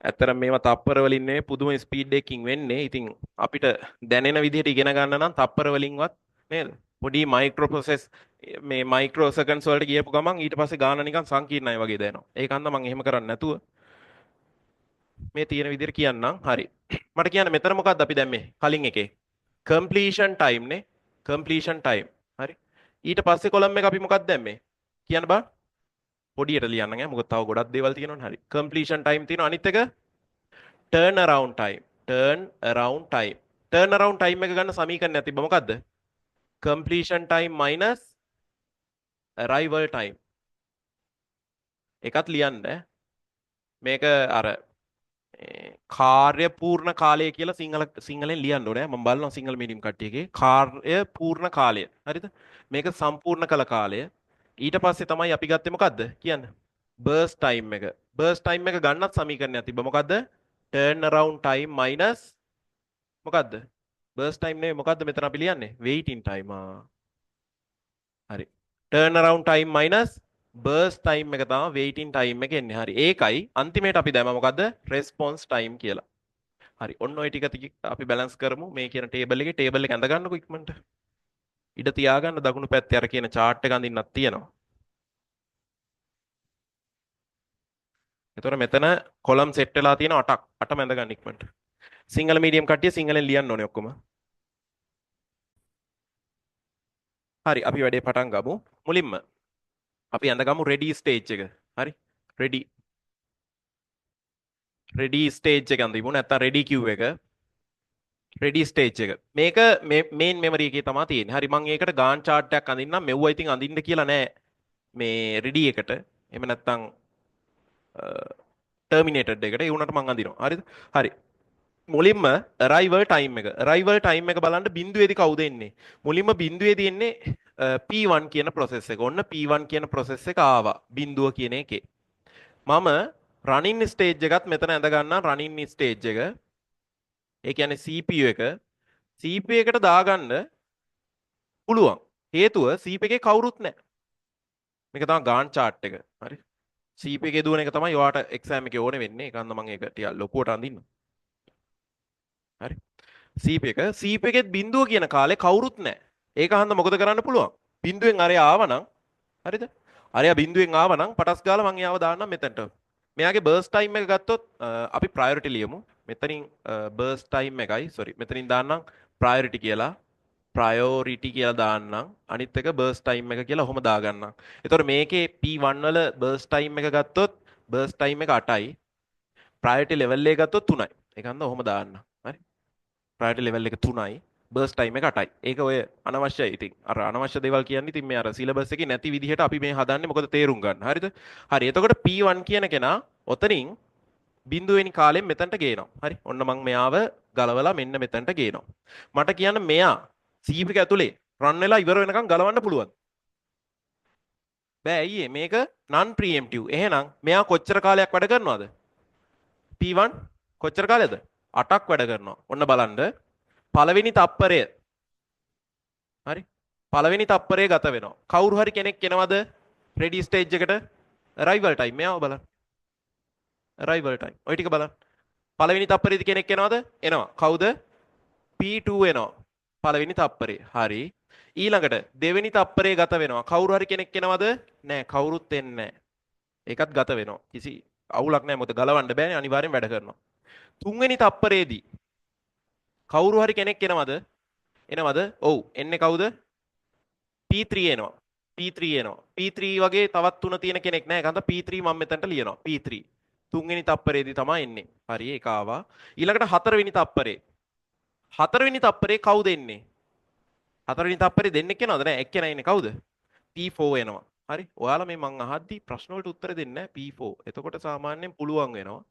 ඇත්තටම මේවා තප්පර වලින් නෙවෙයි පුදුම ස්පීඩ් එකකින් වෙන්නේ. ඉතින් අපිට දැනෙන විදිහට ඉගෙන ගන්න නම් තප්පර වලින්වත් නේද? පොඩි මයික්‍රෝ ප්‍රොසෙස් මේ මයික්‍රෝ සෙකන්ඩ්ස් වලට ගියපු ගමන් ඊට පස්සේ ගාන නිකන් සංකීර්ණයි වගේ දැනෙනවා. ඒකන්ද මම එහෙම කරන්නේ නැතුව මේ තියෙන විදිහට කියන්නම්. හරි. මට කියන්න මෙතන මොකද්ද අපි දැම්මේ? කලින් එකේ. completion time නේ. completion time. හරි. ඊට පස්සේ කොලම් එක අපි මොකක්ද දැම්මේ? කියන්න බා. පොඩියට ලියන්න ඈ. මොකද තව ගොඩක් දේවල් තියෙනවනේ. හරි. completion time තියෙනවා. අනිත් එක turn around time. turn around time. turn around time එක ගන්න සමීකරණයක් තිබ්බ මොකද්ද? completion time minus arrival time. එකත් ලියන්න. මේක අර කාර්ය පූර්ණ කාලය කියලා සිංහලෙන් ලියන්න ඕනේ. මම බලනවා සිංහල මීඩියම් කට්ටියගේ කාර්ය පූර්ණ කාලය. හරිද? මේක සම්පූර්ණ කළ කාලය. ඊට පස්සේ තමයි අපි ගත්තේ මොකද්ද? කියන්න. burst time එක. burst time එක ගන්නත් සමීකරණයක් තිබ්බ. මොකද්ද? turn around time minus මොකද්ද? burst time නෙවෙයි මොකද්ද මෙතන අපි ලියන්නේ? waiting time. හරි. turn around time minus burst time එක තමයි waiting time එක එන්නේ. හරි. ඒකයි අන්තිමේට අපි දැම්මා මොකද්ද? response time කියලා. හරි. ඔන්න ඔය ටික අපි බැලන්ස් කරමු. මේ කියන ටේබල් එකේ ටේබල් එක ඇඳ ගන්නකො ඉක්මනට. ඉඩ තියාගන්න දකුණු පැත්තේ අර කියන chart එක අඳින්නක් තියෙනවා. එතකොට මෙතන කොලම් සෙට් වෙලා තියෙන 8ක්. 8ම ඇඳ ගන්න ඉක්මනට. සිංහල මීඩියම් කට්ටිය සිංහලෙන් ලියන්න ඕනේ ඔක්කොම. හරි. අපි වැඩේ පටන් ගමු. මුලින්ම අපි ඇඳගමු ready stage එක. හරි. ready stage එක අඳිමු. නැත්නම් ready queue එක. ready stage එක. මේක main memory එකේ තමයි තියෙන්නේ. හරි මම ඒකට Gantt chart එකක් අඳින්නම්. මෙව්වා ඉතින් අඳින්න කියලා නෑ. මේ ready එකට. එහෙම නැත්නම් terminated එකට. ඒ උනට මම අඳිනවා. හරිද? හරි. මුලින්ම arrival time එක. arrival time එක බලන්න බිඳුවේදී කවුද එන්නේ? මුලින්ම බිඳුවේදී එන්නේ P1 කියන process එක. ඔන්න P1 කියන process එක ආවා. බිඳුව කියන එකේ. මම running stage එකත් මෙතන ඇඳ ගන්නම් running stage එක. ඒ කියන්නේ CPU එක CPU එකට දාගන්න පුළුවන්. හේතුව CPU එකේ කවුරුත් නැහැ. මේක තමයි Gantt chart එක. හරි. CPU එකේ දුවන එක තමයි ඔයාලට exam එකේ ඕනේ වෙන්නේ. ඒකන්ද මම ඒක ටිකක් ලොකුවට අඳින්න. හරි. CPU එකෙත් බිඳුව කියන කාලේ කවුරුත් නැහැ. ඒක අහන්න මොකද කරන්න පුළුවන්? බිඳුවෙන් අරය ආවනම් හරිද? අරයා බිඳුවෙන් ආව නම් පටස් ගාලා මං යාව දාන්නම් මෙතනට. මෙයාගේ බර්ස් ටයිම් එක ගත්තොත් අපි ප්‍රයොරිටි ලියමු. මෙතනින් බර්ස් ටයිම් එකයි sorry මෙතනින් දාන්නම් ප්‍රයොරිටි කියලා. ප්‍රයෝරිටි කියලා දාන්නම්. අනිත් එක බර්ස් ටයිම් එක කියලා ඔහොම දාගන්නම්. එතකොට මේකේ P1 වල බර්ස් ටයිම් එක ගත්තොත් බර්ස් ටයිම් එක 8යි. ප්‍රයොරිටි ලෙවල් එක ගත්තොත් 3යි. ඒක හන්ද ඔහොම දාන්න. හරි. ප්‍රයොරිටි ලෙවල් එක 3යි. බර්ස් ටයිම් එක 8යි. ඒක ඔය අනවශ්‍යයි. ඉතින් අර අනවශ්‍ය දේවල් කියන්නේ ඉතින් මේ අර සිලබස් එකේ නැති විදිහට අපි මේ හදන්නේ මොකද තේරුම් ගන්න. හරිද? හරි. එතකොට P1 කියන කෙනා ඔතනින් බිඳුවෙනි කාලෙන් මෙතනට ගේනවා. හරි. ඔන්න මම මෙයාව ගලවලා මෙන්න මෙතනට ගේනවා. මට කියන්න මෙයා සීප් එක ඇතුලේ රන් වෙලා ඉවර වෙනකන් ගලවන්න පුළුවන්. බෑ අයියේ මේක non preemptive. එහෙනම් මෙයා කොච්චර කාලයක් වැඩ කරනවද? P1 කොච්චර කාලෙද? 8ක් වැඩ කරනවා. ඔන්න බලන්න. පළවෙනි තප්පරය. හරි. පළවෙනි තප්පරය ගත වෙනවා. කවුරු හරි කෙනෙක් එනවද? ready stage එකට arrival time මෙයාව බලන්න. arrival time. ඔය ටික බලන්න. පළවෙනි තප්පරේදී කෙනෙක් එනවද? එනවා. කවුද? P2 එනවා. පළවෙනි තප්පරේ. හරි. ඊළඟට දෙවෙනි තප්පරේ ගත වෙනවා. කවුරු හරි කෙනෙක් එනවද? නෑ කවුරුත් එන්නේ නෑ. ඒකත් ගත වෙනවා. කිසි අවුලක් නෑ මොකද ගලවන්න බෑනේ අනිවාර්යෙන් වැඩ කරනවා. තුන්වෙනි තප්පරේදී කවුරු හරි කෙනෙක් එනවද? එනවද? ඔව්. එන්නේ කවුද? P3 එනවා. P3 එනවා. P3 වගේ තවත් තුන තියෙන කෙනෙක් නෑ. ඒකන්ද P3 මම මෙතනට ලියනවා. P3. තුන්වෙනි තප්පරේදී තමයි එන්නේ. හරි ඒක ආවා. ඊළඟට හතරවෙනි තප්පරේ. හතරවෙනි තප්පරේ කවුද එන්නේ? හතරවෙනි තප්පරේ දෙන්නෙක් එනවද? නෑ එක්කෙනා ඉන්නේ කවුද? P4 එනවා. හරි. ඔයාලා මේ මං අහද්දි ප්‍රශ්න වලට උත්තර දෙන්නේ නැහැ P4. එතකොට සාමාන්‍යයෙන් පුළුවන් වෙනවා.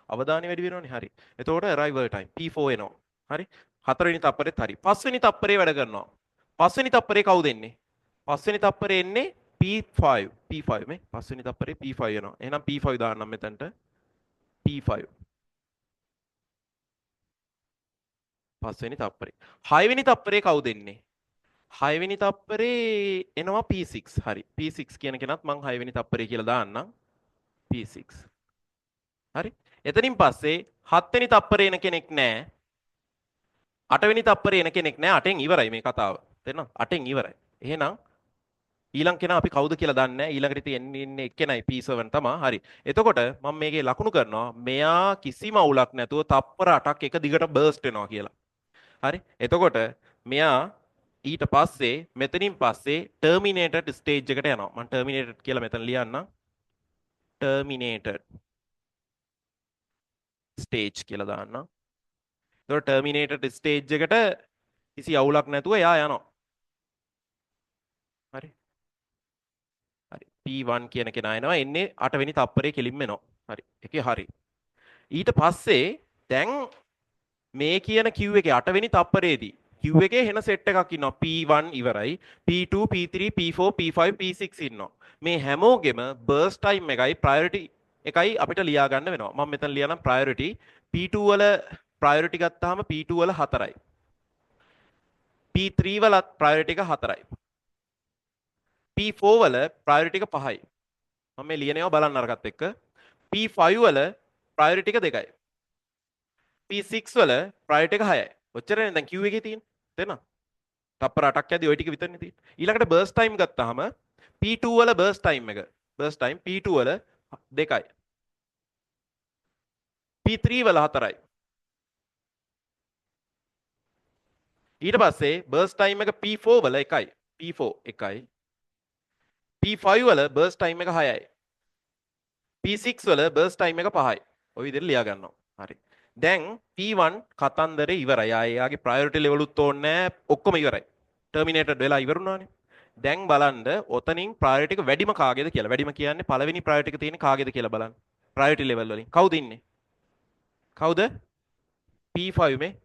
අවධානය වැඩි වෙනවනේ. හරි. එතකොට arrival time P4 එනවා. හරි. හතරවෙනි තප්පරෙත් හරි. පස්වෙනි තප්පරේ වැඩ කරනවා. පස්වෙනි තප්පරේ කවුද එන්නේ? පස්වෙනි තප්පරේ එන්නේ P5. P5 මේ පස්වෙනි තප්පරේ P5 එනවා. එහෙනම් P5 දාන්නම් මෙතනට. P5. පස්වෙනි තප්පරේ. හයවෙනි තප්පරේ කවුද එන්නේ? හයවෙනි තප්පරේ එනවා P6. හරි. P6 කියන කෙනත් මං හයවෙනි තප්පරේ කියලා දාන්නම්. P6. හරි. එතනින් පස්සේ හත්වෙනි තප්පරේ එන කෙනෙක් නැහැ. අටවෙනි තප්පරේ එන කෙනෙක් නැහැ. අටෙන් ඉවරයි මේ කතාව. තේරෙනවද? අටෙන් ඉවරයි. එහෙනම් ඊළඟ කෙනා අපි කවුද කියලා දන්නේ නැහැ. ඊළඟට ඉන්නේ එක්කෙනයි P7 තමයි. හරි. එතකොට මම මේකේ ලකුණු කරනවා. මෙයා කිසිම අවුලක් නැතුව තප්පර 8ක් එක දිගට බර්ස්ට් වෙනවා කියලා. හරි. එතකොට මෙයා ඊට පස්සේ මෙතනින් පස්සේ ටර්මිනේටඩ් ස්ටේජ් එකට යනවා. මම ටර්මිනේටඩ් කියලා මෙතන ලියන්නම්. ටර්මිනේටඩ් ස්ටේජ් කියලා දාන්නම්. එතකොට ටර්මිනේටඩ් ස්ටේජ් එකට කිසි අවුලක් නැතුව එයා යනවා. හරි. හරි. P1 කියන කෙනා එනවා. එන්නේ 8 වෙනි තප්පරේ කෙලින්ම එනවා. හරි. ඒකේ හරි. ඊට පස්සේ දැන් මේ කියන queue එකේ 8 වෙනි තප්පරේදී queue එකේ හෙන සෙට් එකක් ඉන්නවා. P1 ඉවරයි. P2, P3, P4, P5, P6 ඉන්නවා. මේ හැමෝගෙම burst time එකයි priority එකයි අපිට ලියා ගන්න වෙනවා. මම මෙතන ලියනම් priority P2 වල priority ගත්තාම P2 වල 4යි. P3 වලත් priority එක 4යි. P4 වල priority එක 5යි. මම මේ ලියන ඒවා බලන්න අරකට එක්ක. P5 වල priority එක 2යි. P6 වල priority එක 6යි. ඔච්චරනේ දැන් queue එකේ තියෙන්නේ. තේරෙනවද? තප්පර 8ක් ඇද්දි ওই ටික විතරනේ තියෙන්නේ. ඊළඟට burst time ගත්තාම P2 වල burst time එක. burst time P2 වල 2යි. P3 වල 4යි. ඊට පස්සේ burst time එක P4 වල 1යි. P4 1යි. P5 වල burst time එක 6යි. P6 වල burst time එක 5යි. ඔය විදිහට ලියා ගන්නවා. හරි. දැන් P1 කතන්දරේ ඉවරයි. ආයේ priority level උත් ඕනේ නැහැ. ඔක්කොම ඉවරයි. terminated වෙලා ඉවරුණානේ. දැන් බලන්න ඔතනින් priority එක වැඩිම කාගේද කියලා. වැඩිම කියන්නේ පළවෙනි priority එක තියෙන්නේ කාගේද කියලා බලන්න. priority level වලින්. කවුද ඉන්නේ? කවුද? P5 මේ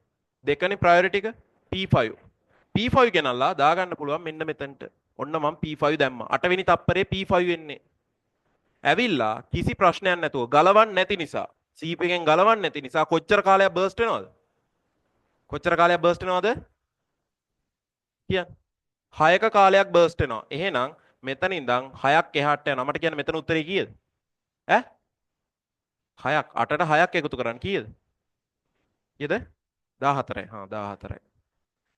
දෙකනේ priority එක P5. P5 ගෙනල්ලා දාගන්න පුළුවන් මෙන්න මෙතනට. ඔන්න මම P5 දැම්මා. 8 වෙනි තප්පරේ P5 එන්නේ. ඇවිල්ලා කිසි ප්‍රශ්නයක් නැතුව ගලවන්න නැති නිසා සීප් එකෙන් ගලවන්න නැති නිසා කොච්චර කාලයක් බර්ස්ට් වෙනවද? කොච්චර කාලයක් බර්ස්ට් වෙනවද? කියන්න. 6ක කාලයක් බර්ස්ට් වෙනවා. එහෙනම් මෙතන ඉඳන් 6ක් එහාට යනවා. මට කියන්න මෙතන උත්තරේ කීයද? ඈ? 6ක් 8ට 6ක් එකතු කරන්න කීයද? කීයද? 14යි. හා 14යි.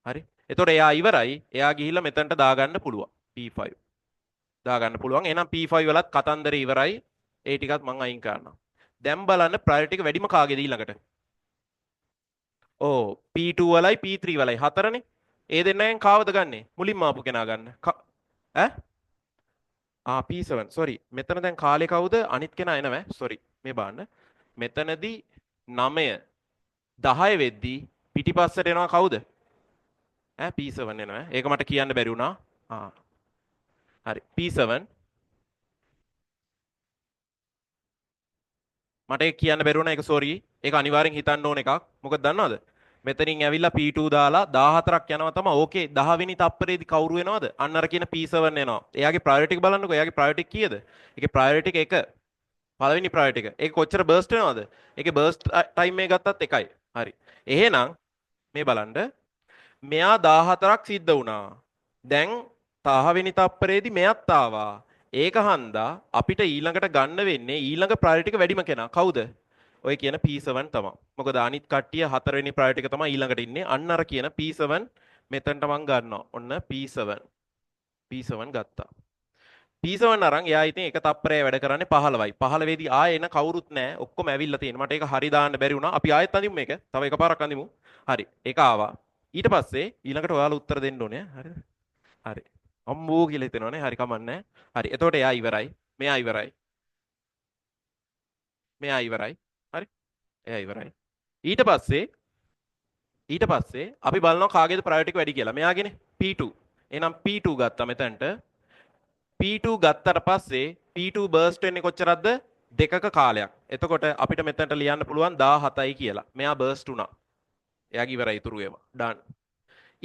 හරි. එතකොට එයා ඉවරයි. එයා ගිහිල්ලා මෙතනට දාගන්න පුළුවන්. P5. දාගන්න පුළුවන්. එහෙනම් P5 වලත් කතන්දර ඉවරයි. ඒ ටිකත් මම අයින් කරනවා. දැන් බලන්න ප්‍රයොරිටි එක වැඩිම කාගේද ඊළඟට? ඕ P2 වලයි P3 වලයි හතරනේ. ඒ දෙන්නගෙන් කාවද ගන්නෙ? මුලින්ම ආපු කෙනා ගන්න. ඈ? P7 sorry. මෙතන දැන් කාලේ කවුද? අනිත් කෙනා එනවෑ. sorry. මේ බලන්න. මෙතනදී 9 10 වෙද්දී පිටිපස්සට එනවා කවුද? P7 එනවා. ඒක මට කියන්න බැරි වුණා. හරි. P7 මට ඒක කියන්න බැරි වුණා. ඒක sorry. ඒක අනිවාර්යෙන් හිතන්න ඕන එකක්. මොකද දන්නවද? මෙතනින් ඇවිල්ලා P2 දාලා 14ක් යනවා තමයි. ඕකේ 10 වෙනි තප්පරේදී කවුරු එනවද? අන්න අර කියන P7 එනවා. එයාගේ ප්‍රයොරිටි එක බලන්නකෝ. එයාගේ ප්‍රයොරිටි කීයද? ඒකේ ප්‍රයොරිටි එක 1. පළවෙනි ප්‍රයොරිටි එක. ඒක කොච්චර බර්ස්ට් වෙනවද? ඒකේ බර්ස්ට් ටයිම් එක ගත්තත් 1යි. හරි. එහෙනම් මේ බලන්න. මෙයා 14ක් සිද්ධ වුණා. දැන් 10 වෙනි තප්පරේදී මෙයත් ආවා. ඒක හන්දා අපිට ඊළඟට ගන්න වෙන්නේ ඊළඟ ප්‍රයොරිටි එක වැඩිම කෙනා. කවුද? ඔය කියන P7 තමයි. මොකද අනිත් කට්ටිය 4 වෙනි ප්‍රයොරිටි එක තමයි ඊළඟට ඉන්නේ. අන්න අර කියන P7 මෙතනට මං ගන්නවා. ඔන්න P7. P7 ගත්තා. P7 අරන් එයා ඉතින් එක තප්පරේ වැඩ කරන්නේ 15යි. 15 වෙදී ආයෙ එන කවුරුත් නැහැ. ඔක්කොම ඇවිල්ලා තියෙනවා. මට ඒක හරි දාන්න බැරි වුණා. අපි ආයෙත් අඳිමු මේක. තව එකපාරක් අඳිමු. හරි. ඒක ආවා. ඊට පස්සේ ඊළඟට ඔයාලා උත්තර දෙන්න ඕනේ. හරිද? හරි. අම්මෝ කියලා හිතෙනවනේ. හරි කමන්නේ. හරි. එතකොට එයා ඉවරයි. මෙයා ඉවරයි. මෙයා ඉවරයි. හරි. එයා ඉවරයි. ඊට පස්සේ අපි බලනවා කාගේද ප්‍රයොරිටි එක වැඩි කියලා. මෙයාගේනේ P2. එහෙනම් P2 ගත්තා මෙතනට. P2 ගත්තට පස්සේ P2 බර්ස්ට් වෙන්නේ කොච්චරක්ද? දෙකක කාලයක්. එතකොට අපිට මෙතනට ලියන්න පුළුවන් 17යි කියලා. මෙයා බර්ස්ට් වුණා. එයාගේ ඉවරයි ඉතුරු ඒවා. done.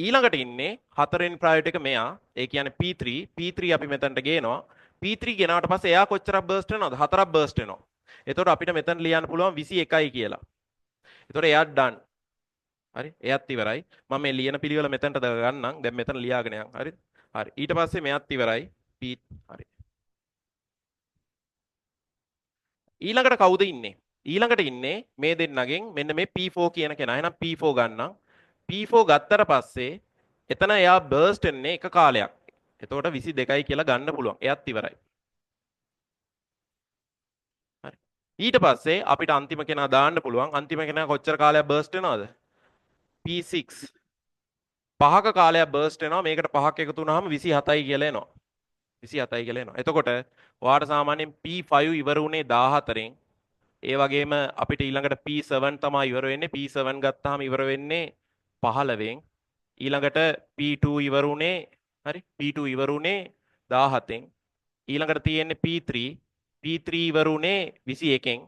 ඊළඟට ඉන්නේ හතරවෙනි ප්‍රයොරිටි එක මෙයා. ඒ කියන්නේ P3. P3 අපි මෙතනට ගේනවා. P3 ගෙනාවට පස්සේ එයා කොච්චරක් බර්ස්ට් වෙනවද? 4ක් බර්ස්ට් වෙනවා. එතකොට අපිට මෙතන ලියන්න පුළුවන් 21යි කියලා. එතකොට එයා done. හරි එයත් ඉවරයි. මම මේ ලියන පිළිවෙල මෙතනට ගන්නම්. දැන් මෙතන ලියාගෙන යන්න. හරිද? හරි. ඊට පස්සේ මෙයත් ඉවරයි. හරි. ඊළඟට කවුද ඉන්නේ? ඊළඟට ඉන්නේ මේ දෙන්නගෙන් මෙන්න මේ P4 කියන කෙනා. එහෙනම් P4 ගන්නම්. P4 ගත්තට පස්සේ එතන එයා බර්ස්ට් වෙන්නේ එක කාලයක්. එතකොට 22යි කියලා ගන්න පුළුවන්. එයත් ඉවරයි. හරි. ඊට පස්සේ අපිට අන්තිම කෙනා දාන්න පුළුවන්. අන්තිම කෙනා කොච්චර කාලයක් බර්ස්ට් වෙනවද? P6 පහක කාලයක් බර්ස්ට් වෙනවා. මේකට පහක් එකතු වුනහම 27යි කියලා එනවා. 27යි කියලා එනවා. එතකොට ඔයාට සාමාන්‍යයෙන් P5 ඉවර වුණේ 14න්. ඒ වගේම අපිට ඊළඟට P7 තමයි ඉවර වෙන්නේ. P7 ගත්තාම ඉවර වෙන්නේ 15න්. ඊළඟට P2 ඉවර වුණේ හරි P2 ඉවර වුණේ 17න්. ඊළඟට තියෙන්නේ P3. P3 ඉවර වුණේ 21න්.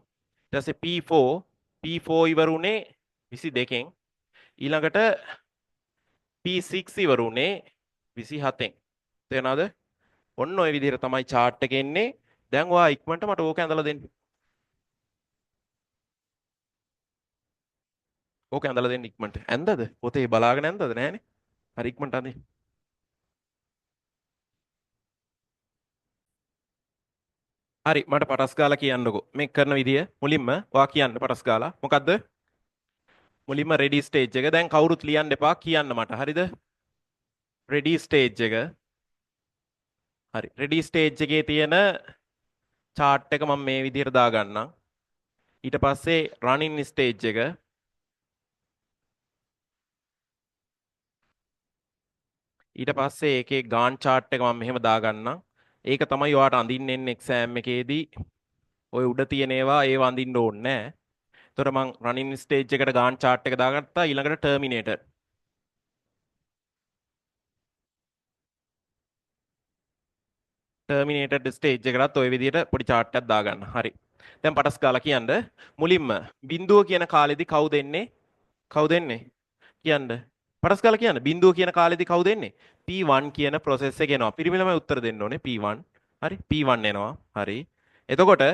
ඊට පස්සේ P4 ඉවර වුණේ 22න්. ඊළඟට P6 ඉවර වුණේ 27න්. තේරෙනවද? ඔන්න ඔය විදිහට තමයි chart එක එන්නේ. දැන් ඔයා ඉක්මනට මට ඕක ඇඳලා දෙන්න. ඕක ඇඳලා දෙන්න ඉක්මනට. ඇඳද? පොතේ බලාගෙන ඇඳද නැහනේ? හරි ඉක්මනට අඳින්න. හරි මට පටස් ගාලා කියන්නකෝ. මේ කරන විදිය මුලින්ම ඔයා කියන්න පටස් ගාලා. මොකද්ද? මුලින්ම ready stage එක. දැන් කවුරුත් ලියන්න එපා කියන්න මට. හරිද? ready stage එක. හරි. ready stage එකේ තියෙන chart එක මම මේ විදිහට දාගන්නම්. ඊට පස්සේ running stage එක. ඊට පස්සේ ඒකේ Gantt chart එක මම මෙහෙම දාගන්නම්. ඒක තමයි ඔයාට අඳින්න එන්නේ exam එකේදී. ඔය උඩ තියෙන ඒවා ඒව අඳින්න ඕනේ නැහැ. එතකොට මම running stage එකට Gantt chart එක දාගත්තා. ඊළඟට terminator. terminated stage එකටත් ওই විදිහට පොඩි chart එකක් දාගන්න. හරි. දැන් පටස් ගාලා කියන්න. මුලින්ම බිඳුව කියන කාලෙදී කවුද එන්නේ? කවුද එන්නේ? කියන්න. පටස් ගාලා කියන්න. බිඳුව කියන කාලෙදී කවුද එන්නේ? P1 කියන process එක එනවා. පිරිමි ළමයි උත්තර දෙන්න ඕනේ P1. හරි. P1 එනවා. හරි. එතකොට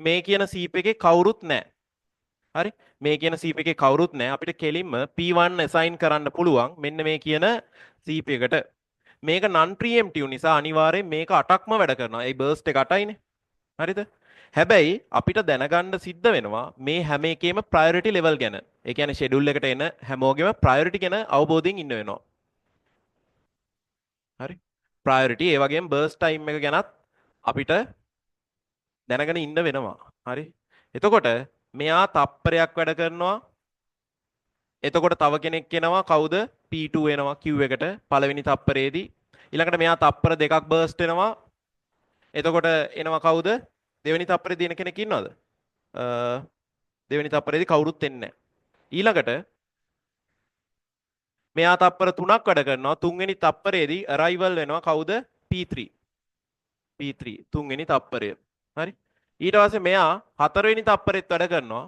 මේ කියන සීප් එකේ කවුරුත් නැහැ. හරි. මේ කියන සීප් එකේ කවුරුත් නැහැ. අපිට කෙලින්ම P1 assign කරන්න පුළුවන්. මෙන්න මේ කියන සීප් එකට. මේක non preemptive නිසා අනිවාර්යෙන් මේක 8ක්ම වැඩ කරනවා. ඒ burst එක 8යිනේ. හරිද? හැබැයි අපිට දැනගන්න සිද්ධ වෙනවා මේ හැම එකේම priority level ගැන. ඒ කියන්නේ schedule එකට එන හැමෝගෙම priority ගැන අවබෝධයෙන් ඉන්න වෙනවා. හරි? priority ඒ වගේම burst time එක ගැනත් අපිට දැනගෙන ඉන්න වෙනවා. හරි. එතකොට මෙයා තප්පරයක් වැඩ කරනවා. එතකොට තව කෙනෙක් එනවා කවුද? P2 එනවා queue එකට පළවෙනි තප්පරේදී. ඊළඟට මෙයා තප්පර දෙකක් burst වෙනවා. එතකොට එනවා කවුද? දෙවෙනි තප්පරේදී එන කෙනෙක් ඉන්නවද? දෙවෙනි තප්පරේදී කවුරුත් එන්නේ නැහැ. ඊළඟට මෙයා තප්පර 3ක් වැඩ කරනවා. තුන්වෙනි තප්පරේදී arrival වෙනවා කවුද? P3. P3 තුන්වෙනි තප්පරය. හරි. ඊට පස්සේ මෙයා හතරවෙනි තප්පරෙත් වැඩ කරනවා.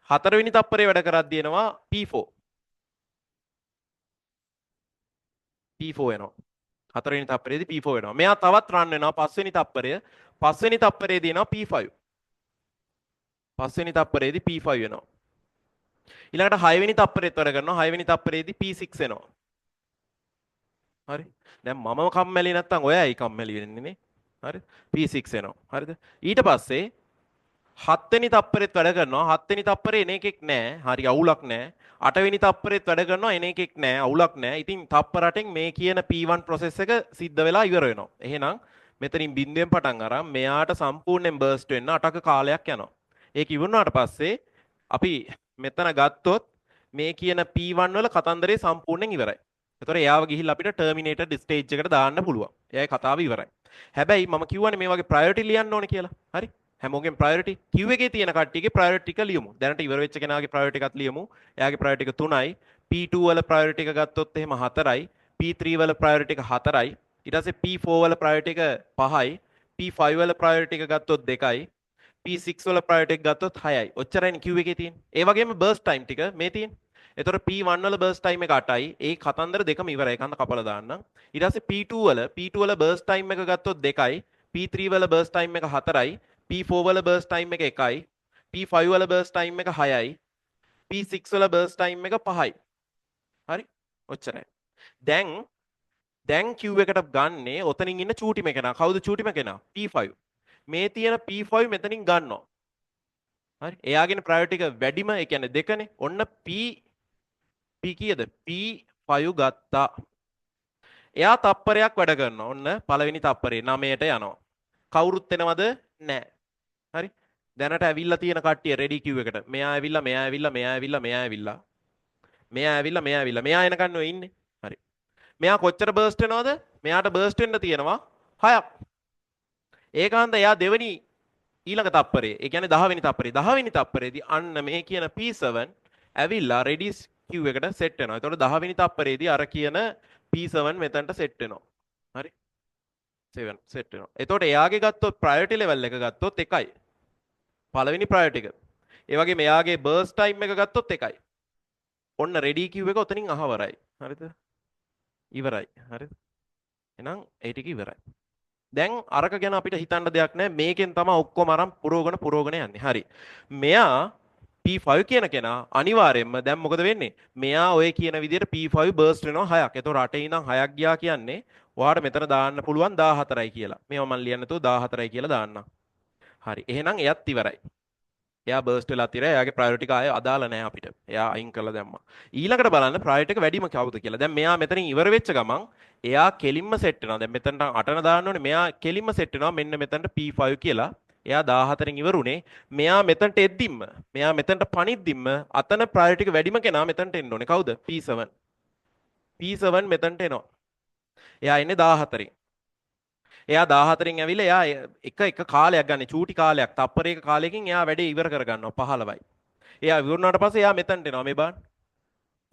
හතරවෙනි තප්පරේ වැඩ කරද්දී එනවා P4. P4 එනවා. හතරවෙනි තප්පරේදී P4 වෙනවා. මෙයා තවත් රන් වෙනවා පස්වෙනි තප්පරය. පස්වෙනි තප්පරේදී එනවා P5. පස්වෙනි තප්පරේදී P5 වෙනවා. ඊළඟට 6 වෙනි තප්පරෙත් වැඩ කරනවා. 6 වෙනි තප්පරේදී P6 එනවා. හරි. දැන් මමම කම්මැලි නැත්තම් ඔයයි කම්මැලි වෙන්නේ නේ. හරි. P6 එනවා. හරිද? ඊට පස්සේ 7 වෙනි තප්පරෙත් වැඩ කරනවා. 7 වෙනි තප්පරේ එන එකෙක් නැහැ. හරි අවුලක් නැහැ. 8 වෙනි තප්පරෙත් වැඩ කරනවා. එන එකෙක් නැහැ. අවුලක් නැහැ. ඉතින් තප්පර 8න් මේ කියන P1 process එක සිද්ධ වෙලා ඉවර වෙනවා. එහෙනම් මෙතනින් බිඳුවෙන් පටන් අරන් මෙයාට සම්පූර්ණයෙන් burst වෙන්න 8ක කාලයක් යනවා. ඒක ඉවරනාට පස්සේ අපි මෙතන ගත්තොත් මේ කියන P1 වල කතන්දරේ සම්පූර්ණයෙන් ඉවරයි. ඒතොර එයාව ගිහිල්ලා අපිට ටර්මිනේටඩ් ස්ටේජ් එකට දාන්න පුළුවන්. එයාගේ කතාව ඉවරයි. හැබැයි මම කියවනේ මේ වගේ ප්‍රයොරිටි ලියන්න ඕනේ කියලා. හරි? හැමෝගෙම ප්‍රයොරිටි queue එකේ තියෙන කට්ටියගේ ප්‍රයොරිටි ටික ලියමු. දැනට ඉවර වෙච්ච කෙනාගේ ප්‍රයොරිටි එකත් ලියමු. එයාගේ ප්‍රයොරිටි එක 3යි. P2 වල ප්‍රයොරිටි එක ගත්තොත් එහෙම 4යි. P3 වල ප්‍රයොරිටි එක 4යි. ඊට පස්සේ P4 වල ප්‍රයොරිටි එක 5යි. P5 වල ප්‍රයොරිටි එක ගත්තොත් 2යි. P6 වල ප්‍රයොරිටි එක ගත්තොත් 6යි. ඔච්චරයිනේ queue එකේ තියෙන්නේ. ඒ වගේම burst time ටික මේ තියෙන්නේ. එතකොට P1 වල burst time එක 8යි. ඒ කතන්දර දෙකම ඉවරයි. කන්ද කපලා දාන්නම්. ඊට පස්සේ P2 වල burst time එක ගත්තොත් 2යි. P3 වල burst time එක 4යි. P4 වල burst time එක 1යි. P5 වල burst time එක 6යි. P6 වල burst time එක 5යි. හරි? ඔච්චරයි. දැන් queue එකට ගන්නේ ඔතනින් ඉන්න චූටිම කෙනා. කවුද චූටිම කෙනා? P5. මේ තියෙන P5 මෙතනින් ගන්නවා. හරි? එයාගෙන ප්‍රයොරිටි එක වැඩිම ඒ කියන්නේ දෙකනේ. ඔන්න P කීයද? P5 ගත්තා. එයා තප්පරයක් වැඩ කරනවා. ඔන්න පළවෙනි තප්පරේ 9ට යනවා. කවුරුත් එනවද? නැහැ. හරි? දැනට ඇවිල්ලා තියෙන කට්ටිය රෙඩි queue එකට. මෙයා ඇවිල්ලා, මෙයා ඇවිල්ලා, මෙයා ඇවිල්ලා, මෙයා ඇවිල්ලා. මෙයා ඇවිල්ලා, මෙයා ඇවිල්ලා. මෙයා එනකන් ඔය ඉන්නේ. හරි. මෙයා කොච්චර බර්ස්ට් වෙනවද? මෙයාට බර්ස්ට් වෙන්න තියෙනවා 6ක්. ඒකාන්ත එයා දෙවෙනි ඊළඟ තප්පරේ. ඒ කියන්නේ 10 වෙනි තප්පරේ. 10 වෙනි තප්පරේදී අන්න මේ කියන P7 ඇවිල්ලා රෙඩි queue එකට සෙට් වෙනවා. ඒතකොට 10 වෙනි තප්පරේදී අර කියන P7 මෙතනට සෙට් වෙනවා. හරි? 7 සෙට් වෙනවා. එතකොට එයාගේ ගත්තොත් ප්‍රයොරිටි ලෙවල් එක ගත්තොත් 1යි. පළවෙනි ප්‍රයොරිටි එක. ඒ වගේම එයාගේ බර්ස්ට් ටයිම් එක ගත්තොත් 1යි. ඔන්න රෙඩි queue එක ඔතනින් අහවරයි. හරිද? ඉවරයි. හරිද? එහෙනම් ඒ ටික ඉවරයි. දැන් අරක ගැන අපිට හිතන්න දෙයක් නැහැ. මේකෙන් තමයි ඔක්කොම අරන් පුරවගෙන යන්නේ. හරි. මෙයා P5 කියන කෙනා අනිවාර්යයෙන්ම දැන් මොකද වෙන්නේ? මෙයා ඔය කියන විදිහට P5 බර්ස්ට් වෙනවා 6ක්. ඒතකොට 8 ඉඳන් 6ක් ගියා කියන්නේ ඔයාලට මෙතන දාන්න පුළුවන් 14යි කියලා. මේවා මම ලියන්න තු 14යි කියලා දාන්නම්. හරි. එහෙනම් එයත් ඉවරයි. එයා බර්ස්ට් වෙලා තියලා එයාගේ ප්‍රයොරිටි එක ආයේ අදාළ නැහැ අපිට. එයා අයින් කරලා දැම්මා. ඊළඟට බලන්න ප්‍රයොරිටි එක වැඩිම කවුද කියලා. දැන් මෙයා මෙතනින් ඉවර වෙච්ච ගමන් එයා කෙලින්ම සෙට් වෙනවා. දැන් මෙතනට 8න දාන්න ඕනේ. මෙයා කෙලින්ම සෙට් වෙනවා මෙන්න මෙතනට P5 කියලා. එයා 14න් ඉවරුනේ. මෙයා මෙතනට එද්දිම්ම මෙයා මෙතනට පණිද්දිම්ම අතන ප්‍රයොරිටි එක වැඩිම කෙනා මෙතනට එන්න ඕනේ. කවුද? P7. P7 මෙතනට එනවා. එයා ඉන්නේ 14න්. එයා 14න් ඇවිල්ලා එයා එක කාලයක් ගන්න චූටි කාලයක් තප්පරයක කාලයකින් එයා වැඩේ ඉවර කර ගන්නවා 15යි. එයා ඉවරුනාට පස්සේ එයා මෙතනට එනවා මේ බලන්න.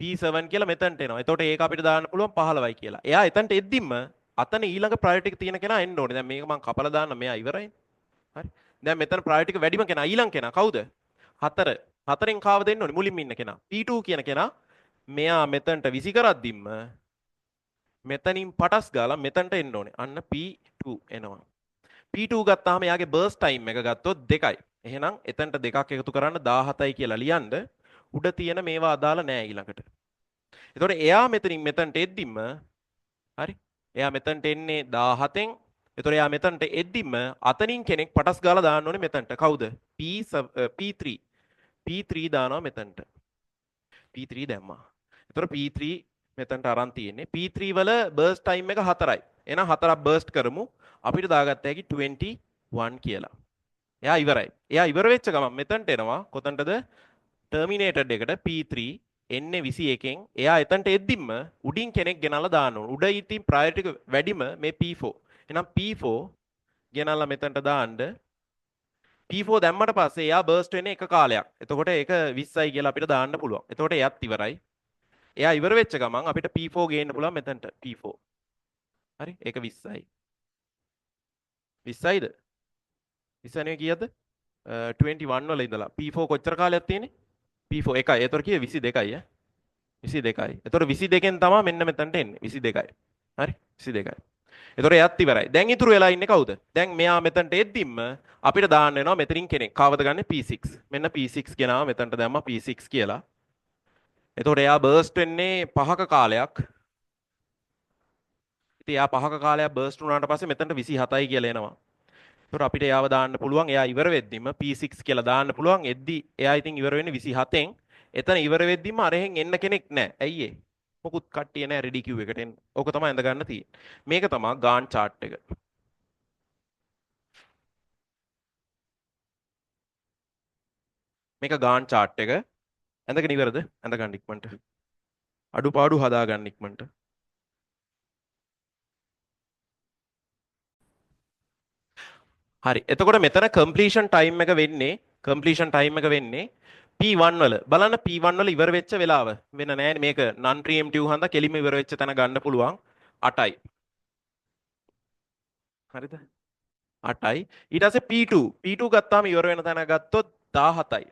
P7 කියලා මෙතනට එනවා. එතකොට ඒක අපිට දාන්න පුළුවන් 15යි කියලා. එයා එතනට එද්දිම්ම අතන ඊළඟ ප්‍රයොරිටි එක තියෙන කෙනා එන්න ඕනේ. දැන් මේක මම කපලා දාන්න මෙයා ඉවරයි. හරි. දැන් මෙතන ප්‍රයොරිටි එක වැඩිම කෙනා ඊළඟ කෙනා කවුද? 4. 4න් කාව දෙන්න ඕනේ මුලින්ම ඉන්න කෙනා. P2 කියන කෙනා මෙයා මෙතනට විසි කරද්දිම්ම මෙතනින් පටස් ගාලා මෙතනට එන්න ඕනේ. අන්න P2 එනවා. P2 ගත්තාම එයාගේ බර්ස්ට් ටයිම් එක ගත්තොත් 2යි. එහෙනම් එතනට දෙකක් එකතු කරන්න 17යි කියලා ලියන්න උඩ තියෙන මේවා අදාළ නෑ ඊළඟට. එතකොට එයා මෙතනින් මෙතනට එද්දිම හරි. එයා මෙතනට එන්නේ 17න්. එතකොට එයා මෙතනට එද්දිම අතනින් කෙනෙක් පටස් ගාලා දාන්න ඕනේ මෙතනට. කවුද? P3. P3 දානවා මෙතනට. P3 දැම්මා. එතකොට P3 මෙතනට අරන් තියෙන්නේ P3 වල බර්ස්ට් ටයිම් එක 4යි. එහෙනම් හතරක් බර්ස්ට් කරමු. අපිට දාගත්ත හැකි 21 කියලා. එයා ඉවරයි. එයා ඉවර වෙච්ච ගමන් මෙතනට එනවා. කොතනටද? ටර්මිනේටඩ් එකට P3 එන්නේ 21කින්. එයා එතනට එද්දිම්ම උඩින් කෙනෙක් ගෙනල්ලා දාන්න ඕන. උඩ ඉතින් ප්‍රයොරිටි එක වැඩිම මේ P4. එහෙනම් P4 ගෙනල්ලා මෙතනට දාන්න. P4 දැම්මට පස්සේ එයා බර්ස්ට් වෙන්නේ එක කාලයක්. එතකොට ඒක 20යි කියලා අපිට දාන්න පුළුවන්. එතකොට එයත් ඉවරයි. එයා ඉවර වෙච්ච ගමන් අපිට P4 ගේන්න පුළුවන් මෙතනට P4. හරි? ඒක 20යි. 20යිද? 20 නෙවෙයි කීයද? 21 වල ඉඳලා P4 කොච්චර කාලයක් තියෙන්නේ? P4 එකයි. ඒතර කියේ 22යි ඈ. 22යි. ඒතර 22කින් තමයි මෙන්න මෙතනට එන්නේ. 22යි. හරි? 22යි. ඒතර එයත් ඉවරයි. දැන් ඉතුරු වෙලා ඉන්නේ කවුද? දැන් මෙයා මෙතනට එද්දිම්ම අපිට දාන්න වෙනවා මෙතනින් කෙනෙක්. කවද ගන්න P6. මෙන්න P6 ගෙනාව මෙතනට දැම්මා P6 කියලා. එතකොට එයා බර්ස්ට් වෙන්නේ 5ක කාලයක්. ඉතින් එයා 5ක කාලයක් බර්ස්ට් වුණාට පස්සේ මෙතනට 27යි කියලා එනවා. ඒතකොට අපිට එයාව දාන්න පුළුවන්. එයා ඉවර වෙද්දිම P6 කියලා දාන්න පුළුවන්. එද්දි එයා ඉතින් ඉවර වෙන්නේ 27න්. එතන ඉවර වෙද්දිම අරහෙන් එන්න කෙනෙක් නැහැ. ඇයි ඒ? මොකුත් කට්ටිය නැහැ රෙඩි කිව් එකට එන්න. ඕක තමයි ඇඳ ගන්න තියෙන්නේ. මේක තමයි ගාන් chart එක. මේක ගාන් chart එක. ඇඳගෙන ඉවරද? ඇඳ ගන්න ඉක්මනට. අඩුපාඩු හදා ගන්න ඉක්මනට. හරි. එතකොට මෙතන completion time එක වෙන්නේ P1 වල. බලන්න P1 වල ඉවර වෙච්ච වෙලාව. වෙන නෑනේ මේක non preemptive හන්දා කෙලිම ඉවර වෙච්ච තැන ගන්න පුළුවන් 8යි. හරිද? 8යි. ඊට පස්සේ P2 ගත්තාම ඉවර වෙන තැන ගත්තොත් 17යි.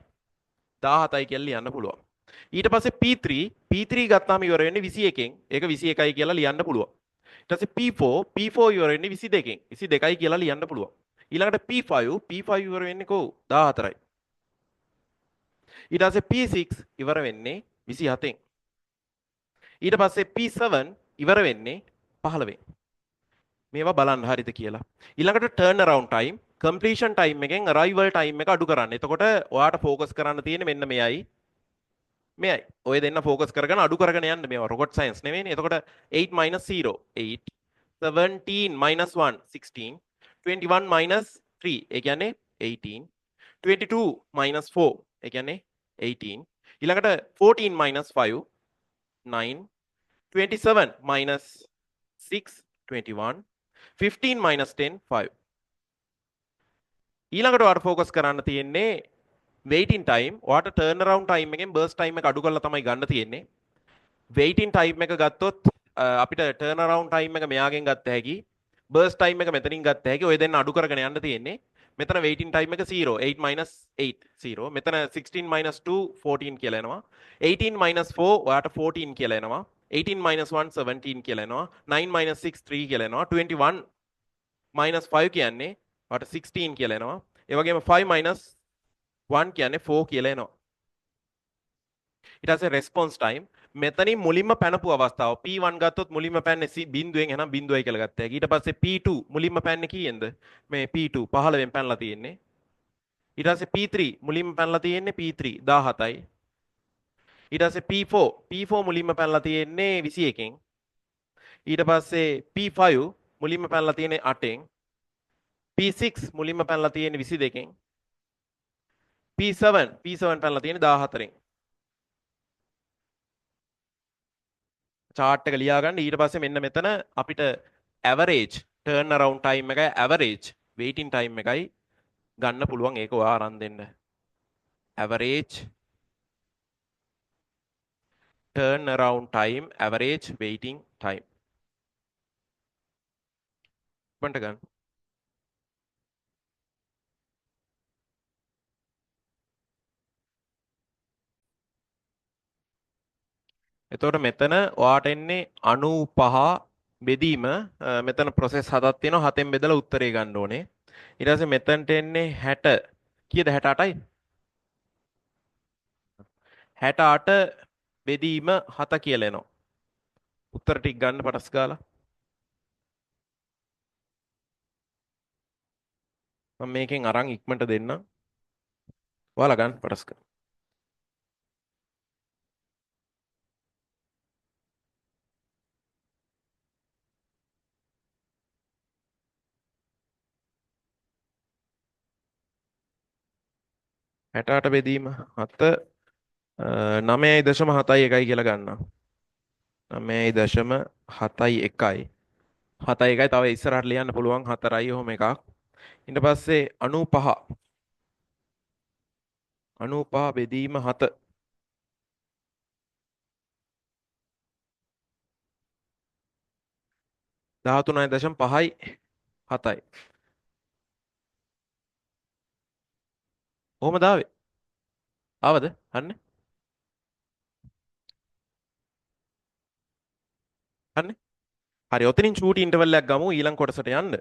17යි කියලා ලියන්න පුළුවන්. ඊට පස්සේ P3 ගත්තාම ඉවර වෙන්නේ 21කින්. ඒක 21යි කියලා ලියන්න පුළුවන්. ඊට පස්සේ P4 ඉවර වෙන්නේ 22කින්. 22යි කියලා ලියන්න පුළුවන්. ඊළඟට P5 ඉවර වෙන්නේ කොහො? 14යි. ඊට පස්සේ P6 ඉවර වෙන්නේ 27න්. ඊට පස්සේ P7 ඉවර වෙන්නේ 15න්. මේවා බලන්න හරිද කියලා. ඊළඟට turn around time, completion time එකෙන් arrival time එක අඩු කරන්න. එතකොට ඔයාට focus කරන්න තියෙන්නේ මෙන්න මෙයයි. මෙයයි. ඔය දෙන්න focus කරගෙන අඩු කරගෙන යන්න. මේවා rocket science නෙවෙයිනේ. එතකොට 8 0 8 17 1 16 21 3 ඒ කියන්නේ 18 22 4 ඒ කියන්නේ 18 ඊළඟට 14 5 9 27 6 21 15 10 5 ඊළඟට ඔයාට ફોකස් කරන්න තියෙන්නේ waiting time ඔයාට turn around time එකෙන් burst time එක අඩු කරලා තමයි ගන්න තියෙන්නේ waiting time එක ගත්තොත් අපිට turn around time එක මෙයාගෙන් ගත්ත හැකි burst time එක මෙතනින් ගත්ත හැකි ඔය දෙන්න අඩු කරගෙන යන්න තියෙන්නේ මෙතන waiting time එක 0 8 8 0 මෙතන 16 2 14 කියලා එනවා 18 4 ඔයාට 14 කියලා එනවා 18 1 17 කියලා එනවා 9 6 3 කියලා එනවා 21 5 කියන්නේ ඔයාට 16 කියලා එනවා ඒ වගේම 5 1 කියන්නේ 4 කියලා එනවා ඊට පස්සේ response time මෙතනින් මුලින්ම පැනපු අවස්ථාව P1 ගත්තොත් මුලින්ම පැන්නේ බිඳුවෙන් එහෙනම් බිඳුවයි කියලා ගත්තා. ඊට පස්සේ P2 මුලින්ම පැන්නේ කීයෙන්ද? මේ P2 15න් පැනලා තියෙන්නේ. ඊට පස්සේ P3 මුලින්ම පැනලා තියෙන්නේ P3 17යි. ඊට පස්සේ P4 මුලින්ම පැනලා තියෙන්නේ 21කින්. ඊට පස්සේ P5 මුලින්ම පැනලා තියෙන්නේ 8න්. P6 මුලින්ම පැනලා තියෙන්නේ 22කින්. P7 පැනලා තියෙන්නේ 14න්. chart එක ලියා ගන්න ඊට පස්සේ මෙන්න මෙතන අපිට average turn around time එකයි average waiting time එකයි ගන්න පුළුවන් ඒක ඔයා අරන් දෙන්න average turn around time average waiting time බන්ට ගන්න එතකොට මෙතන ඔයාට එන්නේ 95 බෙදීම මෙතන process හතක් තියෙනවා හතෙන් බෙදලා උත්තරේ ගන්න ඕනේ ඊට පස්සේ මෙතනට එන්නේ 60 කීයද 68යි 68 බෙදීම 7 කියලා එනවා උත්තර ටික ගන්න පටස් ගාලා මම මේකෙන් අරන් ඉක්මනට දෙන්නම් ඔයාලා ගන්න පටස් ගන්න 68 බෙදීම 7 9.71 කියලා ගන්නවා. 9.71යි. 7යි තව ඉස්සරහට ලියන්න පුළුවන් 4යි ඔහොම එකක්. ඊට පස්සේ 95 95 බෙදීම 7 13.5යි 7යි. කොහොමද ආවේ? ආවද? අන්නේ. අන්නේ. හරි ඔතනින් චූටි ඉන්ටර්වල් එකක් ගමු ඊළඟ කොටසට යන්න.